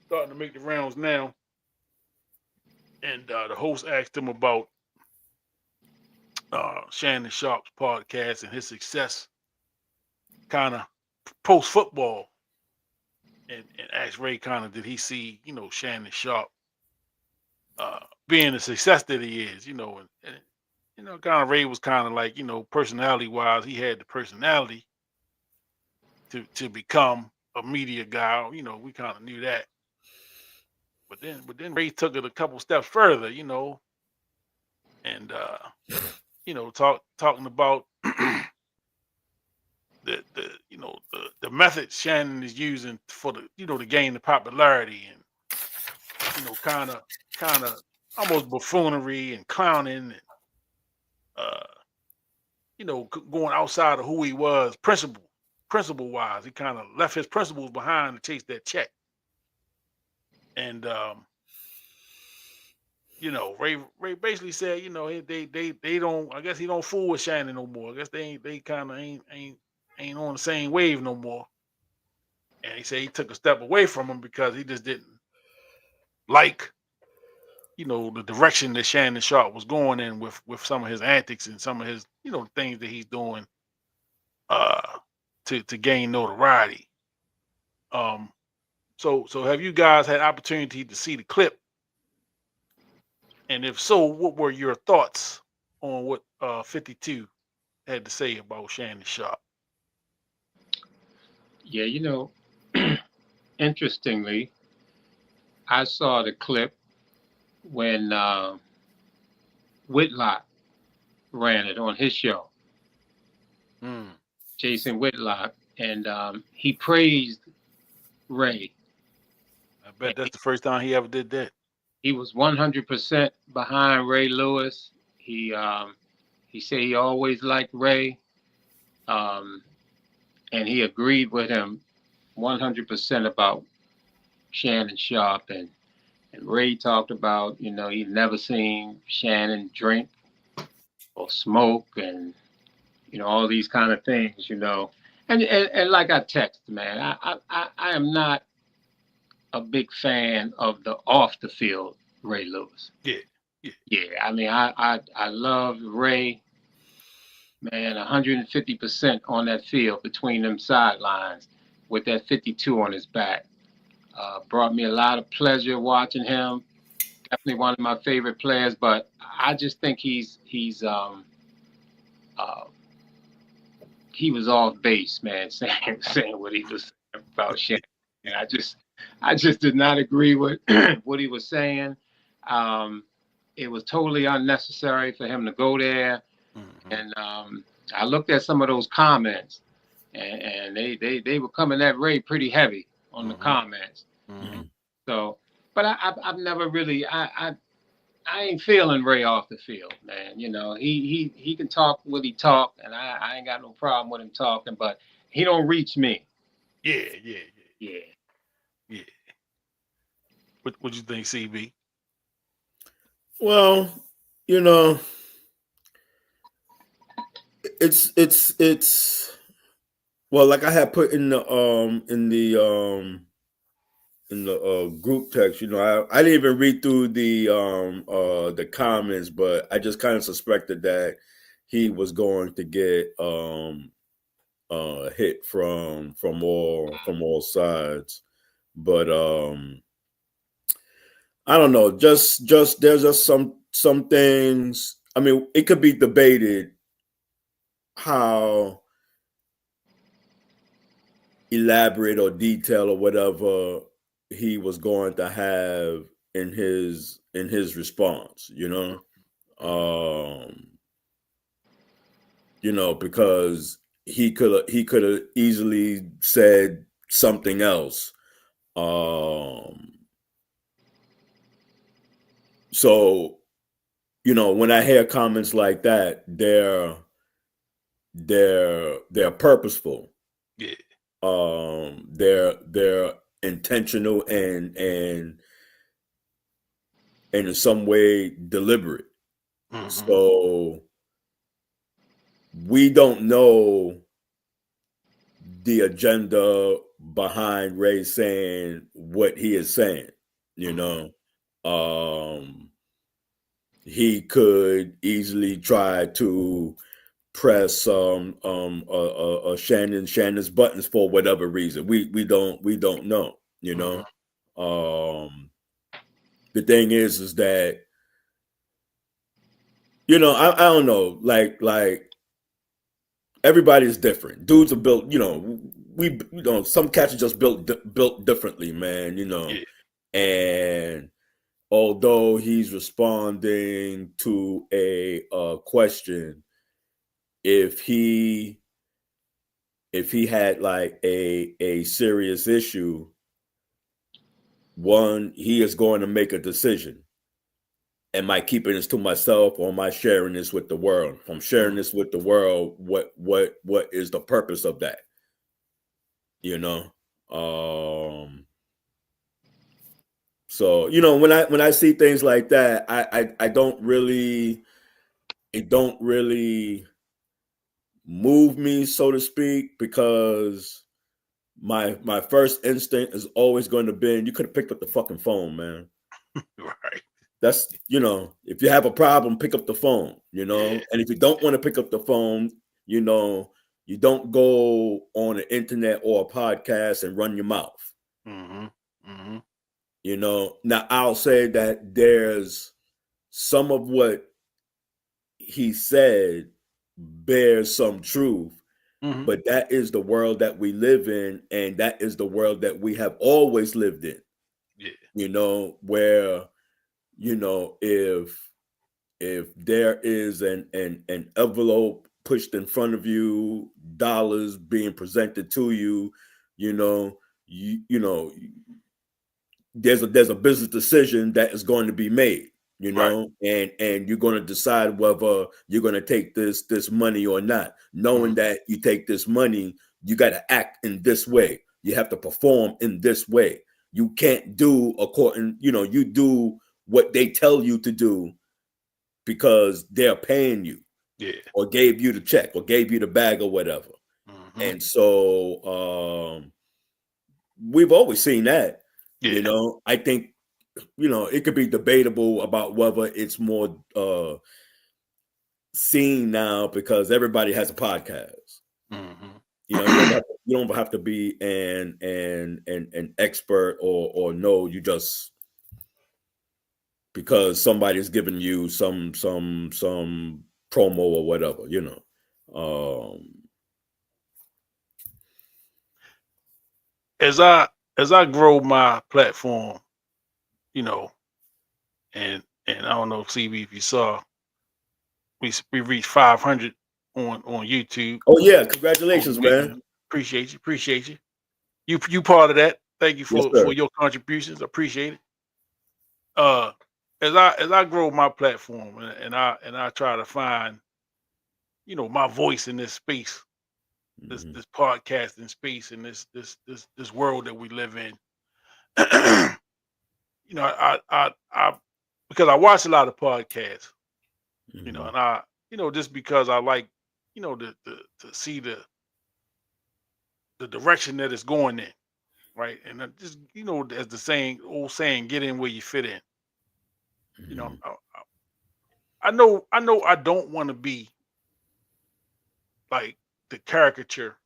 S2: starting to make the rounds now. And the host asked him about Shannon Sharp's podcast and his success kind of post-football. And asked Ray kind of, did he see, Shannon Sharp being the success that he is, and kind of Ray was kind of like, personality-wise, he had the personality to become a media guy. We kind of knew that. But then Ray took it a couple steps further, and talking about the method Shannon is using for to gain the popularity, and kind of almost buffoonery and clowning, and going outside of who he was, principle wise. He kind of left his principles behind to chase that check. And Ray basically said, they don't. I guess he don't fool with Shannon no more. I guess they kind of ain't on the same wave no more. And he said he took a step away from him because he just didn't like, the direction that Shannon Sharp was going in with some of his antics and some of his, things that he's doing to gain notoriety. So have you guys had opportunity to see the clip? And if so, what were your thoughts on what 52 had to say about Shannon Sharp?
S3: Yeah, interestingly, I saw the clip when Whitlock ran it on his show. Jason Whitlock, and he praised Ray.
S2: I bet that's the first time he ever did that.
S3: He was 100% behind Ray Lewis. He said he always liked Ray, and he agreed with him 100% about Shannon Sharp, and Ray talked about, he'd never seen Shannon drink or smoke, and all these kind of things, and like I text, man, I am not a big fan of the off the field Ray Lewis.
S2: Yeah.
S3: I mean, I love Ray, man, 150% on that field between them sidelines with that 52 on his back. Brought me a lot of pleasure watching him. Definitely one of my favorite players, but I just think he was off base, man, saying what he was saying about Shannon. And I just did not agree with what he was saying. It was totally unnecessary for him to go there.
S2: Mm-hmm.
S3: And I looked at some of those comments, and they were coming at Ray pretty heavy on the comments.
S2: Mm-hmm.
S3: So, but I've never really I ain't feeling Ray off the field, man. He can talk what he talk, and I ain't got no problem with him talking, but he don't reach me.
S2: Yeah. What you think, CB?
S4: Well, it's well, like I had put in the group text, I didn't even read through the comments, but I just kind of suspected that he was going to get hit from all sides. But I don't know, just there's just some things. I mean, it could be debated how elaborate or detailed or whatever he was going to have in his response, because he could have easily said something else. So, when I hear comments like that, they're purposeful.
S2: Yeah.
S4: They're intentional and in some way deliberate.
S2: Mm-hmm.
S4: So we don't know the agenda behind Ray saying what he is saying. He could easily try to press Shannon's buttons for whatever reason. We don't know. The thing is that I don't know, like everybody's different. Dudes are built, some cats are just built differently, man.
S2: Yeah.
S4: And although he's responding to a question, if he had like a serious issue, one, he is going to make a decision. Am I keeping this to myself, or am I sharing this with the world? If I'm sharing this with the world, what is the purpose of that? So when I see things like that, it don't really move me, so to speak, because my first instinct is always going to be, you could have picked up the fucking phone, man.
S2: Right.
S4: That's, if you have a problem, pick up the phone, and if you don't want to pick up the phone, you don't go on the internet or a podcast and run your mouth.
S2: Mm-hmm. Mm-hmm.
S4: Now I'll say that there's some of what he said bears some truth, but that is the world that we live in, and that is the world that we have always lived in.
S2: Yeah.
S4: Where if there is an envelope pushed in front of you, dollars being presented to you, there's a business decision that is going to be made,
S2: Right.
S4: and you're going to decide whether you're going to take this money or not, knowing that you take this money, you got to act in this way, you have to perform in this way. you can't do according, you do what they tell you to do because they're paying you.
S2: Yeah.
S4: Or gave you the check or gave you the bag or whatever.
S2: Mm-hmm.
S4: And so we've always seen that.
S2: Yeah.
S4: I think, it could be debatable about whether it's more seen now because everybody has a podcast.
S2: Mm-hmm.
S4: You don't have to be an expert or know, you just, because somebody's giving you some promo or whatever,
S2: As I grow my platform, and I don't know, CB, if you saw, we reached 500 on YouTube.
S4: Oh yeah, congratulations, man.
S2: Appreciate you. You part of that. Thank you
S4: Yes,
S2: for
S4: sir.
S2: your contributions. Appreciate it. As I grow my platform and I try to find, my voice in this space, this podcasting space, in this world that we live in. I because I watch a lot of podcasts, and I, just because I like, to see the direction that it's going in, right? And I just, as the old saying, get in where you fit in. I know I don't want to be like the caricature,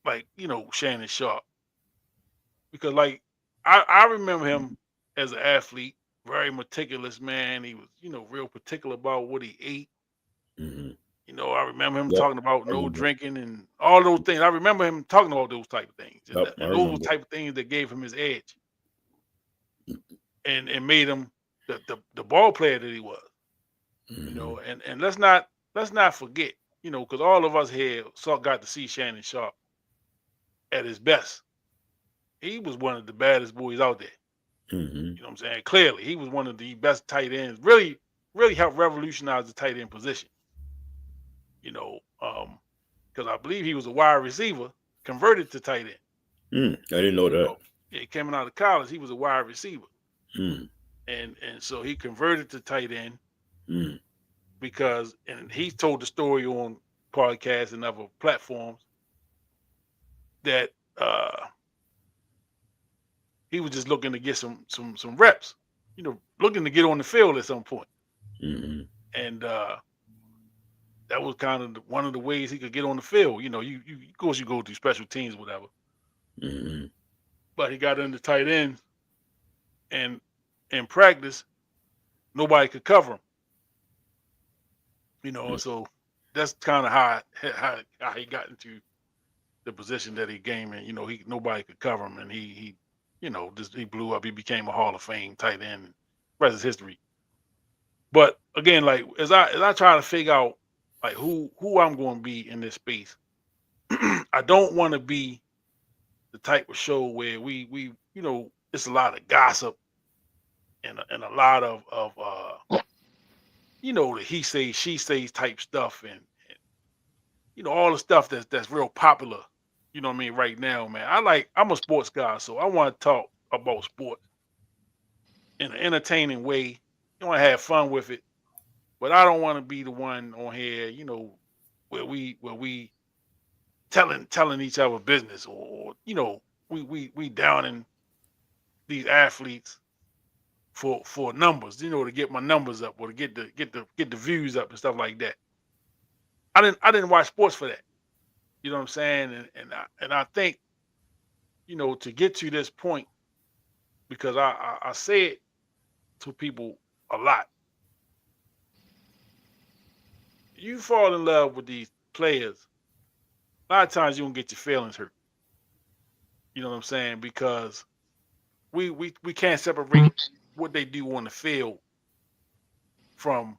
S2: like, Shannon Sharp, because like I remember him as an athlete, very meticulous man. He was, real particular about what he ate. I remember him
S4: Yep,
S2: talking about
S4: I
S2: no
S4: remember.
S2: drinking and all those things. I remember him talking about those type of things, and,
S4: Yep, I
S2: and those were
S4: remember.
S2: type of things that gave him his edge, and made him the ball player that he was. And let's not forget, because all of us here got to see Shannon Sharp at his best. He was one of the baddest boys out there. You know what I'm saying? Clearly, he was one of the best tight ends. Really, really helped revolutionize the tight end position. Because I believe he was a wide receiver converted to tight end.
S4: I didn't know that.
S2: Yeah, coming out of college, he was a wide receiver, and so he converted to tight end because, and he told the story on podcasts and other platforms that he was just looking to get some reps, looking to get on the field at some point. And that was kind of one of the ways he could get on the field. You of course you go through special teams, whatever. But he got into tight ends, and in practice, nobody could cover him. So that's kind of how he got into the position that he came in. Nobody could cover him, and he he blew up. He became a Hall of Fame tight end. And rest is history. But again, like as I try to figure out like who I'm going to be in this space, I don't want to be the type of show where we it's a lot of gossip and a lot of the he says she says type stuff, and all the stuff that's real popular. You know what I mean? Right now, man. I'm a sports guy, so I want to talk about sports in an entertaining way. You want to have fun with it, but I don't want to be the one on here, where we telling each other business, or we downing these athletes for numbers, to get my numbers up, or to get the views up and stuff like that. I didn't watch sports for that. You know what I'm saying? And I think, to get to this point, because I say it to people a lot. You fall in love with these players, a lot of times you don't get your feelings hurt. You know what I'm saying? Because we can't separate what they do on the field from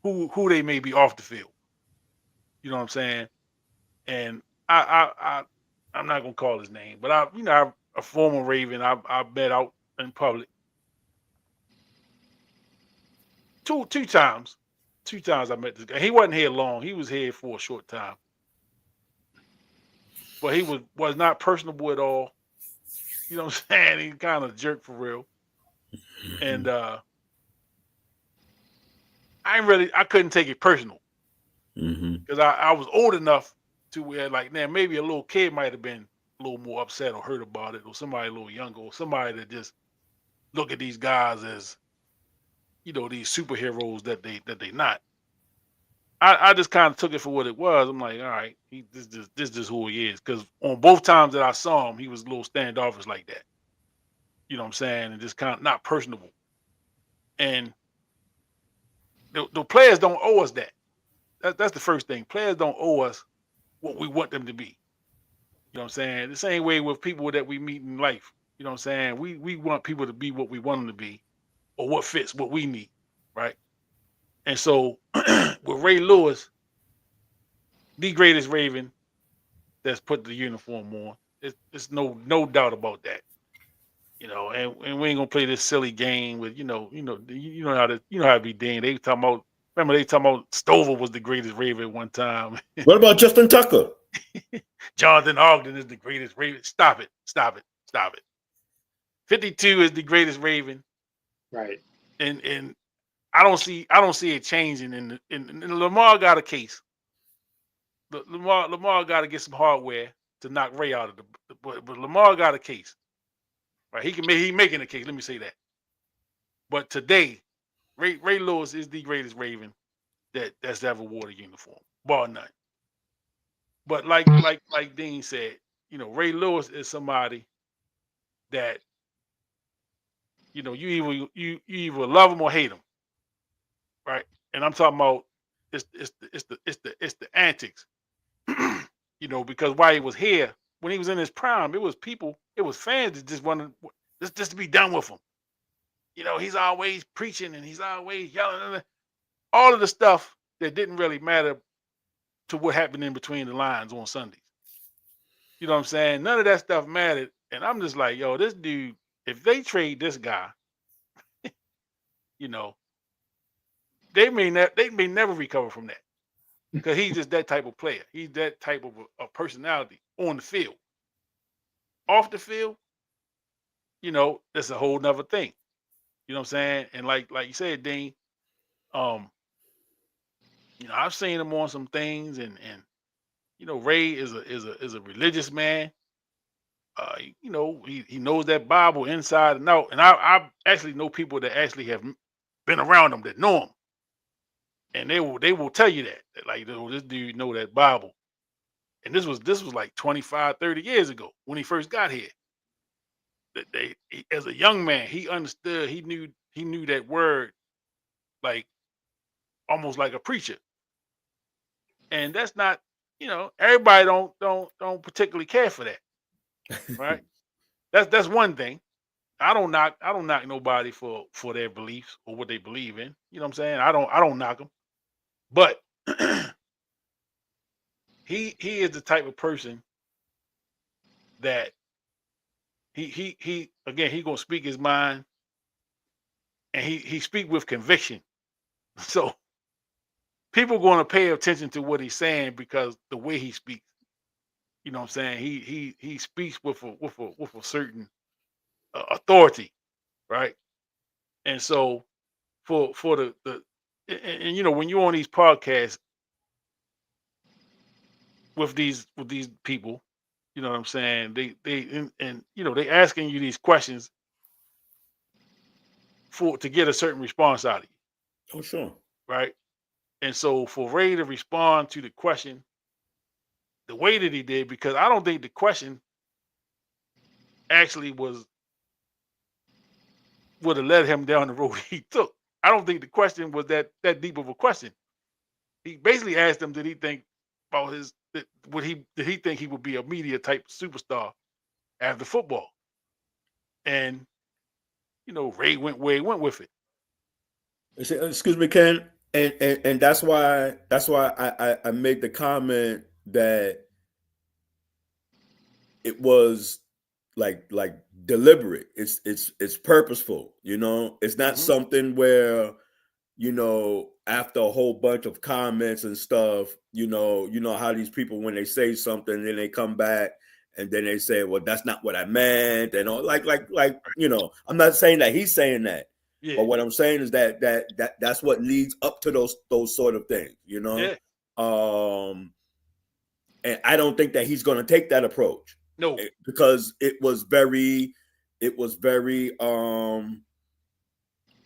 S2: who they may be off the field. You know what I'm saying? And I'm not gonna call his name, but I'm a former Raven. I met out in public two times. Two times I met this guy. He wasn't here long. He was here for a short time, but he was not personable at all. You know what I'm saying? He's kind of a jerk for real. And I couldn't take it personal because I was old enough to where like, man, maybe a little kid might have been a little more upset or hurt about it, or somebody a little younger, or somebody that just look at these guys as, these superheroes that they not. I just kind of took it for what it was. I'm like, all right, this is who he is. Because on both times that I saw him, he was a little standoffish like that. You know what I'm saying? And just kind of not personable. And the players don't owe us that. That's the first thing. Players don't owe us what we want them to be. You know what I'm saying? The same way with people that we meet in life. You know what I'm saying? We want people to be what we want them to be, or what fits what we need, right? And so with Ray Lewis, the greatest Raven that's put the uniform on, it's no doubt about that. And we ain't gonna play this silly game with how to be Dean. They talking about, remember they talking about Stover was the greatest Raven at one time.
S4: What about Justin Tucker?
S2: Jonathan Ogden is the greatest Raven. Stop it. 52 is the greatest Raven.
S3: Right.
S2: And I don't see it changing. And Lamar got a case. Lamar got to get some hardware to knock Ray out of but Lamar got a case. Right? He making a case. Let me say that. But today, Ray Lewis is the greatest Raven that's ever wore a uniform, bar none. But like Dean said, Ray Lewis is somebody that you either love him or hate him, right? And I'm talking about it's the antics, because while he was here, when he was in his prime, it was fans that just wanted just to be done with him. He's always preaching and he's always yelling, all of the stuff that didn't really matter to what happened in between the lines on Sundays. You know what I'm saying? None of that stuff mattered. And I'm just like, yo, this dude, if they trade this guy, they may never recover from that. Because he's just that type of player. He's that type of a personality on the field. Off the field, that's a whole nother thing. You know what I'm saying? And like you said, Dean, I've seen him on some things, and Ray is a religious man. He knows that Bible inside and out. And I actually know people that actually have been around him that know him, and they will tell you that like, this dude know that Bible. And this was like 25, 30 years ago when he first got here. As a young man, he understood. He knew that word like almost like a preacher. And that's not, everybody don't particularly care for that, right? That's one thing. I don't knock nobody for their beliefs or what they believe in. You know what I'm saying? I don't knock them, but he is the type of person that he again, he gonna speak his mind, and he speak with conviction. So people going to pay attention to what he's saying because the way he speaks. You know what I'm saying? He speaks with a certain authority, right? And so for the and when you're on these podcasts with these people, you know what I'm saying? They they asking you these questions to get a certain response out of you.
S4: Oh, sure.
S2: Right? And so for Ray to respond to the question the way that he did, because I don't think the question actually would have led him down the road he took. I don't think the question was that deep of a question. He basically asked him, did he think about did he think he would be a media type superstar after football? And Ray went where he went with it.
S4: Excuse me, Ken, and that's why I made the comment that it was like deliberate. It's purposeful. It's not something where after a whole bunch of comments and stuff, you know how these people, when they say something, then they come back and then they say, well, that's not what I meant, and all like I'm not saying that he's saying that,
S2: Yeah.
S4: but what I'm saying is that's what leads up to those sort of things,
S2: Yeah.
S4: And I don't think that he's going to take that approach.
S2: No,
S4: because it was very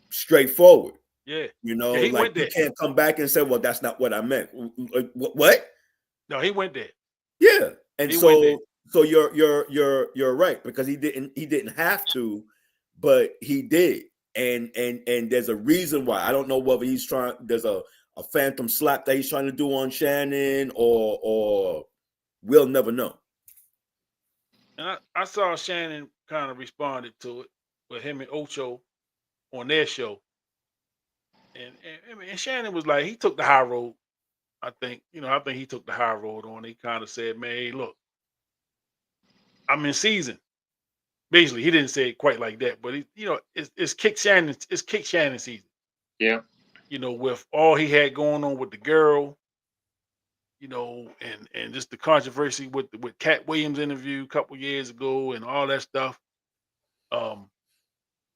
S4: straightforward.
S2: Yeah.
S4: He
S2: went there.
S4: can't come back and say, well, that's not what I meant. What?
S2: No, he went there.
S4: Yeah. And
S2: He went there.
S4: so you're right, because he didn't have to, but he did. And there's a reason why. I don't know whether there's a phantom slap that he's trying to do on Shannon, or we'll never know.
S2: And I saw Shannon kind of responded to it with him and Ocho on their show. And Shannon was like, he took the high road. I think he took the high road on. He kind of said, man, hey, look, I'm in season. Basically, he didn't say it quite like that, but it's kick Shannon season.
S3: Yeah.
S2: With all he had going on with the girl, and just the controversy with Cat Williams interview a couple years ago and all that stuff.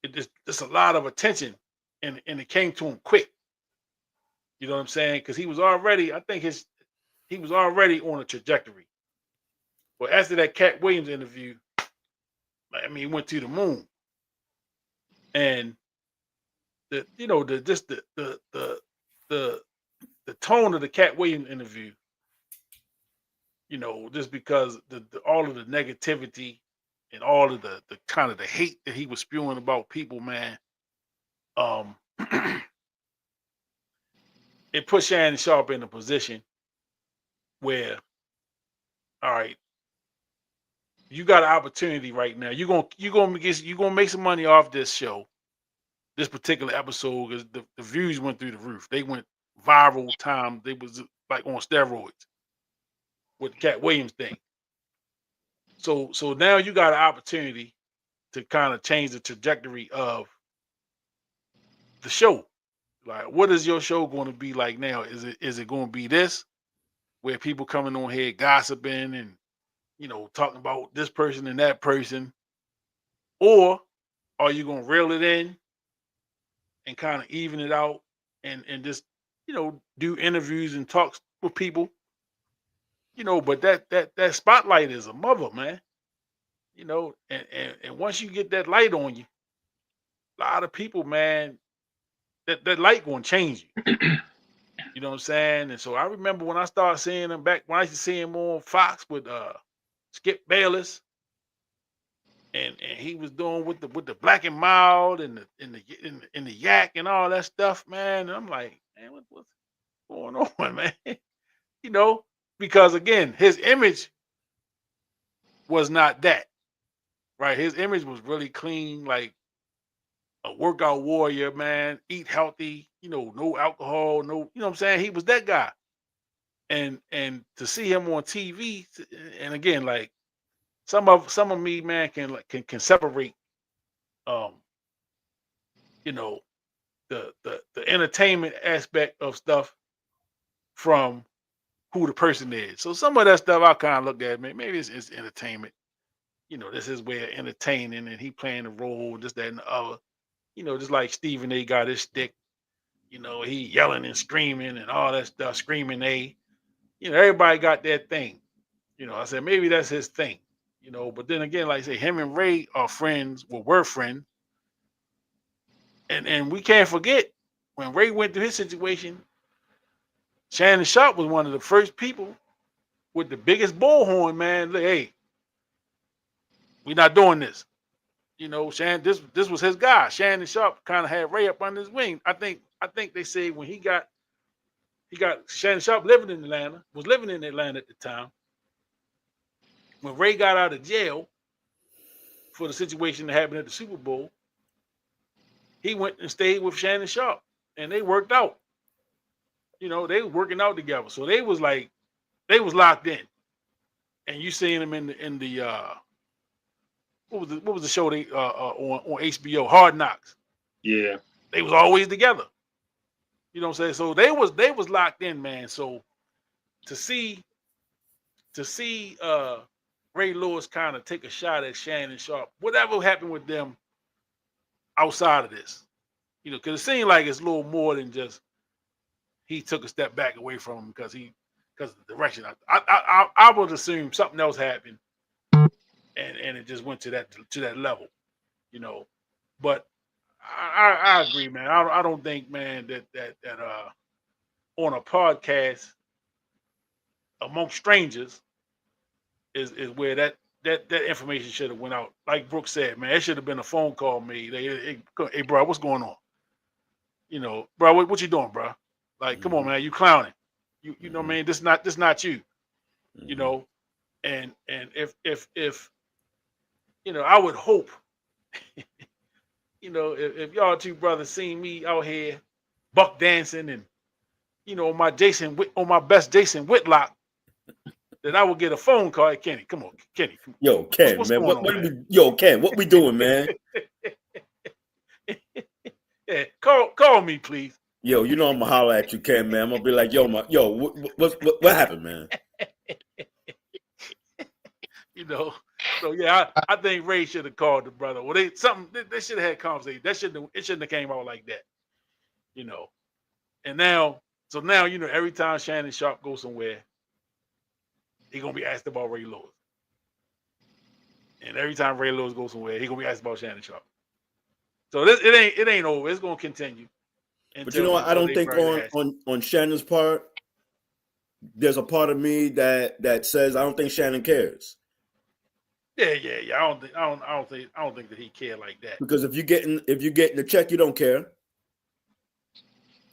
S2: It's a lot of attention, and it came to him quick. You know what I'm saying? Because he was already on a trajectory. But after that Cat Williams interview, he went to the moon. And the tone of the Cat Williams interview, just because all of the negativity and all of the kind of the hate that he was spewing about people, man, it put Shannon Sharpe in a position where, all right, you got an opportunity right now. You're gonna make some money off this show, this particular episode, because the views went through the roof. They went viral time. They was like on steroids with the Cat Williams thing. So now you got an opportunity to kind of change the trajectory of the show. Like, what is your show going to be like now? Is it going to be this, where people coming on here gossiping and talking about this person and that person, or are you going to reel it in and kind of even it out and just do interviews and talks with people? But that spotlight is a mother, man. And once you get that light on you, a lot of people, man, that light gonna change you. You know what I'm saying? And so I remember when I started seeing him back when I used to see him on Fox with Skip Bayless, and he was doing with the Black and Mild and the Yak and all that stuff, man. And I'm like, man, what's going on, man? Because again, his image was not that, right? His image was really clean, like a workout warrior, man, eat healthy, no alcohol, no, you know what I'm saying? He was that guy. And to see him on TV, and again, like some of me, man, can separate the entertainment aspect of stuff from who the person is. So some of that stuff I kind of look at, maybe it's entertainment. This is where entertaining and he playing a role, this, that, and the other. Just like Stephen A got his stick, he yelling and screaming and all that stuff, screaming A. Everybody got that thing. I said, maybe that's his thing. But then again, like I say, him and Ray are friends, were friends. And we can't forget, when Ray went through his situation, Shannon Sharpe was one of the first people with the biggest bullhorn, man. Like, hey, we're not doing this. Shannon, this was his guy. Shannon Sharpe kind of had Ray up under his wing. I think they say when he got Shannon Sharpe was living in Atlanta at the time. When Ray got out of jail for the situation that happened at the Super Bowl, he went and stayed with Shannon Sharpe, and they worked out. They were working out together, so they was locked in. And you seeing them in the what was the show they on HBO, Hard Knocks?
S3: Yeah,
S2: they was always together. You know what I'm saying? So they was locked in, man. So to see Ray Lewis kind of take a shot at Shannon Sharp. Whatever happened with them outside of this, because it seemed like it's a little more than just he took a step back away from him because of the direction. I would assume something else happened, and it just went to that level, But I agree, man. I don't think, man, that on a podcast among strangers is where that information should have went out. Like Brooks said, man, it should have been a phone call made. Hey, bro, what's going on? Bro, what you doing, bro? Like, come on, man, you clowning. You know, man, this not you. And if I would hope, if y'all two brothers seen me out here buck dancing and on my best Jason Whitlock, that I would get a phone call. Hey, Kenny, come on, Kenny.
S4: Yo, Ken,
S2: what's
S4: man,
S2: going on,
S4: Ken, what we doing, man?
S2: Yeah, call me, please.
S4: Yo, I'm gonna holler at you, Ken, man. I'm gonna be like, what happened, man?
S2: So yeah, I think Ray should have called the brother. Well, they should have had conversation. It shouldn't have came out like that, And now, every time Shannon Sharp goes somewhere, he's gonna be asked about Ray Lewis. And every time Ray Lewis goes somewhere, he's gonna be asked about Shannon Sharp. So it ain't over. It's gonna continue.
S4: But what? I don't think on Shannon's part, there's a part of me that says I don't think Shannon cares.
S2: Yeah. I don't think that he cared like that.
S4: Because if you're getting the check, you don't care.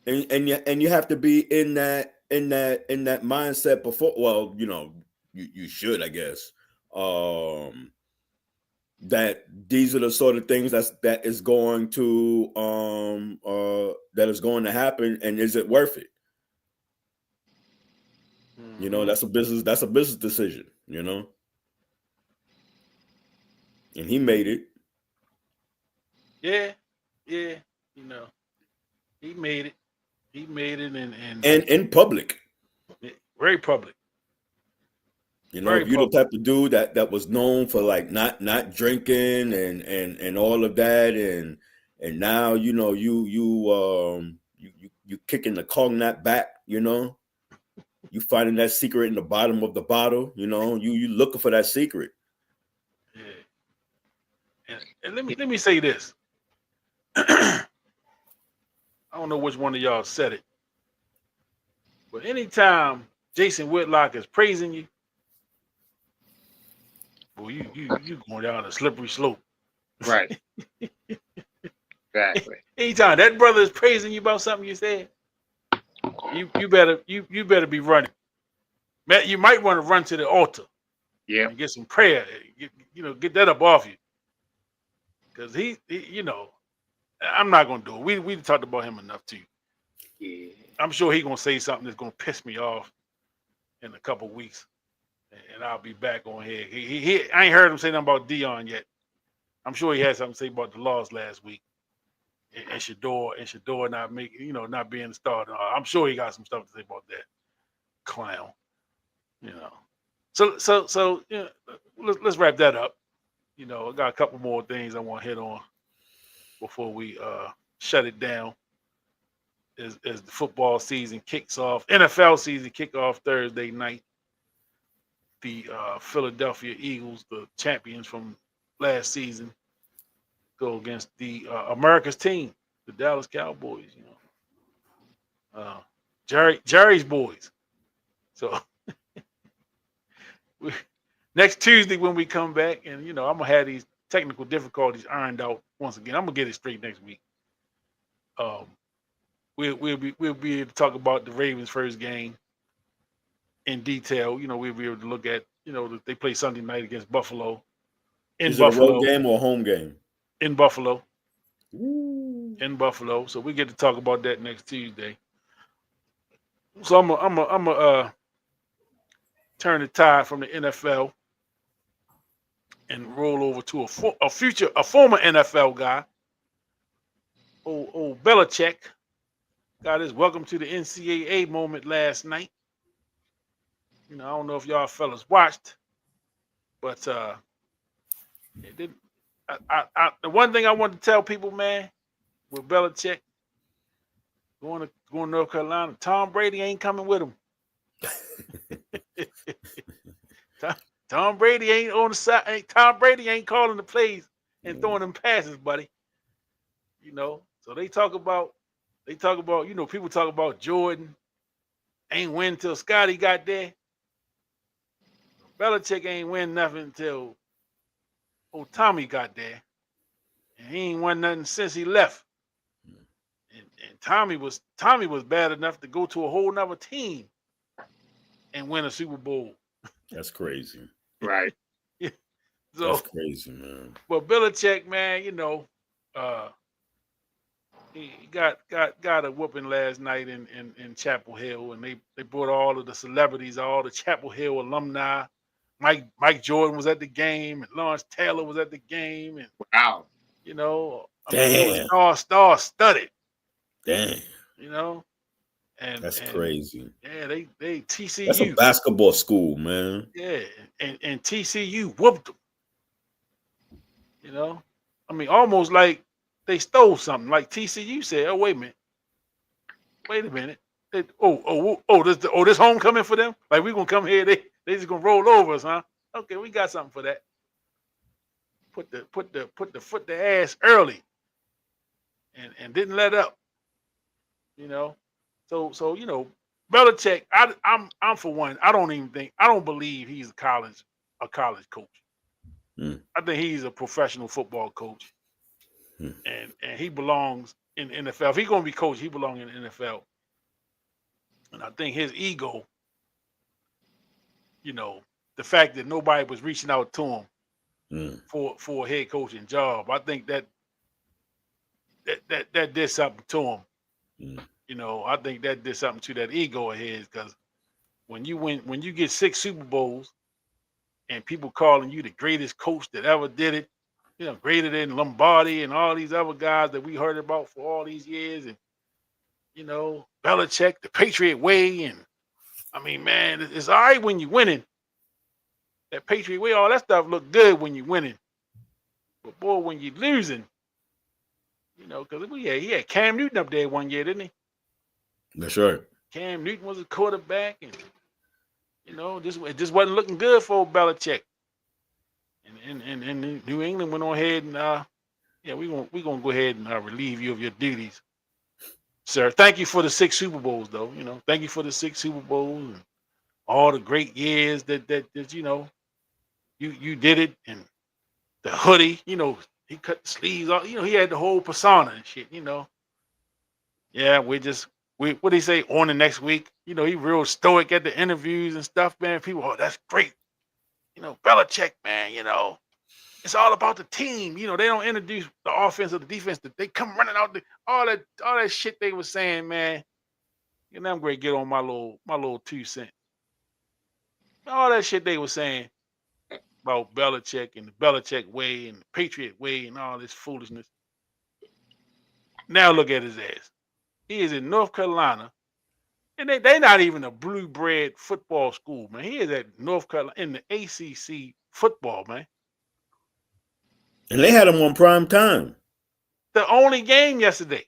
S4: And you have to be in that mindset before. Well, you should, I guess. That these are the sort of things that is going to happen, and is it worth it?
S2: Mm-hmm.
S4: That's a business decision, and he made it.
S2: Yeah, he made it. He made it, and
S4: in public,
S2: very public.
S4: If you're the type of dude that was known for like not drinking and all of that, and now you kicking the cognac back, you finding that secret in the bottom of the bottle, you looking for that secret.
S2: Yeah. And let me say this. I don't know which one of y'all said it, but anytime Jason Whitlock is praising you, well, you going down a slippery slope.
S3: Right. Exactly.
S2: Anytime that brother is praising you about something you said, you better be running. You might want to run to the altar.
S3: Yeah.
S2: And get some prayer. Get that up off you. Because he I'm not gonna do it. We talked about him enough too.
S3: Yeah.
S2: I'm sure he's gonna say something that's gonna piss me off in a couple weeks. And I'll be back on here. I ain't heard him say nothing about Dion yet. I'm sure he had something to say about the loss last week, and Shador not being the starter. I'm sure he got some stuff to say about that clown. So let's wrap that up. I got a couple more things I want to hit on before we shut it down. As the football season kicks off, NFL season kick off Thursday night. The Philadelphia Eagles, the champions from last season, go against the America's team, the Dallas Cowboys. Jerry's boys. So next Tuesday when we come back, and I'm gonna have these technical difficulties ironed out once again. I'm gonna get it straight next week. We'll be able to talk about the Ravens' first game in detail. We'll be able to look at, they play Sunday night against Buffalo.
S4: Is it a road game or a home game?
S2: In Buffalo.
S4: Ooh.
S2: In Buffalo. So we get to talk about that next Tuesday. So I'm gonna turn the tide from the NFL and roll over to a former NFL guy. Old Belichick got his welcome to the NCAA moment last night. I don't know if y'all fellas watched, But it didn't. The one thing I want to tell people, man, with Belichick going to North Carolina, Tom Brady ain't coming with him. Tom Brady ain't on the side. Tom Brady ain't calling the plays and throwing them passes, buddy. You know, so they talk about, you know, people talk about Jordan ain't win till Scotty got there. Belichick ain't win nothing until old Tommy got there. And he ain't won nothing since he left. And Tommy was bad enough to go to a whole nother team and win a Super Bowl.
S4: That's crazy.
S3: Right.
S2: So,
S4: that's crazy, man.
S2: But Belichick, man, you know, he got a whooping last night in Chapel Hill, and they brought all of the celebrities, all the Chapel Hill alumni. Mike Jordan was at the game, and Lawrence Taylor was at the game, and
S3: wow,
S2: you know,
S4: Damn.
S2: it was star studded.
S4: Damn.
S2: You know, and
S4: that's crazy.
S2: Yeah, they TCU.
S4: That's a basketball school, man.
S2: Yeah, and TCU whooped them. You know, I mean, almost like they stole something. Like TCU said, "Oh, wait a minute. This homecoming for them? Like we gonna come here? They just gonna roll over us, huh? Okay, we got something for that. Put the foot to ass early, and didn't let up. You know, so you know, Belichick. I'm for one. I don't believe he's a college coach. I think he's a professional football coach, and he belongs in the NFL. If he's gonna be coach, he belongs in the NFL. And I think his ego, you know, the fact that nobody was reaching out to him for a head coaching job, I think that did something to him. You know, I think that did something to that ego of his, because when you get 6 Super Bowls and people calling you the greatest coach that ever did it, you know, greater than Lombardi and all these other guys that we heard about for all these years, and you know, Belichick, the Patriot way, and I mean, man, it's all right when you're winning. That Patriot way, all that stuff look good when you're winning, but boy, when you're losing, you know, because he had Cam Newton up there one year, didn't he? That's right. Cam Newton was a quarterback, and you know, it just wasn't looking good for Belichick. And New England went on ahead and we're gonna go ahead and relieve you of your duties, sir. Thank you for the 6 Super Bowls, though. You know, thank you for the 6 Super Bowls and all the great years that you know you did it, and the hoodie. You know, he cut the sleeves off. You know, he had the whole persona and shit. You know, yeah, what do he say on the next week? You know, he real stoic at the interviews and stuff, man. People, oh, that's great. You know, Belichick, man, you know, it's all about the team. You know, they don't introduce the offense or the defense. They come running out all that shit they were saying, man. You know, I'm going to get on my little 2 cents. All that shit they were saying about Belichick and the Belichick way and the Patriot way and all this foolishness. Now look at his ass. He is in North Carolina, and they're not even a blue-bred football school, man. He is at North Carolina in the ACC football, man.
S4: And they had him on prime time.
S2: The only game yesterday.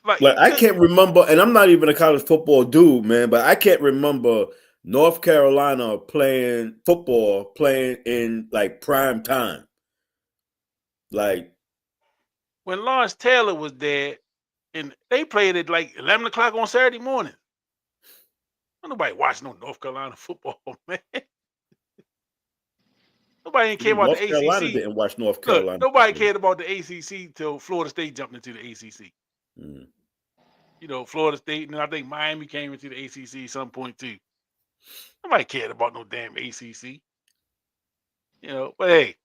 S4: Like I can't remember, and I'm not even a college football dude, man, but I can't remember North Carolina playing football in like prime time. Like
S2: when Lawrence Taylor was there, and they played at like 11 o'clock on Saturday morning. Nobody watched no North Carolina football, man. Nobody didn't care about the ACC.
S4: Carolina didn't watch North Carolina.
S2: Look, nobody cared about the ACC till Florida State jumped into the ACC. You know, Florida State, and I think Miami came into the ACC at some point too. Nobody cared about no damn ACC. You know, but hey,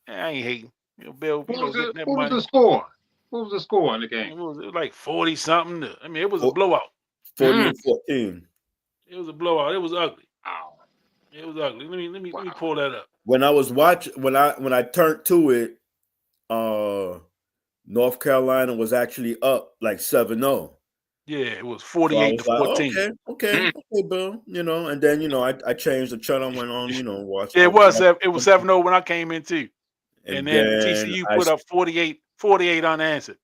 S2: I ain't hating. You know, Bill.
S3: What was the score? What was the score in the game?
S2: It was like 40 something. I mean, it was a blowout.
S4: 40-14.
S2: It was a blowout. It was ugly. Wow. It was ugly. Let me pull that up.
S4: When I was watching, when I turned to it, North Carolina was actually up like 7-0.
S2: Yeah, it was
S4: So I
S2: 48 to
S4: was like,
S2: 14.
S4: okay, Bill. And then I changed the channel, went on, watched.
S2: Yeah,
S4: I
S2: it
S4: was
S2: was
S4: watching
S2: it was
S4: something,
S2: 7-0 when I came in too. And
S4: and
S2: then
S4: then
S2: TCU put up 48 unanswered.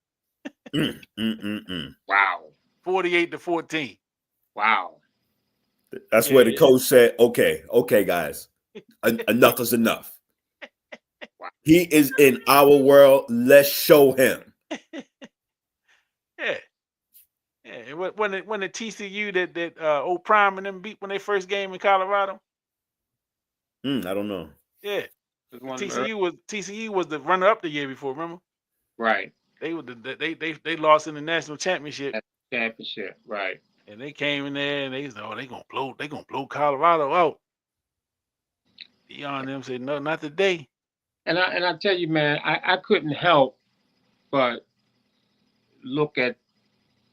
S4: mm, mm, mm, mm.
S3: Wow.
S2: 48 to 14.
S3: Wow.
S4: That's where the
S2: Yeah.
S4: coach said, okay, guys, enough is enough. He is in our world. Let's show him.
S2: Yeah. Yeah. When the TCU that old Prime and them beat when they first game in Colorado.
S4: I don't know.
S2: Yeah.
S3: It was one of the
S2: TCU was the runner up the year before, remember?
S3: right.
S2: They were they lost in the national championship.
S3: That's the championship, right.
S2: And they came in there and they said, oh, they gonna blow Colorado out. Deion and them said, no, not today.
S3: And I tell you, man, I couldn't help but look at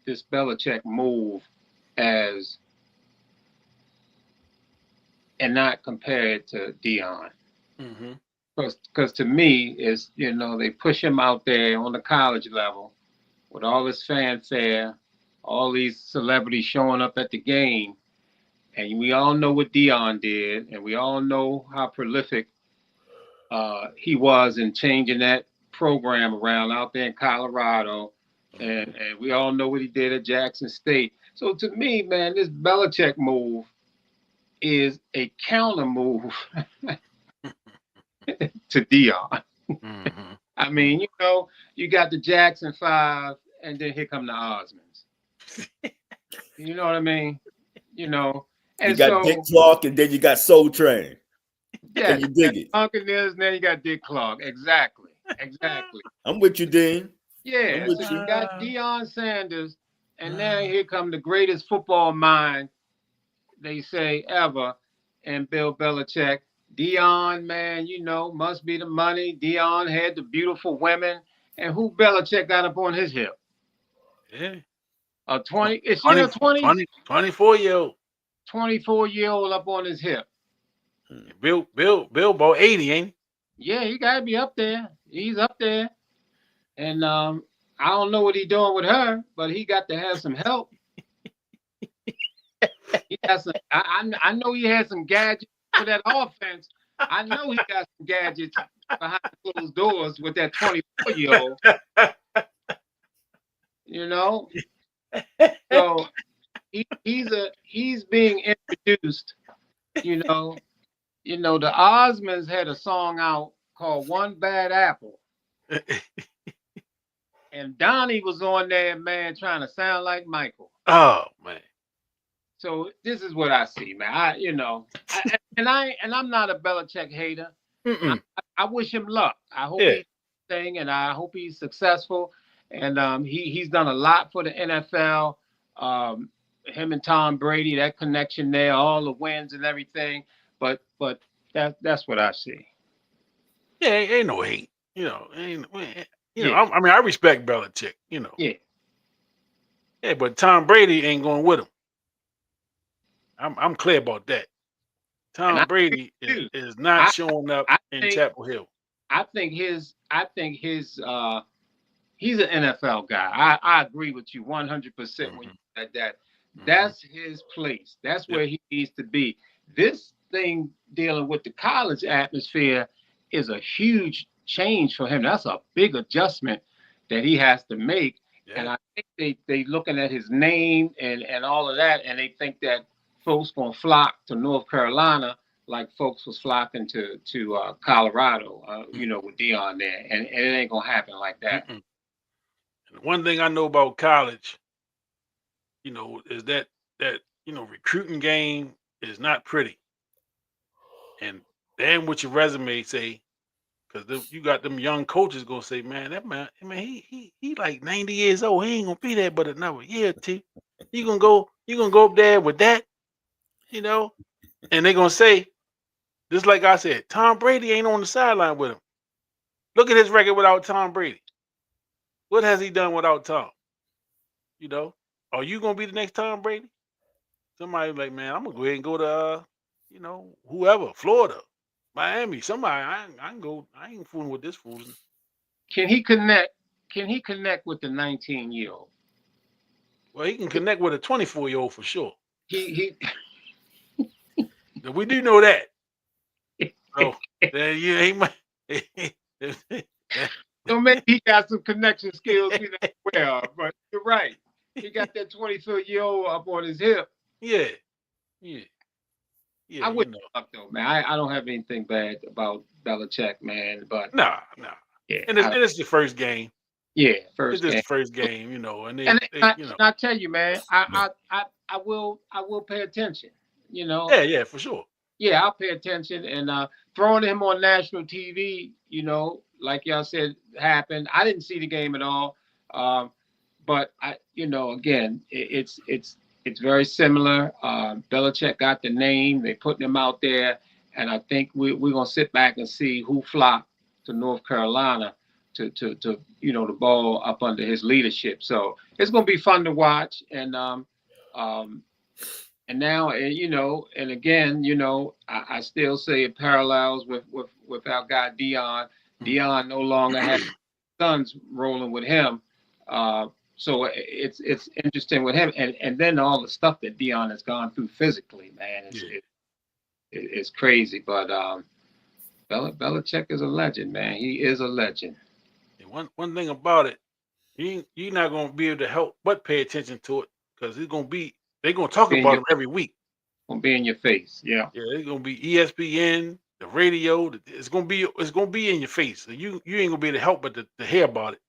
S3: this Belichick move as and not compare it to Deion.
S2: Mm-hmm.
S3: Because to me, is they push him out there on the college level with all this fanfare, all these celebrities showing up at the game, and we all know what Deion did, and we all know how prolific he was in changing that program around out there in Colorado, and we all know what he did at Jackson State. So to me, man, this Belichick move is a counter move to Deion.
S2: Mm-hmm.
S3: I mean, you got the Jackson Five, and then here come the Osmonds. You know what I mean? And
S4: You got Dick Clark, and then you got Soul Train.
S3: Yeah,
S4: you dig it?
S3: Uncle Nils, and then you got Dick Clark. Exactly.
S4: I'm with you, Dean.
S3: Yeah, so you got Deion Sanders, and now here come the greatest football mind, they say, ever, and Bill Belichick. Deion, man, must be the money. Deion had the beautiful women. And who Belichick got up on his hip?
S2: Yeah.
S3: A 20, is she in her 20s?
S2: 24-year-old.
S3: 24-year-old up on his hip.
S2: Bill bought 80, ain't
S3: he? Yeah, he got to be up there. He's up there. And I don't know what he's doing with her, but he got to have some help. He has some, I know he has some gadgets for that offense. I know he got some gadgets behind closed doors with that 24-year-old. So he's being introduced. The Osmonds had a song out called "One Bad Apple," and Donnie was on there, man, trying to sound like Michael.
S2: Oh man.
S3: So this is what I see, man. I'm not a Belichick hater. I wish him luck. I hope he's thing, and I hope he's successful. And he's done a lot for the NFL. Him and Tom Brady, that connection there, all the wins and everything. But that's what I see.
S2: Yeah, ain't no hate. I respect Belichick.
S3: Yeah.
S2: Yeah, but Tom Brady ain't going with him. I'm clear about that. Tom Brady is not showing up in Chapel Hill.
S3: I think he's an NFL guy. I agree with you 100% when you said that. That's his place. That's where he needs to be. This thing dealing with the college atmosphere is a huge change for him. That's a big adjustment that he has to make. Yeah. And I think they looking at his name and all of that, and they think that folks gonna flock to North Carolina like folks was flocking to Colorado, with Deion there, and it ain't gonna happen like that.
S2: And one thing I know about college, is that recruiting game is not pretty, and damn what your resume say, because you got them young coaches gonna say, man, that man, he like 90 years old, he ain't gonna be there but another year or two. You gonna go up there with that. And they're going to say, just like I said, Tom Brady ain't on the sideline with him. Look at his record without Tom Brady. What has he done without Tom? Are you going to be the next Tom Brady? Somebody like, man, I'm going to go ahead and go to, whoever, Florida, Miami, somebody. I can go. I ain't fooling with this fooling.
S3: Can he connect with the 19-year-old?
S2: Well, he can connect with a 24-year-old for sure.
S3: He
S2: We do know that. So yeah, he might.
S3: so maybe he got some connection skills we not aware of, but you're right. He got that 24-year-old up on his hip.
S2: Yeah, yeah, yeah.
S3: I
S2: You
S3: wish
S2: know,
S3: him luck though, man. I don't have anything bad about Belichick, man. But
S2: nah.
S3: yeah,
S2: And it's the first game.
S3: yeah,
S2: It's
S3: first
S2: just
S3: game.
S2: the first game, you know, and
S3: And
S2: they you know.
S3: I tell you, man, I will pay attention. You know,
S2: Yeah, for sure.
S3: yeah, I'll pay attention. And throwing him on national TV, you know, like y'all said, happened. I didn't see the game at all, but you know, again, it's very similar. Belichick got the name. They putting him out there, and I think we're gonna sit back and see who flocked to North Carolina to you know the ball up under his leadership. So it's gonna be fun to watch. Um, and now you know, and again, you know, I still say it parallels with our guy Dion. Dion no longer has sons rolling with him, so it's interesting with him, and then all the stuff that Dion has gone through physically, man, it's crazy. But Belichick is a legend, man. He is a legend.
S2: And one thing about it, you're not gonna be able to help but pay attention to it because they're gonna talk
S3: Being
S2: about
S3: your,
S2: him every week.
S3: gonna be in your face, yeah.
S2: Yeah, it's gonna be ESPN, the radio. It's gonna be in your face. So you ain't gonna be able to help but to hear about it.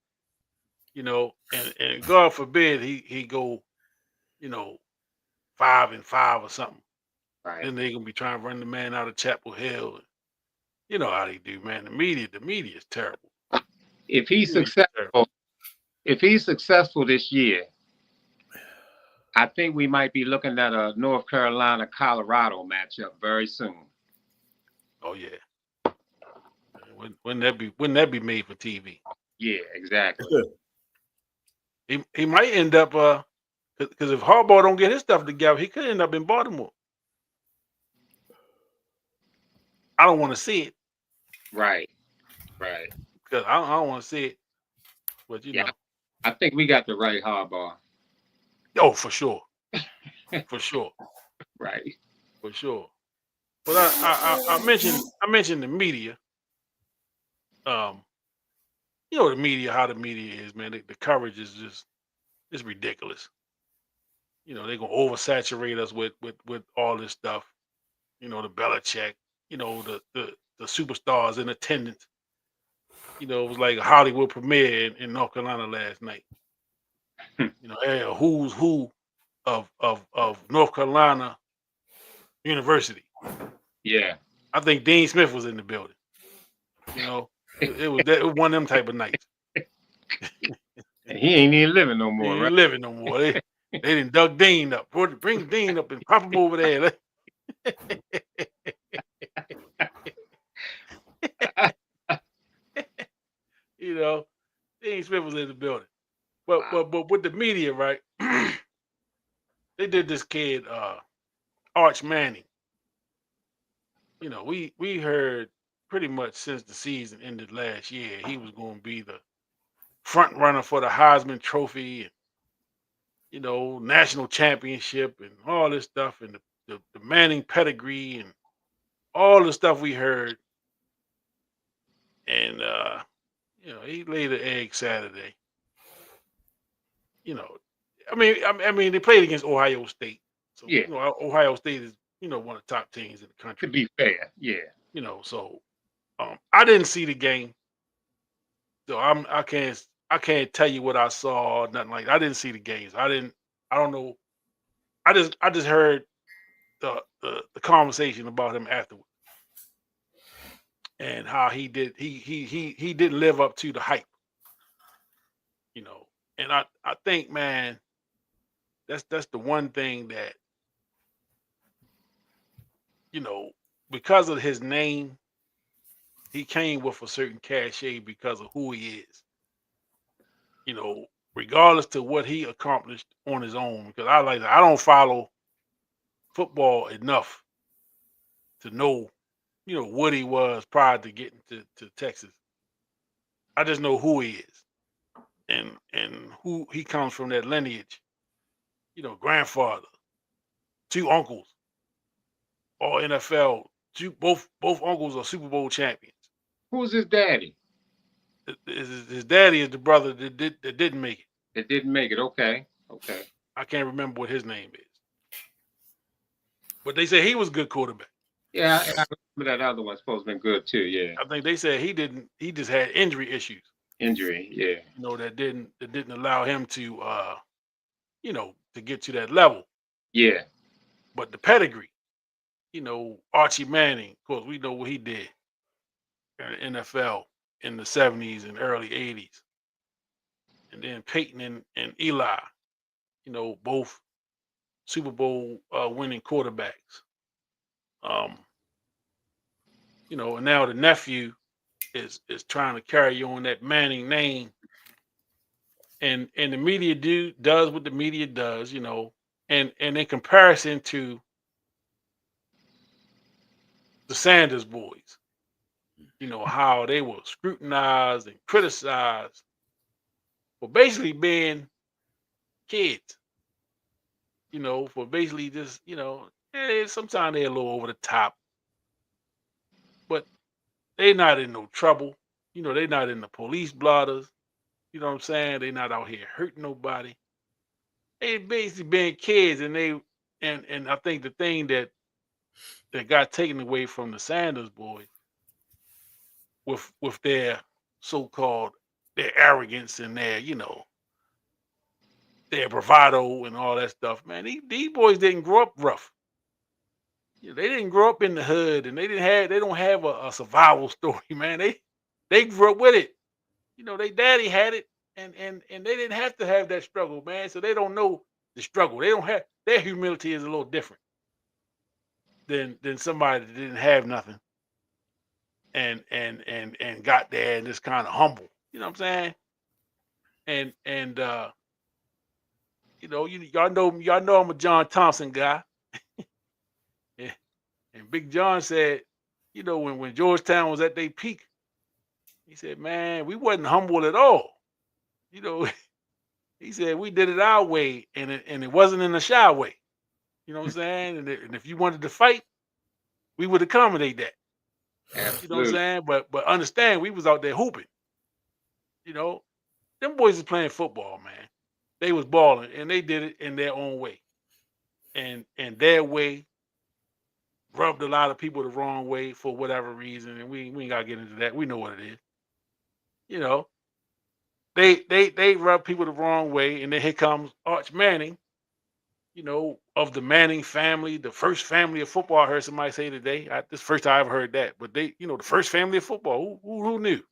S2: You know, and God forbid he go, you know, 5-5 or something.
S3: Right.
S2: Then they gonna be trying to run the man out of Chapel Hill. You know how they do, man. The media is terrible.
S3: If he's
S2: Media is terrible.
S3: successful, if he's successful this year, I think we might be looking at a North Carolina Colorado matchup very soon.
S2: Oh yeah. Wouldn't that be made for TV?
S3: Yeah, exactly.
S2: He might end up because if Harbaugh don't get his stuff together, he could end up in Baltimore. I don't want to see it
S3: Right.
S2: because I don't want to see it. But you
S3: Yeah,
S2: know,
S3: I think we got the right Harbaugh.
S2: oh for sure, for sure,
S3: Right.
S2: for sure. But I mentioned the media. You know how the media is, man. The coverage is just it's ridiculous. You know, they're gonna oversaturate us with all this stuff. You know, the Belichick. You know, the superstars in attendance. You know, it was like a Hollywood premiere in North Carolina last night. You know, a who's who of North Carolina University.
S3: Yeah.
S2: I think Dean Smith was in the building. You know, it was one of them type of nights.
S3: And he ain't even living no
S2: He
S3: more,
S2: ain't
S3: right?
S2: living no more. They didn't dug Dean up. Bring Dean up and pop him over there. You know, Dean Smith was in the building. But with the media, right? They did this kid, Arch Manning. You know, we heard pretty much since the season ended last year, he was going to be the front runner for the Heisman Trophy and you know national championship and all this stuff and the Manning pedigree and all the stuff we heard. And you know, he laid an egg Saturday. You know, I mean, they played against Ohio State, so
S3: Yeah.
S2: you know, Ohio State is you know one of the top teams in the
S3: To
S2: country.
S3: be fair, yeah.
S2: You know, so I didn't see the game, so I can't tell you what I saw or nothing like that. I didn't see the games. I don't know. I just heard the conversation about him afterward and how he didn't live up to the hype. You know, and I think man, that's the one thing that you know because of his name, he came with a certain cachet because of who he is. You know, regardless to what he accomplished on his own. Because I don't follow football enough to know, you know, what he was prior to getting to Texas. I just know who he is and who he comes from that lineage. grandfather, two uncles, all NFL. Both uncles are Super Bowl champions.
S3: Who's his daddy?
S2: His daddy is the brother that didn't make it.
S3: That didn't make it. Okay.
S2: I can't remember what his name is, but they say he was a good quarterback.
S3: Yeah, and I remember that other one's supposed to been good too. Yeah.
S2: I think they said he didn't. He just had injury issues.
S3: Injury. Yeah.
S2: That didn't allow him to to get to that level.
S3: Yeah.
S2: But the pedigree, Archie Manning, of course, we know what he did in the NFL in the 70s and early 80s. And then Peyton and Eli, both Super Bowl winning quarterbacks. And now the nephew is trying to carry on that Manning name. And the media does what the media does, and in comparison to the Sanders boys, how they were scrutinized and criticized for basically being kids, for basically just, sometimes they're a little over the top, but they not in no trouble. They not in the police blotters. You know what I'm saying? They not out here hurting nobody. They basically being kids, and and I think the thing that got taken away from the Sanders boys with their so-called their arrogance and their bravado and all that stuff, man. These boys didn't grow up rough. They didn't grow up in the hood, and they don't have a survival story, man. They grew up with it. Their daddy had it, and they didn't have to have that struggle, man. So they don't know the struggle. They don't have their humility is a little different than somebody that didn't have nothing and got there and just kind of humble. You know what I'm saying? And y'all know I'm a John Thompson guy. And Big John said, when Georgetown was at their peak, he said, man, we wasn't humble at all. He said we did it our way, and it wasn't in a shy way. You know what I'm saying? And if you wanted to fight, we would accommodate that.
S3: Absolutely.
S2: You know what I'm saying? But understand, we was out there hooping. Them boys was playing football, man. They was balling, and they did it in their own way. And their way rubbed a lot of people the wrong way for whatever reason, and we ain't gotta get into that. We know what it is. They rub people the wrong way, and then here comes Arch Manning, of the Manning family, the first family of football. I heard somebody say today. This first time I ever heard that, but the first family of football. Who knew?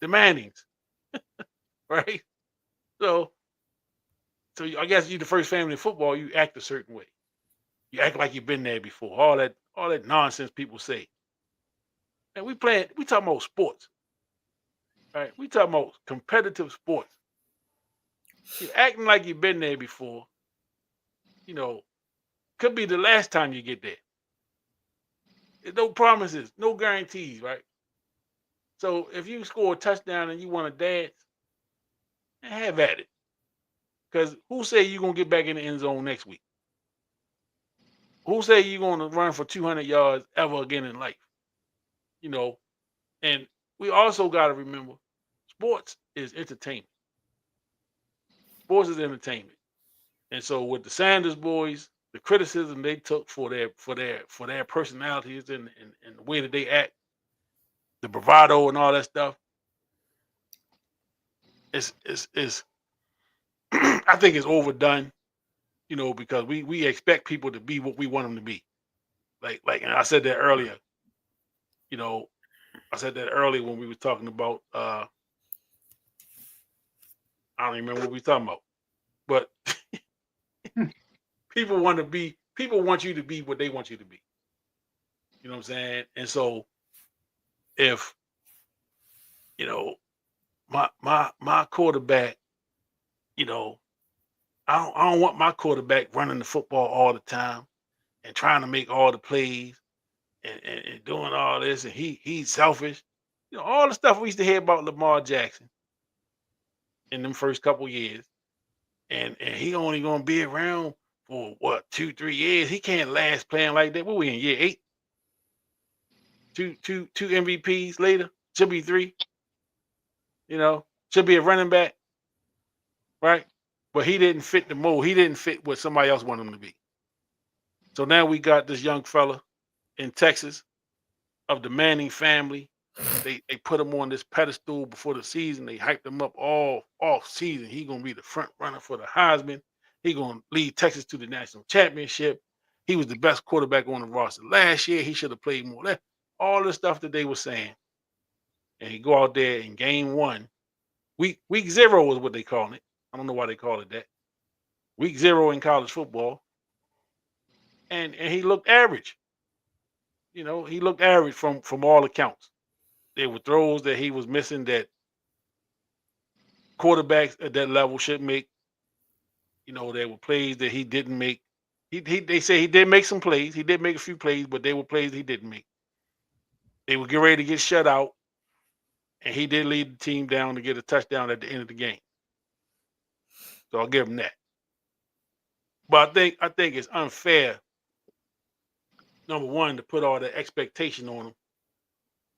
S2: The Mannings, right? So I guess you the first family of football. You act a certain way. You act like you've been there before. All that nonsense people say. And we talking about sports. Right? We talking about competitive sports. You're acting like you've been there before. Could be the last time you get there. There's no promises, no guarantees, right? So if you score a touchdown and you want to dance, have at it. Because who say you're going to get back in the end zone next week? Who say you're going to run for 200 yards ever again in life? And we also got to remember, sports is entertainment. Sports is entertainment. And so with the Sanders boys, the criticism they took for their personalities and the way that they act, the bravado and all that stuff, is I think it's overdone, because we expect people to be what we want them to be. Like and I said that earlier. I said that earlier when we were talking about I don't even remember what we were talking about. But people want you to be what they want you to be. You know what I'm saying? And so if my quarterback, I don't want my quarterback running the football all the time and trying to make all the plays and doing all this, and he's selfish. All the stuff we used to hear about Lamar Jackson in them first couple years. and he only gonna be around for what 2-3 years. He can't last playing like that. What we in year 8? Two MVPs later, should be 3. Should be a running back, right? But he didn't fit the mold. He didn't fit what somebody else wanted him to be. So now we got this young fella in Texas of the Manning family. They put him on this pedestal before the season. They hyped him up all off season. He gonna be the front runner for the Heisman. He gonna lead Texas to the national championship. He was the best quarterback on the roster last year. He should have played more. All the stuff that they were saying, and he go out there in game 1, week 0 is what they call it. I don't know why they call it that. Week 0 in college football, and he looked average. He looked average from all accounts. There were throws that he was missing that quarterbacks at that level should make. There were plays that he didn't make. They say he did make some plays. He did make a few plays, but they were plays he didn't make. They were getting ready to get shut out, and he did lead the team down to get a touchdown at the end of the game. So I'll give him that. But I think it's unfair, number one, to put all the expectation on him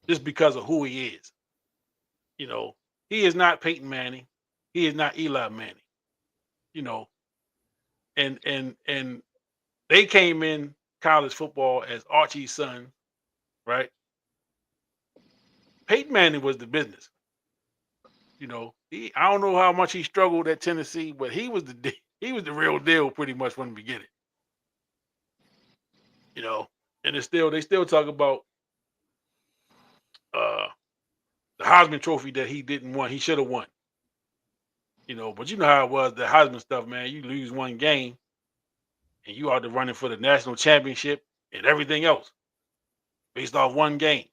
S2: just because of who he is. He is not Peyton Manning. He is not Eli Manning. And they came in college football as Archie's son, right? Peyton Manning was the business. I don't know how much he struggled at Tennessee, but he was the real deal pretty much from the beginning. And they still talk about the Heisman Trophy that he didn't win. He should have won. But you know how it was, the Heisman stuff, man. You lose one game, and you out there running for the national championship and everything else based off one game.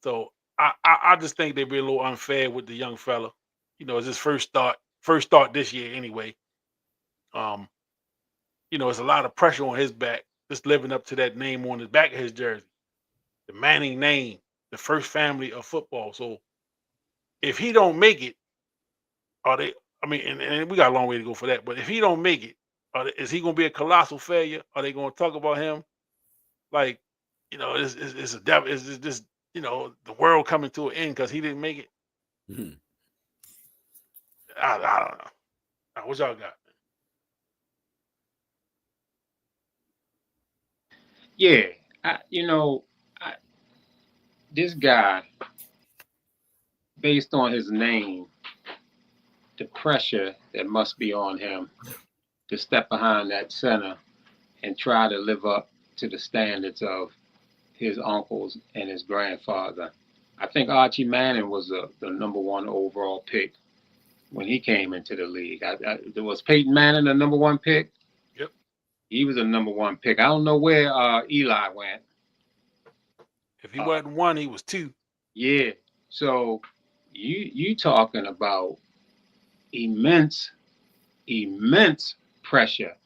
S2: So I just think they'd be a little unfair with the young fella. It's his first start this year anyway. It's a lot of pressure on his back, just living up to that name on the back of his jersey, the Manning name, the first family of football. So if he don't make it, and we got a long way to go for that, but if he don't make it, is he going to be a colossal failure? Are they going to talk about him like, it's a devil? Is this the world coming to an end because he didn't make it?
S4: Mhm.
S2: I don't know. What y'all got?
S3: Yeah, this guy, based on his name, the pressure that must be on him to step behind that center and try to live up to the standards of his uncles and his grandfather. I think Archie Manning was the number 1 overall pick when he came into the league. There was Peyton Manning the number 1 pick.
S2: Yep.
S3: He was the number 1 pick. I don't know where Eli went.
S2: If he wasn't 1, he was 2.
S3: Yeah. So you talking about immense pressure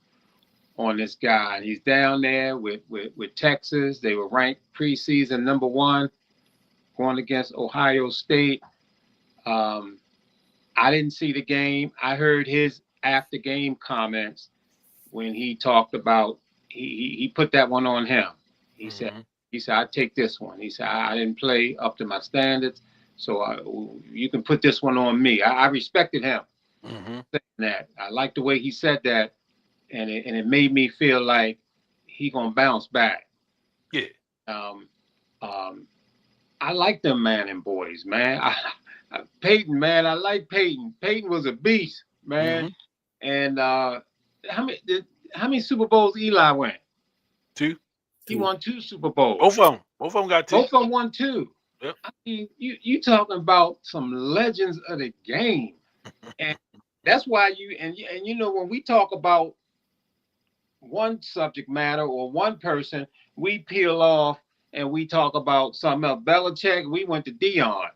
S3: on this guy. And he's down there with Texas. They were ranked preseason number 1 going against Ohio State. I didn't see the game. I heard his after game comments when he talked about he put that one on him. He said I take this one. He said I didn't play up to my standards, so you can put this one on me. I respected him saying that. I liked the way he said that, and it made me feel like he gonna bounce back.
S2: Yeah.
S3: I like them Manning boys, man. Peyton, man, I like Peyton. Peyton was a beast, man. And how many Super Bowls Eli won?
S2: 2.
S3: He won 2 Super Bowls.
S2: Both of them got 2.
S3: Both of them won 2.
S2: Yep.
S3: I mean, you talking about some legends of the game, and that's why when we talk about one subject matter or one person, we peel off and we talk about something else. Belichick, we went to Dion.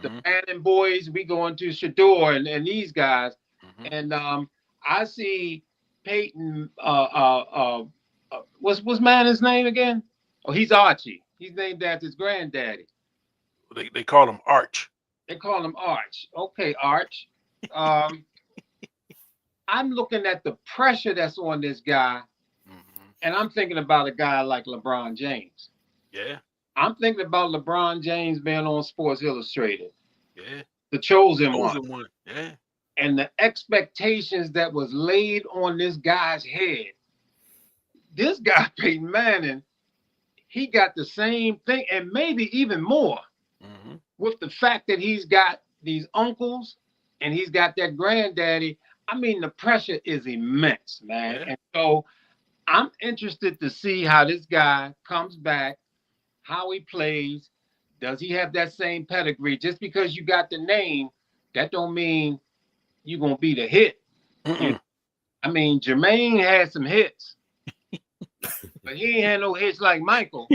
S3: The Manning boys, we go into Shador and these guys. And I see Peyton. What's Manning's name again? Oh, he's Archie. He's named after his granddaddy.
S2: They call him Arch.
S3: They call him Arch. Okay, Arch. I'm looking at the pressure that's on this guy, and I'm thinking about a guy like LeBron James.
S2: Yeah.
S3: I'm thinking about LeBron James being on Sports Illustrated.
S2: Yeah.
S3: The chosen
S2: one. Yeah.
S3: And the expectations that was laid on this guy's head. This guy, Peyton Manning, he got the same thing, and maybe even more, with the fact that he's got these uncles and he's got that granddaddy. I mean, the pressure is immense, man.
S2: Yeah.
S3: And so I'm interested to see how this guy comes back, how he plays. Does he have that same pedigree? Just because you got the name, that don't mean you're going to be the hit. I mean, Jermaine had some hits, but he ain't had no hits like Michael.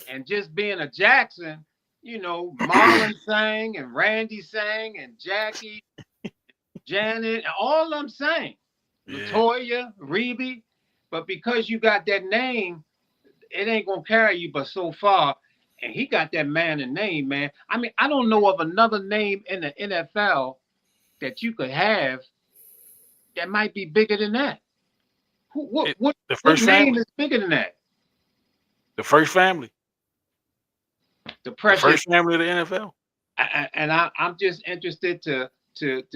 S3: And just being a Jackson, you know, Marlon sang and Randy sang and Jackie, Janet, all of them sang. Yeah. Latoya, Reby. But because you got that name, it ain't going to carry you but so far. And he got that Manning name, man. I mean, I don't know of another name in the NFL that you could have that might be bigger than that. What name is bigger than that?
S2: The first family.
S3: The pressure.
S2: The first family of the NFL.
S3: And I'm just interested to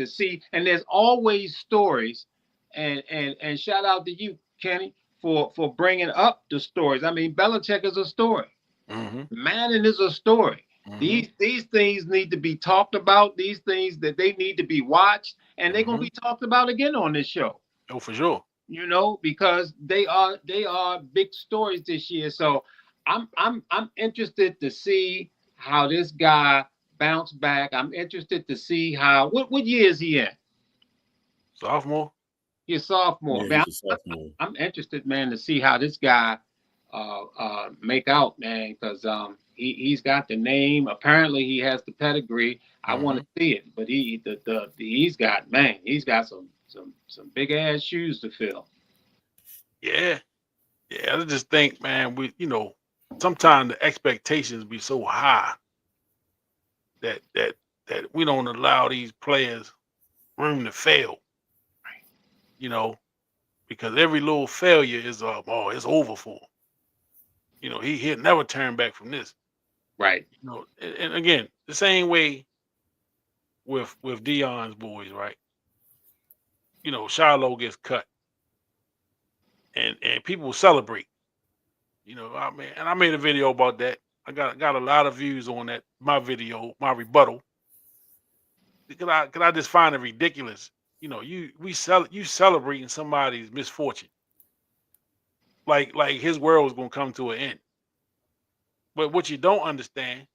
S3: see. And there's always stories. And shout out to you, Kenny, for bringing up the stories. I mean, Belichick is a story. Manning is a story. These things need to be talked about. These things that they need to be watched, and they're gonna be talked about again on this show.
S2: Oh, for sure.
S3: You know, because they are big stories this year. So I'm interested to see how this guy bounced back. I'm interested to see how what year is he in?
S2: Sophomore.
S3: He's a sophomore.
S4: Yeah,
S3: Man,
S4: he's a sophomore.
S3: I'm interested, man, to see how this guy make out, man, because he's got the name. Apparently, he has the pedigree. I want to see it, but he's got some big ass shoes to fill.
S2: Yeah, I just think, man, sometimes the expectations be so high that we don't allow these players room to fail. You know, because every little failure is it's over for him. You know, he'll never turn back from this.
S3: Right.
S2: You know, and again, the same way with Deion's boys, right? You know, Shiloh gets cut, and people celebrate. You know, I made a video about that. I got a lot of views on that. My video, my rebuttal. Because I just find it ridiculous. You know, you celebrating somebody's misfortune. Like his world was gonna come to an end. But what you don't understand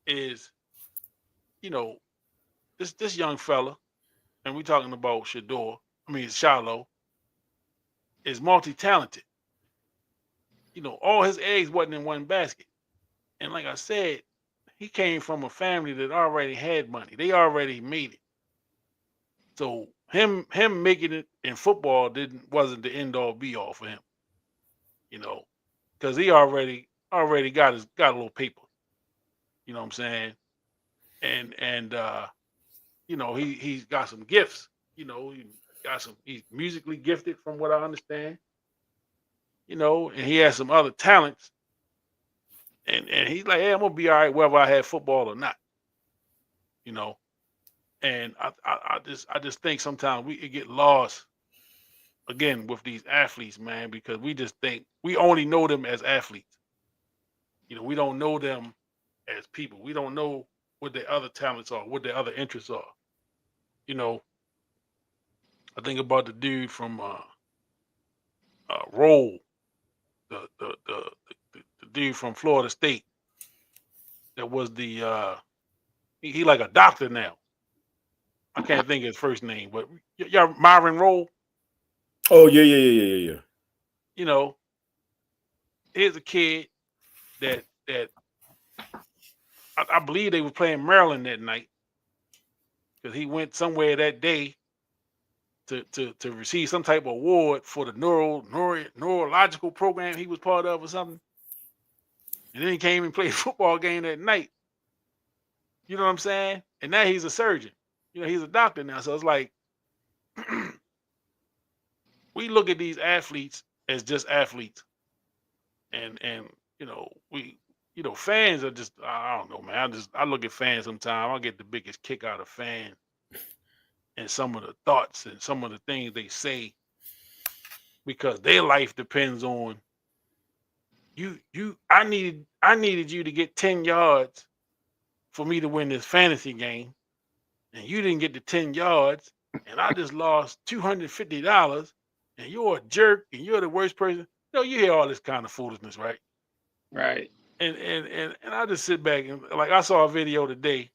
S2: is, you know, this young fella, and we're talking about Shiloh, is multi-talented. You know, all his eggs wasn't in one basket. And like I said, he came from a family that already had money. They already made it. So him making it in football wasn't the end all be all for him. You know, because he already got a little paper. You know what I'm saying? And you know, he's got some gifts. You know, he's musically gifted from what I understand. You know, and he has some other talents. And he's like, hey, I'm gonna be all right whether I have football or not. You know. And I just think sometimes we get lost again with these athletes, man, because we just think we only know them as athletes. You know, we don't know them as people. We don't know what their other talents are, what their other interests are. You know, I think about the dude from Roll, the dude from Florida State that was the he like a doctor now. I can't think of his first name, but y'all Myron Roll.
S4: Oh yeah.
S2: You know, here's a kid that I believe they were playing Maryland that night because he went somewhere that day to receive some type of award for the neurological program he was part of or something. And then he came and played a football game that night. You know what I'm saying? And now he's a surgeon. You know, he's a doctor now. So it's like, we look at these athletes as just athletes, and fans are just, I don't know, man. I look at fans sometimes. I get the biggest kick out of fans and some of the thoughts and some of the things they say because their life depends on you. I needed you to get 10 yards for me to win this fantasy game, and you didn't get the 10 yards, and I just lost $250, and you're a jerk, and you're the worst person. You hear all this kind of foolishness, right?
S3: Right.
S2: And I just sit back and, like, I saw a video today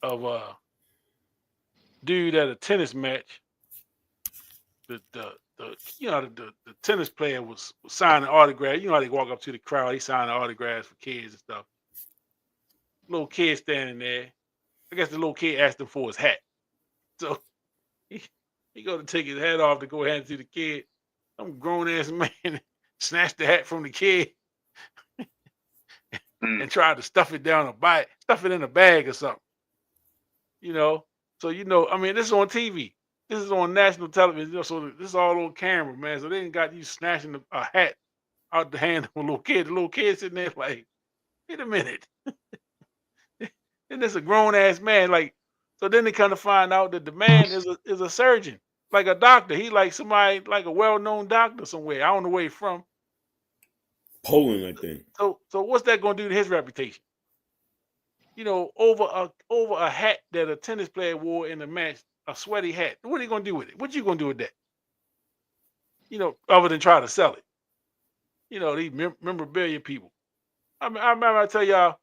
S2: of a dude at a tennis match. The tennis player was signing autographs. You know how they walk up to the crowd, they sign autographs for kids and stuff. Little kid standing there. I guess the little kid asked him for his hat. So he go to take his hat off to go hand it to the kid. Some grown ass man snatched the hat from the kid and tried to stuff it stuff it in a bag or something. So I mean, this is on TV. This is on national television. So this is all on camera, man. So they ain't got you snatching a hat out the hand of a little kid. The little kid sitting there like, wait a minute. And it's a grown ass man. Like, so then they kind of find out that the man is a surgeon, like a doctor. He like somebody, like a well-known doctor somewhere. I don't know where he's from.
S4: Poland, I think.
S2: So what's that going to do to his reputation? Over a hat that a tennis player wore in a match, a sweaty hat. What are you going to do with it? What you going to do with that? Other than try to sell it. These memorabilia people. I remember I tell y'all a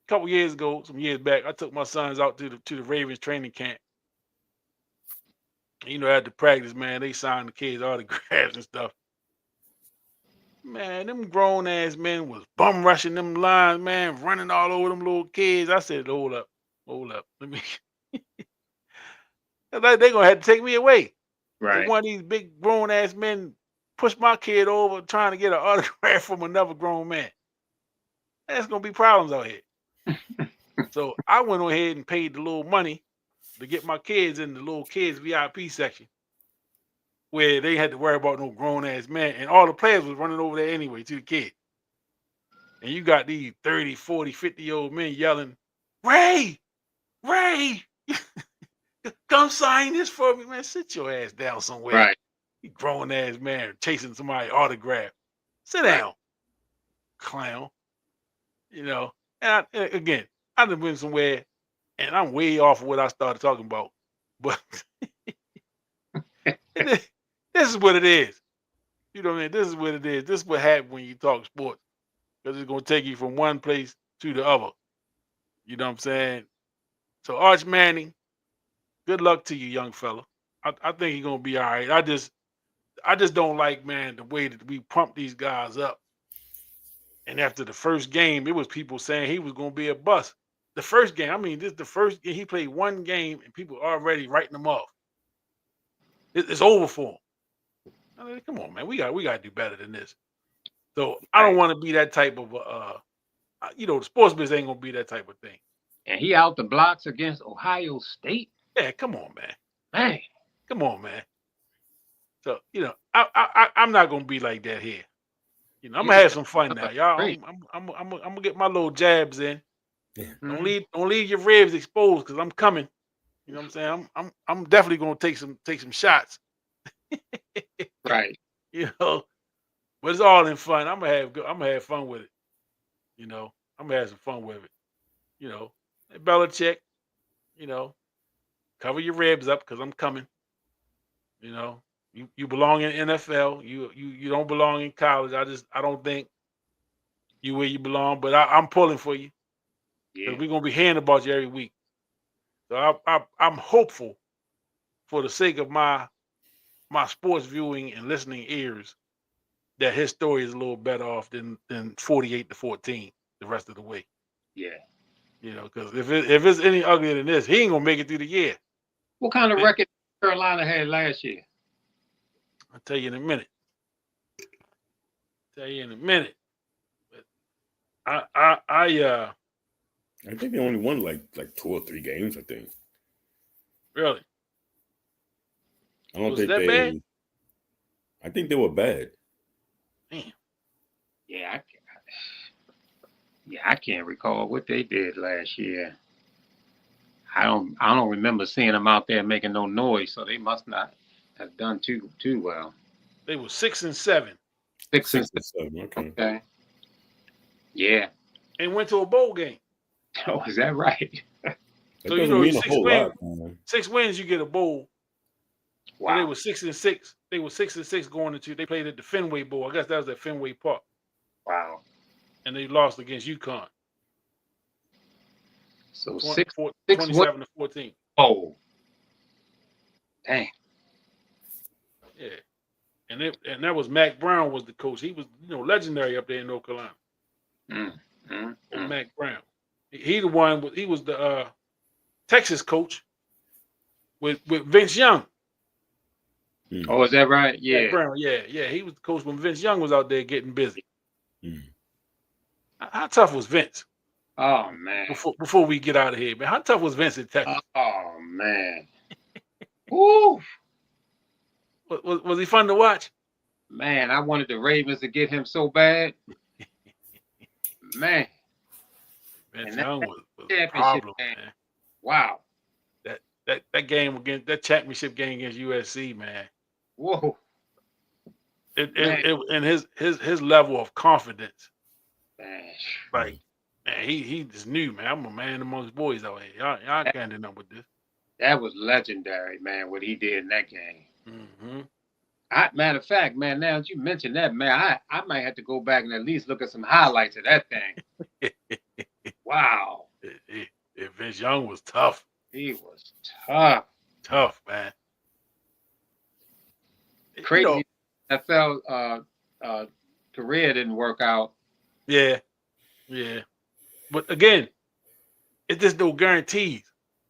S2: couple years ago, some years back, I took my sons out to the Ravens training camp. At the practice, man, they signed the kids autographs and stuff. Man, them grown ass men was bum rushing them lines, man, running all over them little kids. I said, hold up. Let me. They're gonna have to take me away.
S3: Right.
S2: One of these big grown ass men pushed my kid over trying to get an autograph from another grown man. That's gonna be problems out here. So I went ahead and paid the little money to get my kids in the little kids VIP section, where they had to worry about no grown ass man, and all the players was running over there anyway to the kid. And you got these 30, 40, 50-year-old men yelling, Ray, come sign this for me, man. Sit your ass down somewhere.
S3: Right.
S2: You grown ass man chasing somebody's autograph. Sit down, clown. And again, I've been somewhere, and I'm way off of what I started talking about. But this is what it is. You know what I mean? This is what it is. This is what happens when you talk sports. Because it's going to take you from one place to the other. You know what I'm saying? So, Arch Manning, good luck to you, young fella. I think he's going to be all right. I just don't like, man, the way that we pump these guys up. And after the first game, it was people saying he was going to be a bust. The first game, I mean, this is the first game. He played one game, and people are already writing him off. It's over for him. I mean, come on, man. We got to do better than this. So I don't want to be that type of, the sports biz ain't going to be that type of thing.
S3: And he out the blocks against Ohio State.
S2: Yeah, come on, man.
S3: Man.
S2: Come on, man. So, I'm not going to be like that here. I'm going to have some fun now, y'all. I'm going to get my little jabs in. Yeah. Don't leave your ribs exposed, because I'm coming. You know what I'm saying? I'm definitely going to take some shots.
S3: Right.
S2: But it's all in fun. I'm gonna have fun with it. I'm gonna have some fun with it. Belichick, cover your ribs up, because I'm coming. You belong in NFL. You don't belong in college. I don't think you where you belong. But I'm pulling for you. Yeah. We're gonna be hearing about you every week. So I'm hopeful, for the sake of my sports viewing and listening ears, that his story is a little better off than 48-14 the rest of the way.
S3: Yeah.
S2: Because if it's any uglier than this, he ain't gonna make it through the year.
S3: What kind of record Carolina had last year?
S2: I'll tell you in a minute. But I
S4: think they only won like 2 or 3 games, I think.
S2: Really?
S4: don't
S2: Was
S4: think
S2: that bad?
S4: I think they were bad.
S2: Damn.
S3: Yeah, I can't recall what they did last year. I don't remember seeing them out there making no noise, so they must not have done too well.
S2: They were 6-7
S3: Six and
S4: 6 or 7. Okay.
S3: okay. Yeah.
S2: and went to a bowl game.
S3: Oh, is that right?
S4: That
S2: So
S4: doesn't mean a whole lot, man.
S2: 6 wins, you get a bowl.
S3: Wow.
S2: So they were 6-6. They were 6-6 going into. They played at the Fenway Bowl. I guess that was at Fenway Park,
S3: Wow.
S2: and they lost against UConn.
S3: So
S2: 27-14.
S3: Oh. Dang.
S2: Yeah, and that was Mac Brown was the coach. He was legendary up there in North Carolina. Mac Brown. He was the Texas coach with Vince Young.
S3: Oh, is that right? Yeah.
S2: Mac Brown, yeah. He was the coach when Vince Young was out there getting busy. How tough was Vince?
S3: Oh man.
S2: Before we get out of here, man, how tough was Vince in Texas?
S3: Oh man. Woo.
S2: Was he fun to watch?
S3: Man, I wanted the Ravens to get him so bad. Man.
S2: Vince
S3: And
S2: Young was a
S3: championship
S2: problem,
S3: game.
S2: man.
S3: Wow.
S2: That game against that championship game against USC, man.
S3: Whoa.
S2: And his level of confidence,
S3: Man.
S2: like, man, he just knew, man. I'm a man amongst boys out here. Y'all can't do nothing with this.
S3: That was legendary, man, what he did in that game.
S2: Mm-hmm.
S3: Matter of fact, man, now that you mentioned that, man, I might have to go back and at least look at some highlights of that thing. Wow.
S2: Vince Young was tough.
S3: He was tough.
S2: Tough, man.
S3: Crazy. NFL career didn't work out.
S2: Yeah. But again, it's just no guarantees.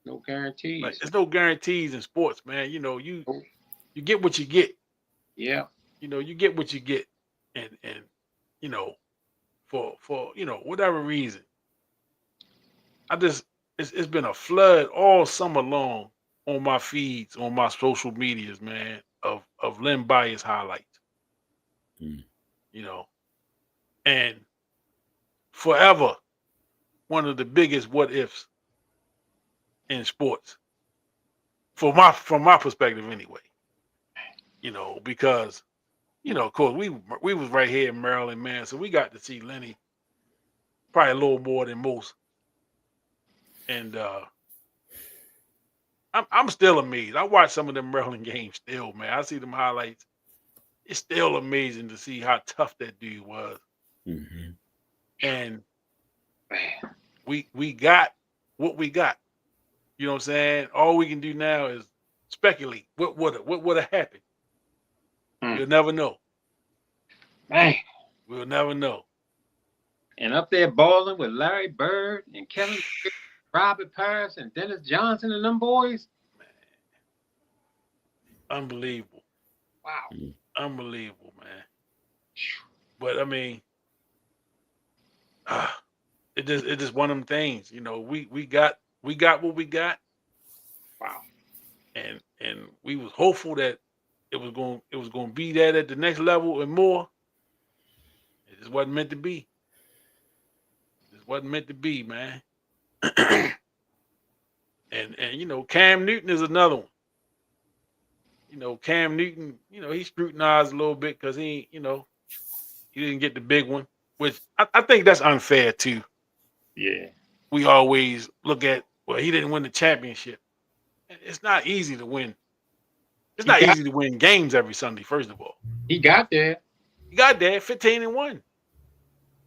S3: No guarantees.
S2: Like, there's no guarantees in sports, man. You get what you get.
S3: Yeah.
S2: You get what you get, and for whatever reason, it's been a flood all summer long on my feeds, on my social medias, man, of Len Bias highlights. And forever one of the biggest what ifs in sports, from my perspective anyway. Because of course we was right here in Maryland, man, so we got to see Lenny probably a little more than most. And I'm still amazed. I watch some of them Maryland games still, man. I see them highlights. It's still amazing to see how tough that dude was.
S4: Mm-hmm.
S2: And man, we got what we got. You know what I'm saying? All we can do now is speculate. What would have happened? You'll never know.
S3: Man.
S2: We'll never know.
S3: And up there balling with Larry Bird and Kevin, Robert Parrish and Dennis Johnson and them boys.
S2: Man. Unbelievable.
S3: Wow.
S2: Unbelievable, man. But I mean, it just one of them things. We got what we got.
S3: Wow.
S2: And we was hopeful that it was going to be that at the next level and more. It just wasn't meant to be. It just wasn't meant to be, man. and Cam Newton is another one. Cam Newton, he scrutinized a little bit because he didn't get the big one, which I think that's unfair too.
S3: Yeah.
S2: We always look at, well, he didn't win the championship. It's not easy to win. It's not easy to win games every Sunday, first of all.
S3: He got there.
S2: He got there 15-1.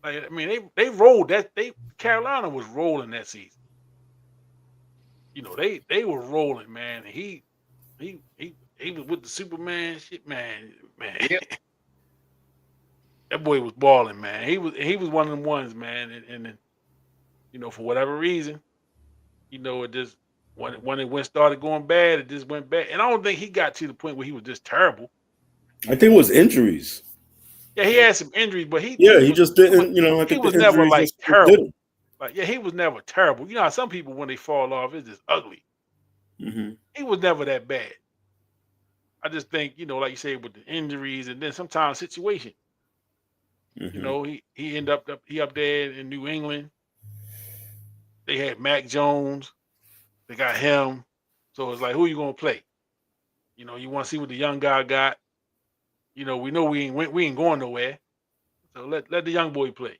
S2: Like, I mean, they rolled that. Carolina was rolling that season. They were rolling, man. And he was with the Superman shit, man. Yep. That boy was balling, man. He was one of them ones, man. And for whatever reason, it just when it started going bad, it just went bad. And I don't think he got to the point where he was just terrible.
S4: I think it was injuries.
S2: Yeah, he had some injuries, but he
S4: just didn't. I think
S2: he was never like terrible. Like, he was never terrible. How some people when they fall off, it's just ugly.
S4: Mm-hmm.
S2: He was never that bad. I just think, like you say, with the injuries and then sometimes situation. He up there in New England. They had Mac Jones. They got him. So it's like, who you gonna play? You want to see what the young guy got. We know we ain't going nowhere. So let the young boy play.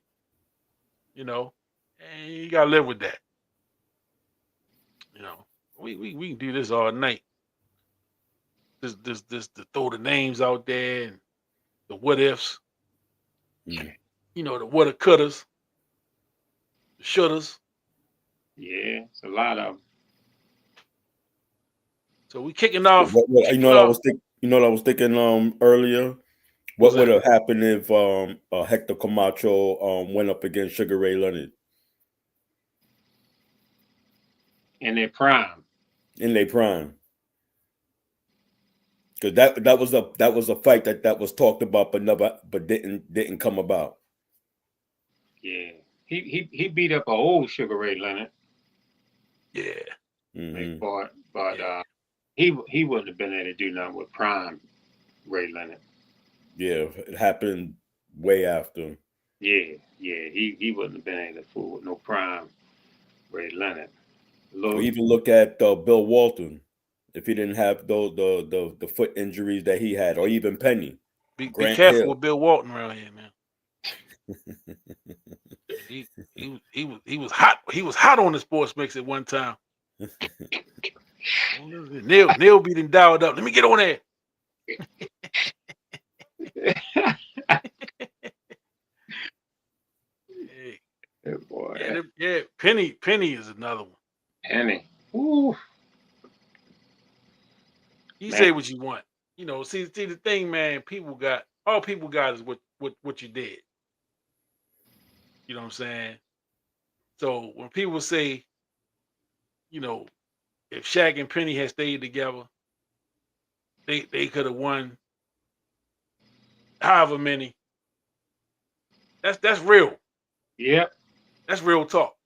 S2: And you gotta live with that. We can do this all night. This to throw the names out there and the what ifs. The woulda couldas, the shouldas.
S3: Yeah, it's a lot of them.
S2: So we kicking off.
S4: What I was thinking earlier. What would have happened if Hector Camacho went up against Sugar Ray Leonard
S3: in their prime?
S4: Because that was a fight that was talked about but didn't come about.
S3: Yeah, he beat up an old Sugar Ray Leonard.
S2: Yeah,
S3: but he wouldn't have been able to do nothing with prime Ray Leonard.
S4: Yeah, it happened way after.
S3: Yeah, he wouldn't have been able to fool with no prime Ray Leonard.
S4: Even look at Bill Walton, if he didn't have the foot injuries that he had, or even Penny.
S2: Be careful with Bill Walton around here, man. he was hot. He was hot on the sports mix at one time. Neil be done dialed up. Let me get on there.
S3: Hey, boy.
S2: Yeah, Penny is another one.
S3: Penny. Ooh.
S2: You say what you want. See the thing, man, all people got is what you did. You know what I'm saying? So when people say, if Shaq and Penny had stayed together, they could have won however many. That's real.
S3: Yep.
S2: That's real talk.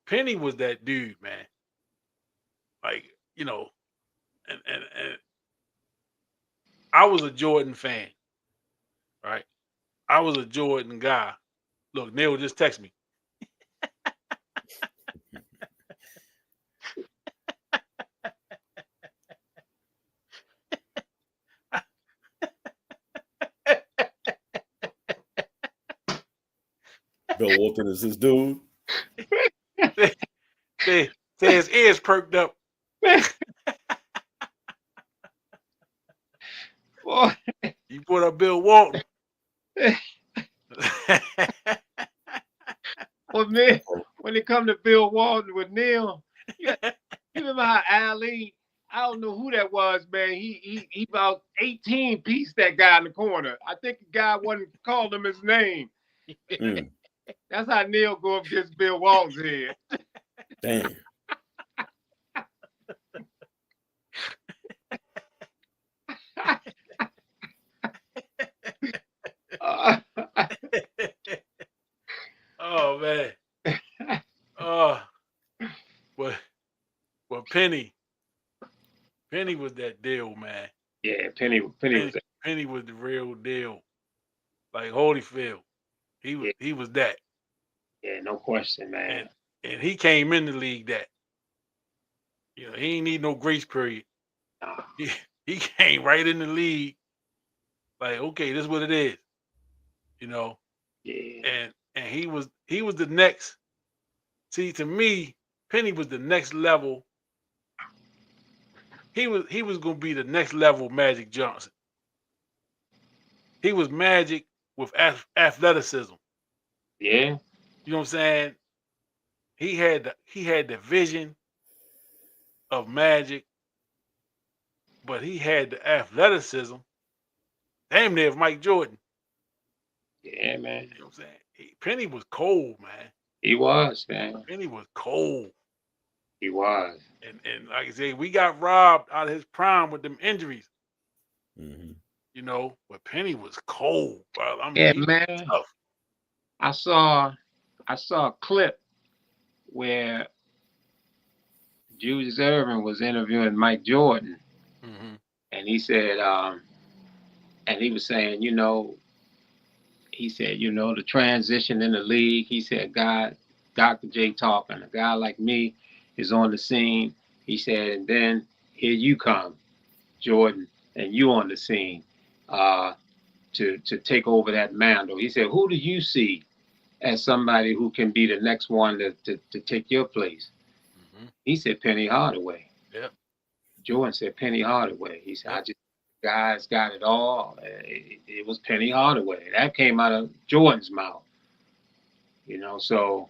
S2: Penny was that dude, man. Like, and I was a Jordan fan, right? I was a Jordan guy. Look, Neil just text me.
S4: Bill Walton is his dude.
S2: Say his ears perked up.
S3: Boy.
S2: You put up Bill Walton.
S3: Well, man, when it come to Bill Walton with Neil, you remember how Ali, I don't know who that was, man. He about 18 pieced that guy in the corner. I think the guy wasn't called him his name. That's how Neil go up against Bill Walton's head.
S4: Damn.
S2: Oh man. But Penny was that deal, man.
S3: Yeah, Penny was that.
S2: Penny was the real deal. Like Holyfield. He was that.
S3: Yeah, no question, man.
S2: And he came in the league that. He ain't need no grace period.
S3: Nah.
S2: He came right in the league. Like, okay, this is what it is.
S3: Yeah.
S2: And he was the next. See, to me, Penny was the next level. He was gonna be the next level Magic Johnson. He was Magic with athleticism.
S3: Yeah.
S2: You know what I'm saying? He had the vision of Magic, but he had the athleticism. Damn near Mike Jordan.
S3: Yeah, man.
S2: You know what I'm saying? Penny was cold, man.
S3: He was, man.
S2: Penny was cold.
S3: He was.
S2: And like I say, we got robbed out of his prime with them injuries.
S4: Mm-hmm.
S2: But Penny was cold, bro. I mean,
S3: yeah, man.
S2: Tough.
S3: I saw a clip where Julius Erving was interviewing Mike Jordan.
S2: Mm-hmm.
S3: and he said, and he was saying, he said, the transition in the league. He said, Dr. J talking, a guy like me is on the scene. He said, and then here you come, Jordan, and you on the scene to take over that mantle. He said, who do you see as somebody who can be the next one to take your place?
S2: Mm-hmm.
S3: He said, Penny Hardaway.
S2: Yep.
S3: Jordan said, Penny Hardaway. He said,
S2: Yep.
S3: Guys got it all. It was Penny Hardaway. That came out of Jordan's mouth. So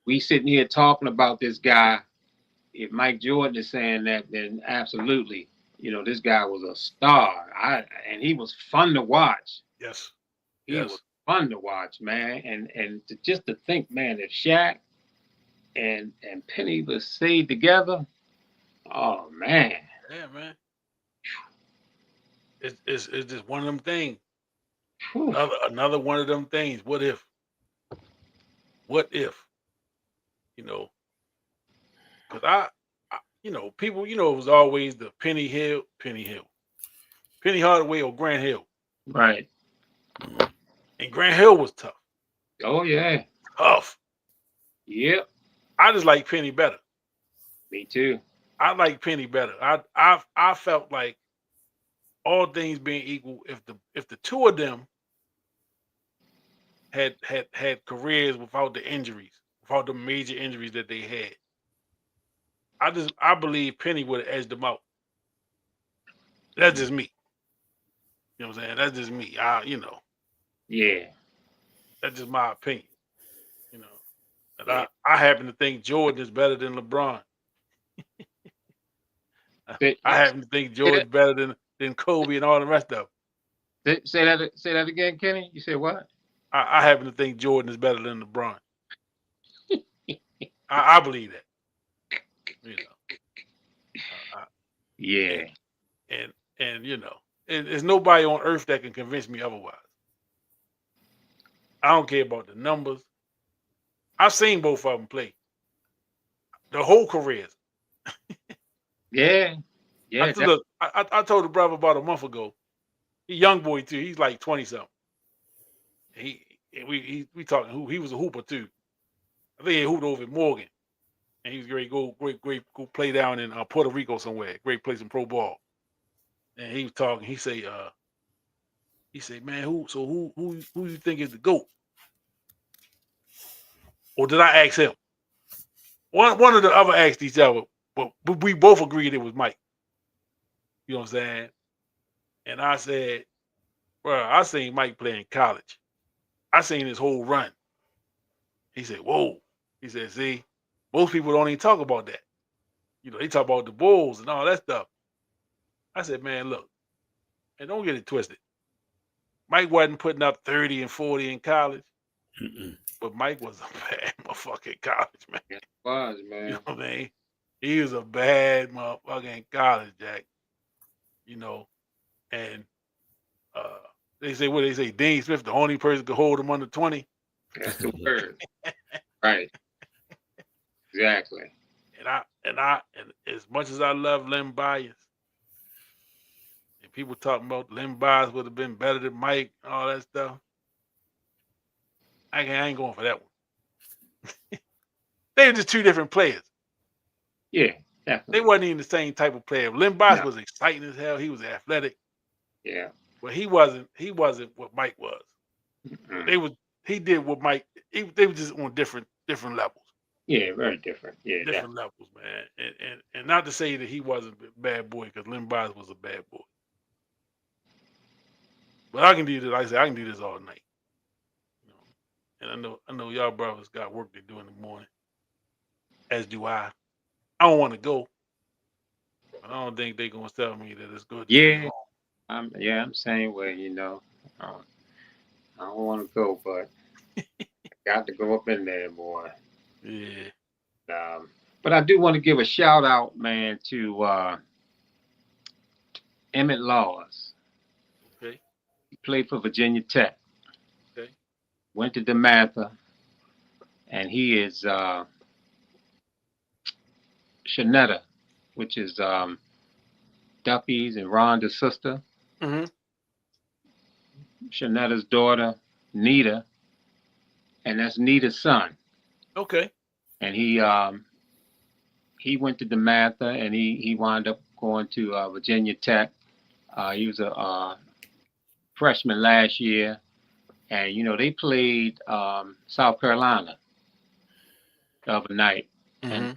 S3: we sitting here talking about this guy. If Mike Jordan is saying that, then absolutely, this guy was a star. And he was fun to watch.
S2: Yes.
S3: He was fun to watch, man. And just to think, man, if Shaq and Penny was stayed together, oh man.
S2: Yeah, man. It's just one of them things. Another one of them things. What if? Because I people, it was always the Penny Hardaway or Grant Hill.
S3: Right.
S2: And Grant Hill was tough.
S3: Oh yeah.
S2: Tough.
S3: Yep.
S2: I just like Penny better.
S3: Me too.
S2: I like Penny better. I felt like, all things being equal, if the two of them had careers without the injuries, without the major injuries that they had, I believe Penny would have edged them out. That's just me. You know what I'm saying? That's just me.
S3: Yeah.
S2: That's just my opinion. And I happen to think Jordan is better than LeBron. I happen to think Jordan's better than Kobe and all the rest of them.
S3: Say that again, Kenny. You said what?
S2: I happen to think Jordan is better than LeBron. I believe that.
S3: Yeah.
S2: And there's nobody on earth that can convince me otherwise. I don't care about the numbers. I've seen both of them play. The whole careers.
S3: Yeah. Yeah.
S2: Look, I told the brother about a month ago. He young boy too. He's like 20 something. We talking who he was a hooper too. I think he hooped over at Morgan, and he was great. Go play down in Puerto Rico somewhere. Great play some pro ball. And he was talking. He say, man, who you think is the GOAT? Or did I ask him? One of the other asked each other, but we both agreed it was Mike. You know what I'm saying? And I said, bro, I seen Mike play in college. I seen his whole run. He said, whoa. He said, see, most people don't even talk about that. They talk about the Bulls and all that stuff. I said, man, look, and don't get it twisted. Mike wasn't putting up 30 and 40 in college. But Mike was a bad motherfucking college, man.
S3: It was, man.
S2: You know what I mean? He was a bad motherfucking college, Jack. And they say Dean Smith, the only person could hold him under 20.
S3: That's the word. Right. Exactly.
S2: And as much as I love Len Bias, and people talking about Len Bias would have been better than Mike and all that stuff, I ain't going for that one. They were just two different players.
S3: Yeah, definitely.
S2: They wasn't even the same type of player. Len Bias was exciting as hell. He was athletic.
S3: Yeah.
S2: But he wasn't what Mike was. He did what Mike. They were just on different levels.
S3: Yeah, very different. Yeah,
S2: different levels, man. And not to say that he wasn't a bad boy, because Len Bias was a bad boy. But I can do this. Like I said, I can do this all night. And I know y'all brothers got work to do in the morning, as do I. I don't want to go, but I don't think they're gonna tell me that it's good.
S3: Yeah, I'm the same way. I don't want to go, but got to go up in there, boy.
S2: Yeah.
S3: But I do want to give a shout out, man, to Emmett Laws.
S2: Okay.
S3: He played for Virginia Tech.
S2: Okay.
S3: Went to DeMatha, and he is Shanetta, which is Duffy's and Rhonda's sister,
S2: Mm-hmm.
S3: Shanetta's daughter, Nita, and that's Nita's son.
S2: Okay.
S3: And he went to DeMatha, and he wound up going to Virginia Tech. He was a freshman last year, and they played South Carolina the other night,
S2: Mm-hmm.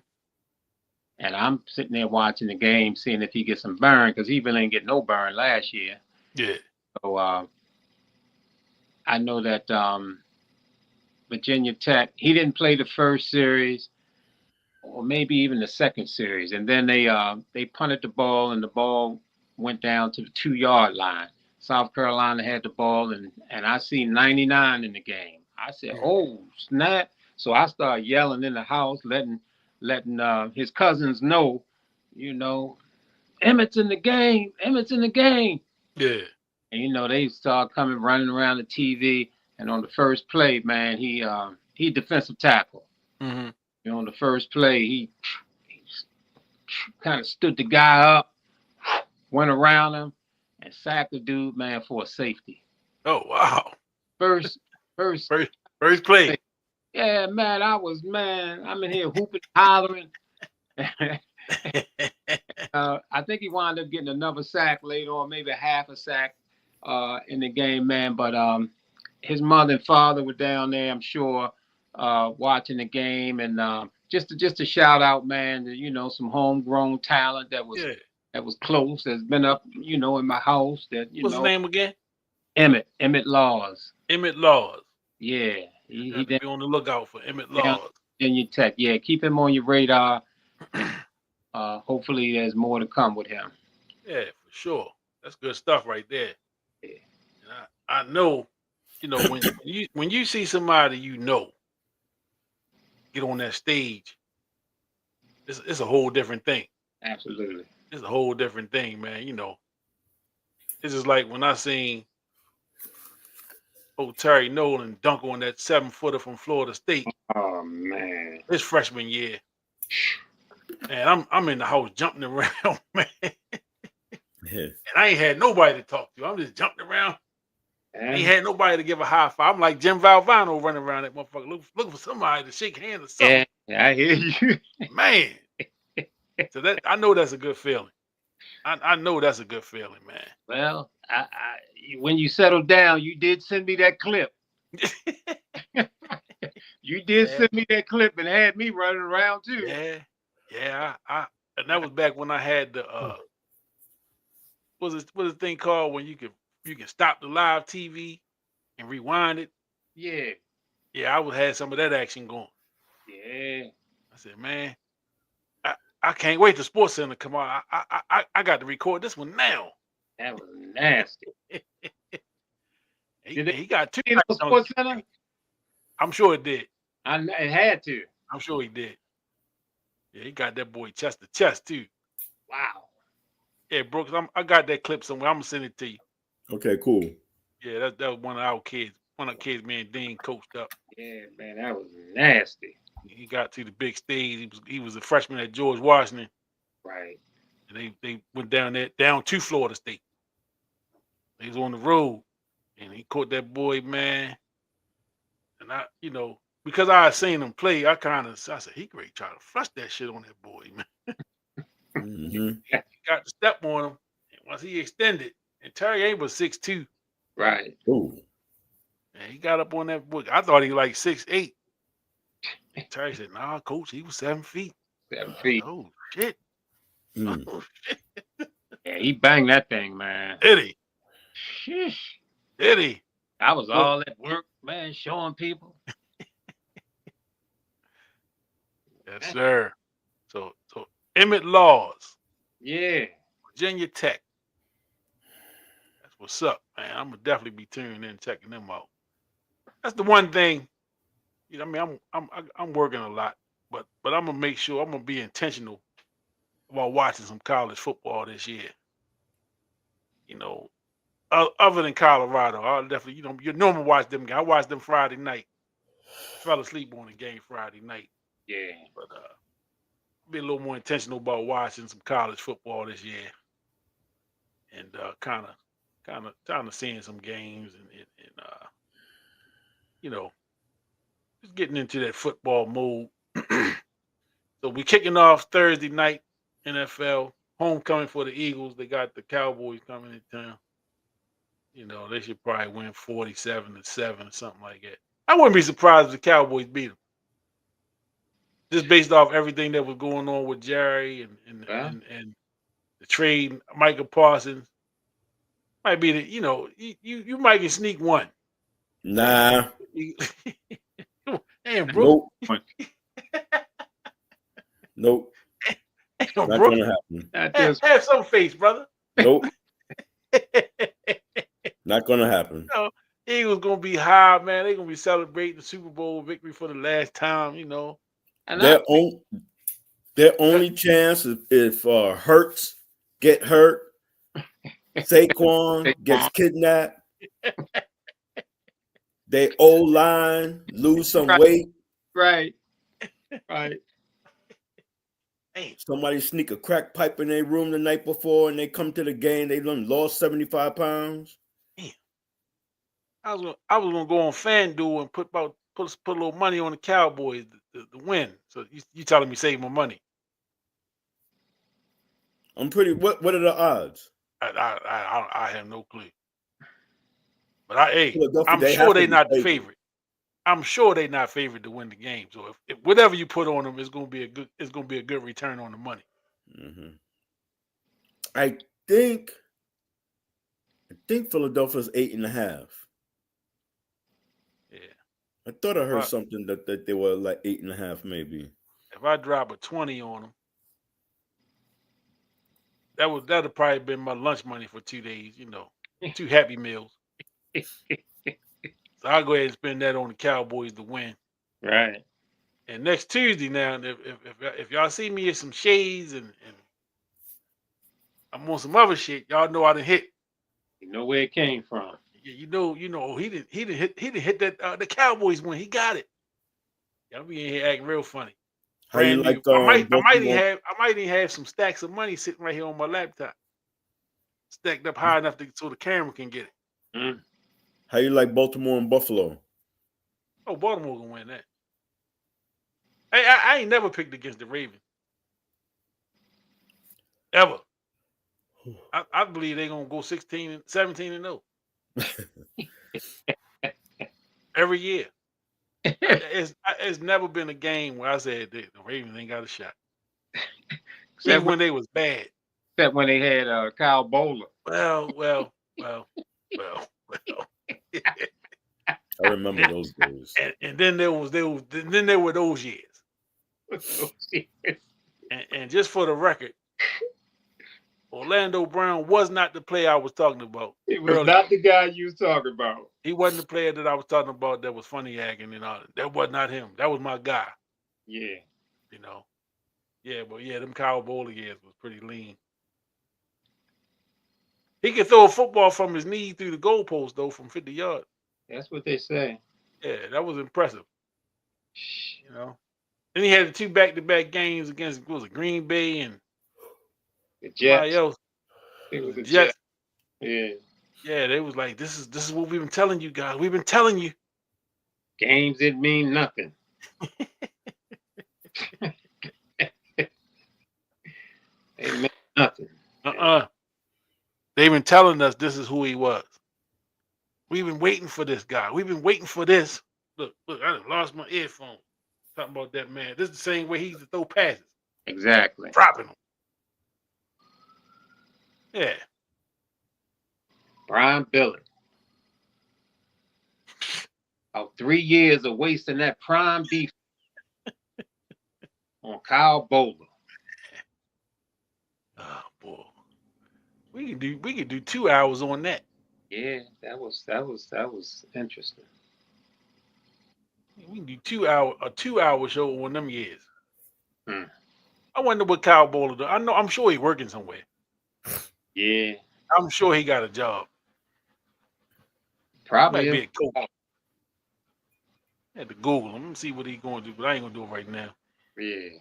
S3: and I'm sitting there watching the game, seeing if he gets some burn because he really didn't get no burn last year.
S2: Yeah.
S3: So I know that Virginia Tech, he didn't play the first series or maybe even the second series, and then they punted the ball and the ball went down to the 2-yard line. South Carolina had the ball, and I see 99 in the game. I said, "Oh snap!" So I started yelling in the house, letting his cousins know, Emmett's in the game. Emmett's in the game.
S2: Yeah.
S3: And they start coming running around the TV. And on the first play, man, he defensive tackle.
S2: Mm-hmm.
S3: On the first play, he kind of stood the guy up, went around him, and sacked the dude, man, for a safety.
S2: Oh wow.
S3: First
S2: play.
S3: Yeah, man, I'm in here hooping, hollering. I think he wound up getting another sack later on, maybe half a sack in the game, man. But his mother and father were down there, I'm sure, watching the game, and just to shout out, man, that, some homegrown talent that was close, that's been up, in my house. That
S2: What's his name again?
S3: Emmett Laws.
S2: Emmett Laws.
S3: Yeah,
S2: he be on the lookout for Emmett Laws.
S3: Virginia Tech. Yeah, keep him on your radar. Hopefully, there's more to come with him.
S2: Yeah, for sure. That's good stuff right there.
S3: Yeah.
S2: And I know, when you see somebody get on that stage, it's a whole different thing.
S3: Absolutely.
S2: It's a whole different thing, man. It's just like when I seen old Terry Nolan dunk on that 7-footer from Florida State.
S3: Oh man.
S2: His freshman year. Man, I'm in the house jumping around, man. And I ain't had nobody to talk to. I'm just jumping around. Ain't had nobody to give a high five. I'm like Jim Valvano running around that motherfucker, looking for somebody to shake hands or something.
S3: Yeah, I hear you.
S2: Man. So that I know that's a good feeling. I know that's a good feeling, man.
S3: Well, when you settled down, you did send me that clip. You did send me that clip and had me running around too.
S2: Yeah. And that was back when I had the what's the thing called when you can stop the live TV and rewind it. Yeah, I had some of that action going.
S3: Yeah.
S2: I said, man, I can't wait till Sports Center come on. I got to record this one now.
S3: That was nasty.
S2: he got two.
S3: Sports Center?
S2: I'm sure it did.
S3: It had to.
S2: I'm sure he did. Yeah, he got that boy chest to chest too.
S3: Wow.
S2: Yeah, Brooks, I got that clip somewhere. I'm gonna send it to you.
S4: Okay, cool.
S2: Yeah, that was one of our kids. One of the kids, me and Dean coached up.
S3: Yeah, man, that was nasty.
S2: He got to the big stage. He was a freshman at George Washington.
S3: Right.
S2: And they went down to Florida State. He was on the road, and he caught that boy, man. And because I had seen him play, I said, he great trying to flush that shit on that boy, man.
S4: Mm-hmm.
S2: He got to step on him, and once he extended, and Terry ain't was 6'2".
S3: Right.
S4: Ooh.
S2: And he got up on that boy. I thought he was like 6'8". And Terry said, "Nah, coach, he was 7 feet."
S3: 7 feet.
S2: Oh shit.
S4: Mm.
S2: Oh shit.
S3: Yeah, he banged that thing, man.
S2: Did he?
S3: Sheesh.
S2: Did he?
S3: I was all at work, man, showing people.
S2: Yes, sir. So Emmett Laws.
S3: Yeah.
S2: Virginia Tech. That's what's up, man. I'm gonna definitely be tuning in, checking them out. That's the one thing. I mean, I'm working a lot, but I'm gonna make sure I'm gonna be intentional about watching some college football this year. Other than Colorado, I'll definitely, you normally watch them. I watched them Friday night. Fell asleep on the game Friday night.
S3: Yeah.
S2: But be a little more intentional about watching some college football this year. and kind of seeing some games and you know, just getting into that football mode. So we kicking off Thursday night NFL homecoming for the Eagles. They got the Cowboys coming in town. You know, they should probably win 47-7 or something like that. I wouldn't be surprised if the Cowboys beat them. Just based off everything that was going on with Jerry
S3: Well,
S2: and the trade, Michael Parsons might be you might can sneak one.
S4: Nah,
S2: Damn, bro.
S4: nope, nope,
S2: Damn,
S4: not
S2: bro.
S4: gonna happen.
S3: not just
S2: Have some face, brother.
S4: Nope, not gonna happen.
S2: You know, Eagles gonna be high, man. They're gonna be celebrating the Super Bowl victory for the last time. You know,
S3: and
S4: Their only chance is if Hurts get hurt, Saquon gets kidnapped, they O-line lose some weight,
S3: right.
S4: somebody sneak a crack pipe in their room the night before and they come to the game, they done lost 75 pounds.
S2: I was gonna go on FanDuel and put a little money on the Cowboys to win. So you telling me save my money?
S4: I'm pretty. What are the odds?
S2: I have no clue. But
S4: Philadelphia,
S2: I'm
S4: they
S2: sure
S4: have to
S2: they're
S4: be
S2: not the
S4: favored.
S2: favorite. I'm sure they're not favored to win the game. So if whatever you put on them is gonna be a good return on the money.
S4: Mm-hmm. I think Philadelphia's 8.5.
S2: Yeah.
S4: I thought I heard something that they were like 8.5, maybe.
S2: If I drop a 20 on them, that'd probably been my lunch money for 2 days. You know, 2 Happy Meals. So I'll go ahead and spend that on the Cowboys to win.
S3: Right.
S2: And next Tuesday now, if y'all see me in some shades and I'm on some other shit, y'all know I done hit.
S3: You know where it came from.
S2: Yeah, you know he didn't hit that the Cowboys win. He got it. Y'all be in here acting real funny.
S4: How you
S2: Brand
S4: like
S2: new. I might
S4: Baltimore?
S2: even have some stacks of money sitting right here on my laptop, stacked up high enough so the camera can get it.
S3: Mm.
S4: How you like Baltimore and Buffalo?
S2: Oh, Baltimore gonna win that. I ain't never picked against the Ravens. Ever. I believe they're gonna go 17-0. Every year. It's never been a game where I said the Ravens ain't got a shot. Even when they was bad.
S3: Except when they had Kyle Bowler.
S2: Well.
S4: I remember those days.
S2: And then there were those years. And just for the record, Orlando Brown was not the player I was talking about.
S3: It was not the guy you was talking about.
S2: He wasn't the player that I was talking about that was funny acting and all. That was not him. That was my guy.
S3: Yeah.
S2: You know. Yeah, but them Kyle Bowler years was pretty lean. He could throw a football from his knee through the goalpost though from 50 yards.
S3: That's what they say.
S2: Yeah, that was impressive. You know. Then he had the 2 back-to-back games against Green Bay and
S3: the Jets.
S2: Else.
S3: It was the
S2: Jets.
S3: Yeah.
S2: Yeah, they was like, this is what we've been telling you guys. We've been telling you.
S3: Games didn't mean nothing. They meant nothing.
S2: They've been telling us this is who he was. We've been waiting for this guy. We've been waiting for this. Look, I lost my earphone. Talking about that man. This is the same way he used to throw passes.
S3: Exactly.
S2: Dropping them. Yeah.
S3: Brian Billett. About 3 years of wasting that prime defense on Kyle Bowler.
S2: Oh boy. We could do 2 hours on that.
S3: Yeah, that was interesting.
S2: We can do a 2 hour show on them years.
S3: Hmm.
S2: I wonder what Kyle Bowler does. I'm sure he's working somewhere.
S3: Yeah.
S2: I'm sure he got a job.
S3: Probably
S2: Might be a coach. I had to Google him and see what he's going to do, but I ain't gonna do it right now.
S3: Yeah.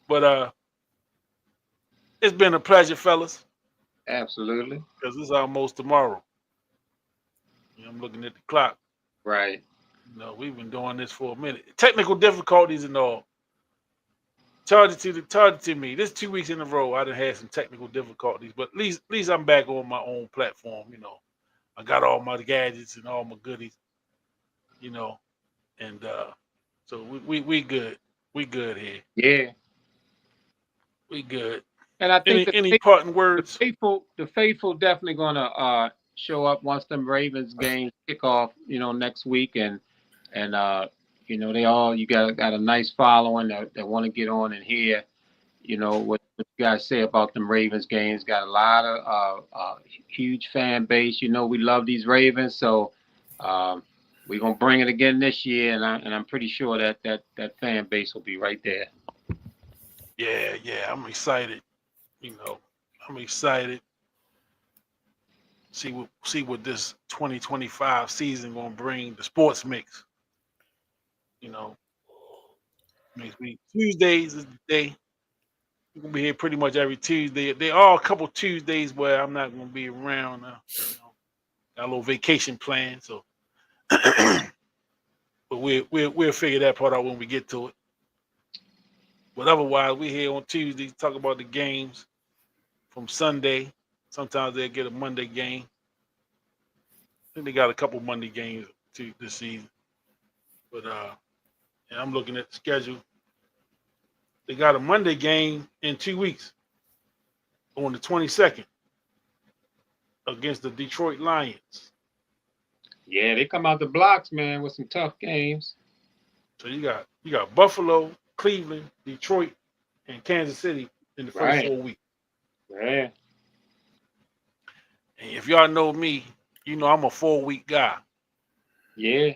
S2: But it's been a pleasure, fellas.
S3: Absolutely.
S2: because it's almost tomorrow. I'm looking at the clock.
S3: Right.
S2: We've been doing this for a minute. Technical difficulties and all. Charge it to me. This 2 weeks in a row, I done had some technical difficulties, but at least I'm back on my own platform. I got all my gadgets and all my goodies. And so we good. We good here.
S3: Yeah.
S2: We good.
S3: And I think
S2: Any parting words?
S3: the faithful definitely gonna show up once them Ravens games kick off, next week, and they all you got a nice following that want to get on and hear, what you guys say about them Ravens games. Got a lot of huge fan base. We love these Ravens, so we're gonna bring it again this year, and I'm pretty sure that fan base will be right there.
S2: Yeah, I'm excited. I'm excited. See what this 2025 season gonna bring. The sports mix. Next week Tuesdays is the day. We're gonna be here pretty much every Tuesday. There are a couple Tuesdays where I'm not gonna be around. Got a little vacation plan, so but we'll figure that part out when we get to it. But otherwise, we're here on Tuesdays talk about the games from Sunday. Sometimes they'll get a Monday game. I think they got a couple Monday games this season. But and I'm looking at the schedule. They got a Monday game in 2 weeks on the 22nd against the Detroit Lions.
S3: Yeah, they come out the blocks, man, with some tough games.
S2: So you got Buffalo, Cleveland, Detroit, and Kansas City in the first 4 weeks.
S3: Yeah.
S2: And if y'all know me, I'm a 4-week guy.
S3: Yeah.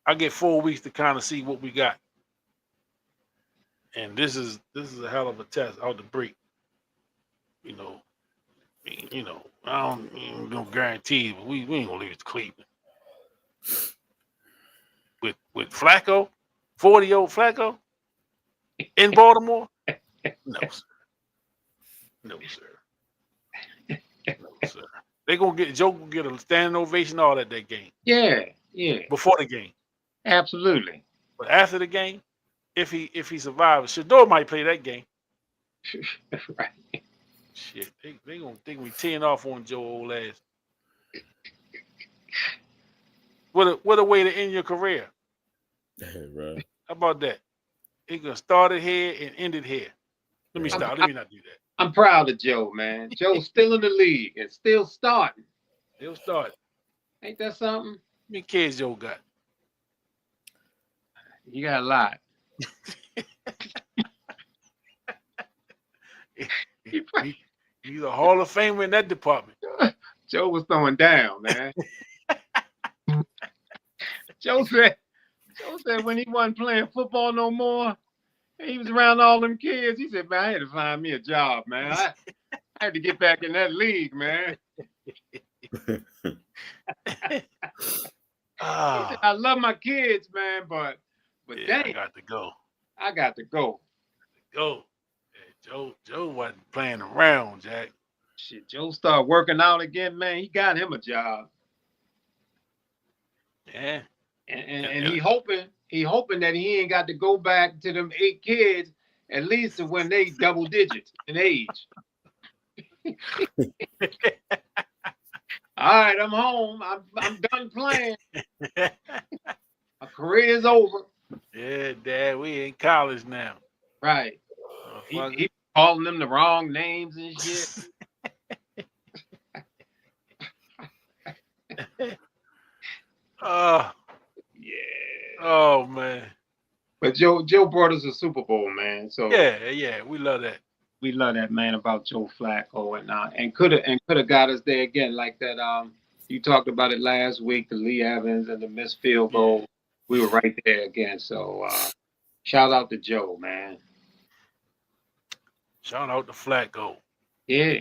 S2: I get 4 weeks to kind of see what we got. And this is a hell of a test out the break. I don't no guarantee, but we ain't gonna leave it to Cleveland. With Flacco, 40-year-old Flacco in Baltimore? No, sir. No, sir. No, sir. Joe gonna get a standing ovation all at that game.
S3: Yeah.
S2: Before the game.
S3: Absolutely.
S2: But after the game, if he survives, Shador might play that game.
S3: Right.
S2: Shit, they gonna think we teeing off on Joe old ass. What a way to end your career.
S4: Right.
S2: How about that? He gonna start it here and end it here. Let me stop. Let me not do that.
S3: I'm proud of Joe, man. Joe's still in the league and still starting.
S2: He'll start.
S3: Ain't that something?
S2: How many kids Joe got?
S3: You got a lot.
S2: He's a Hall of Famer in that department.
S3: Joe was throwing down, man. Joe said when he wasn't playing football no more, he was around all them kids. He said, man, I had to find me a job, man. I had to get back in that league, man. He said, I love my kids, man, but
S2: yeah,
S3: dang,
S2: I got to go.
S3: I got to go.
S2: Go. Yeah, Joe wasn't playing around, Jack.
S3: Shit, Joe started working out again, man. He got him a job.
S2: Yeah.
S3: And he hoping that he ain't got to go back to them 8 kids at least to when they double digits in age. All right, I'm home. I'm done playing. My career is over.
S2: Yeah, Dad, we in college now.
S3: Right. He calling them the wrong names and shit. Yeah.
S2: Oh man.
S3: But Joe brought us a Super Bowl, man. So
S2: yeah, we love that.
S3: We love that, man, about Joe Flacco and could have got us there again, like that. You talked about it last week, the Lee Evans and the missed field goal. We were right there again. So shout out to Joe, man.
S2: Shout out to Flacco.
S3: Yeah.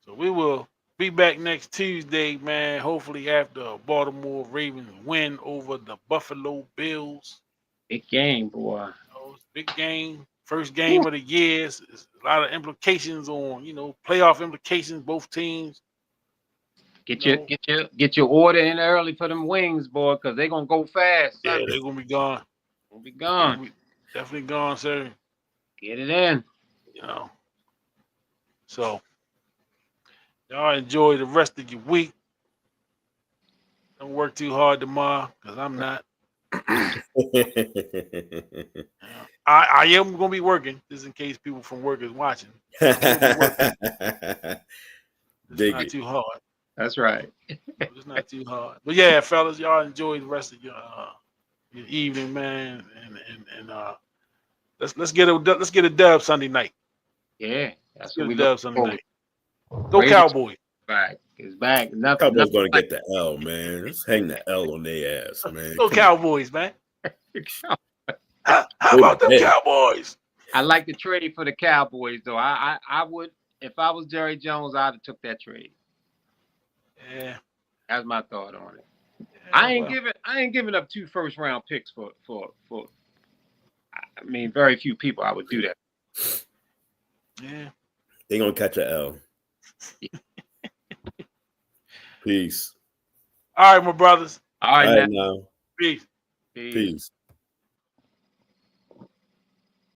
S2: So we will be back next Tuesday, man. Hopefully after a Baltimore Ravens win over the Buffalo Bills.
S3: Big game, boy.
S2: Big game. First game of the year. It's a lot of implications on, playoff implications, both teams.
S3: Get your order in early for them wings, boy, because they're gonna go fast.
S2: Yeah,
S3: Sunday.
S2: they're gonna be gone. Definitely gone, sir.
S3: Get it in.
S2: So y'all enjoy the rest of your week. Don't work too hard tomorrow, because I'm not. I am going to be working, just in case people from work is watching. It's not too hard.
S3: That's right.
S2: It's not too hard. But yeah, fellas, y'all enjoy the rest of your evening, man, and let's get a dub Sunday night.
S3: Yeah, that's what we
S2: dub
S3: look
S2: Sunday
S3: forward.
S2: night. Go Cowboys!
S3: Back, it's back.
S4: Cowboys gonna get the L, man. Let's hang the L on their ass, man.
S2: Go Cowboys, man. How about the Cowboys?
S3: I like the trade for the Cowboys, though. I would, if I was Jerry Jones, I'd have took that trade.
S2: Yeah,
S3: that's my thought on it.
S2: Yeah,
S3: I ain't giving up 2 first-round picks for. I mean, very few people I would do that.
S2: Yeah,
S4: they gonna catch an L. Peace.
S2: All right, my brothers.
S3: All right
S4: now.
S2: Peace.
S4: Peace.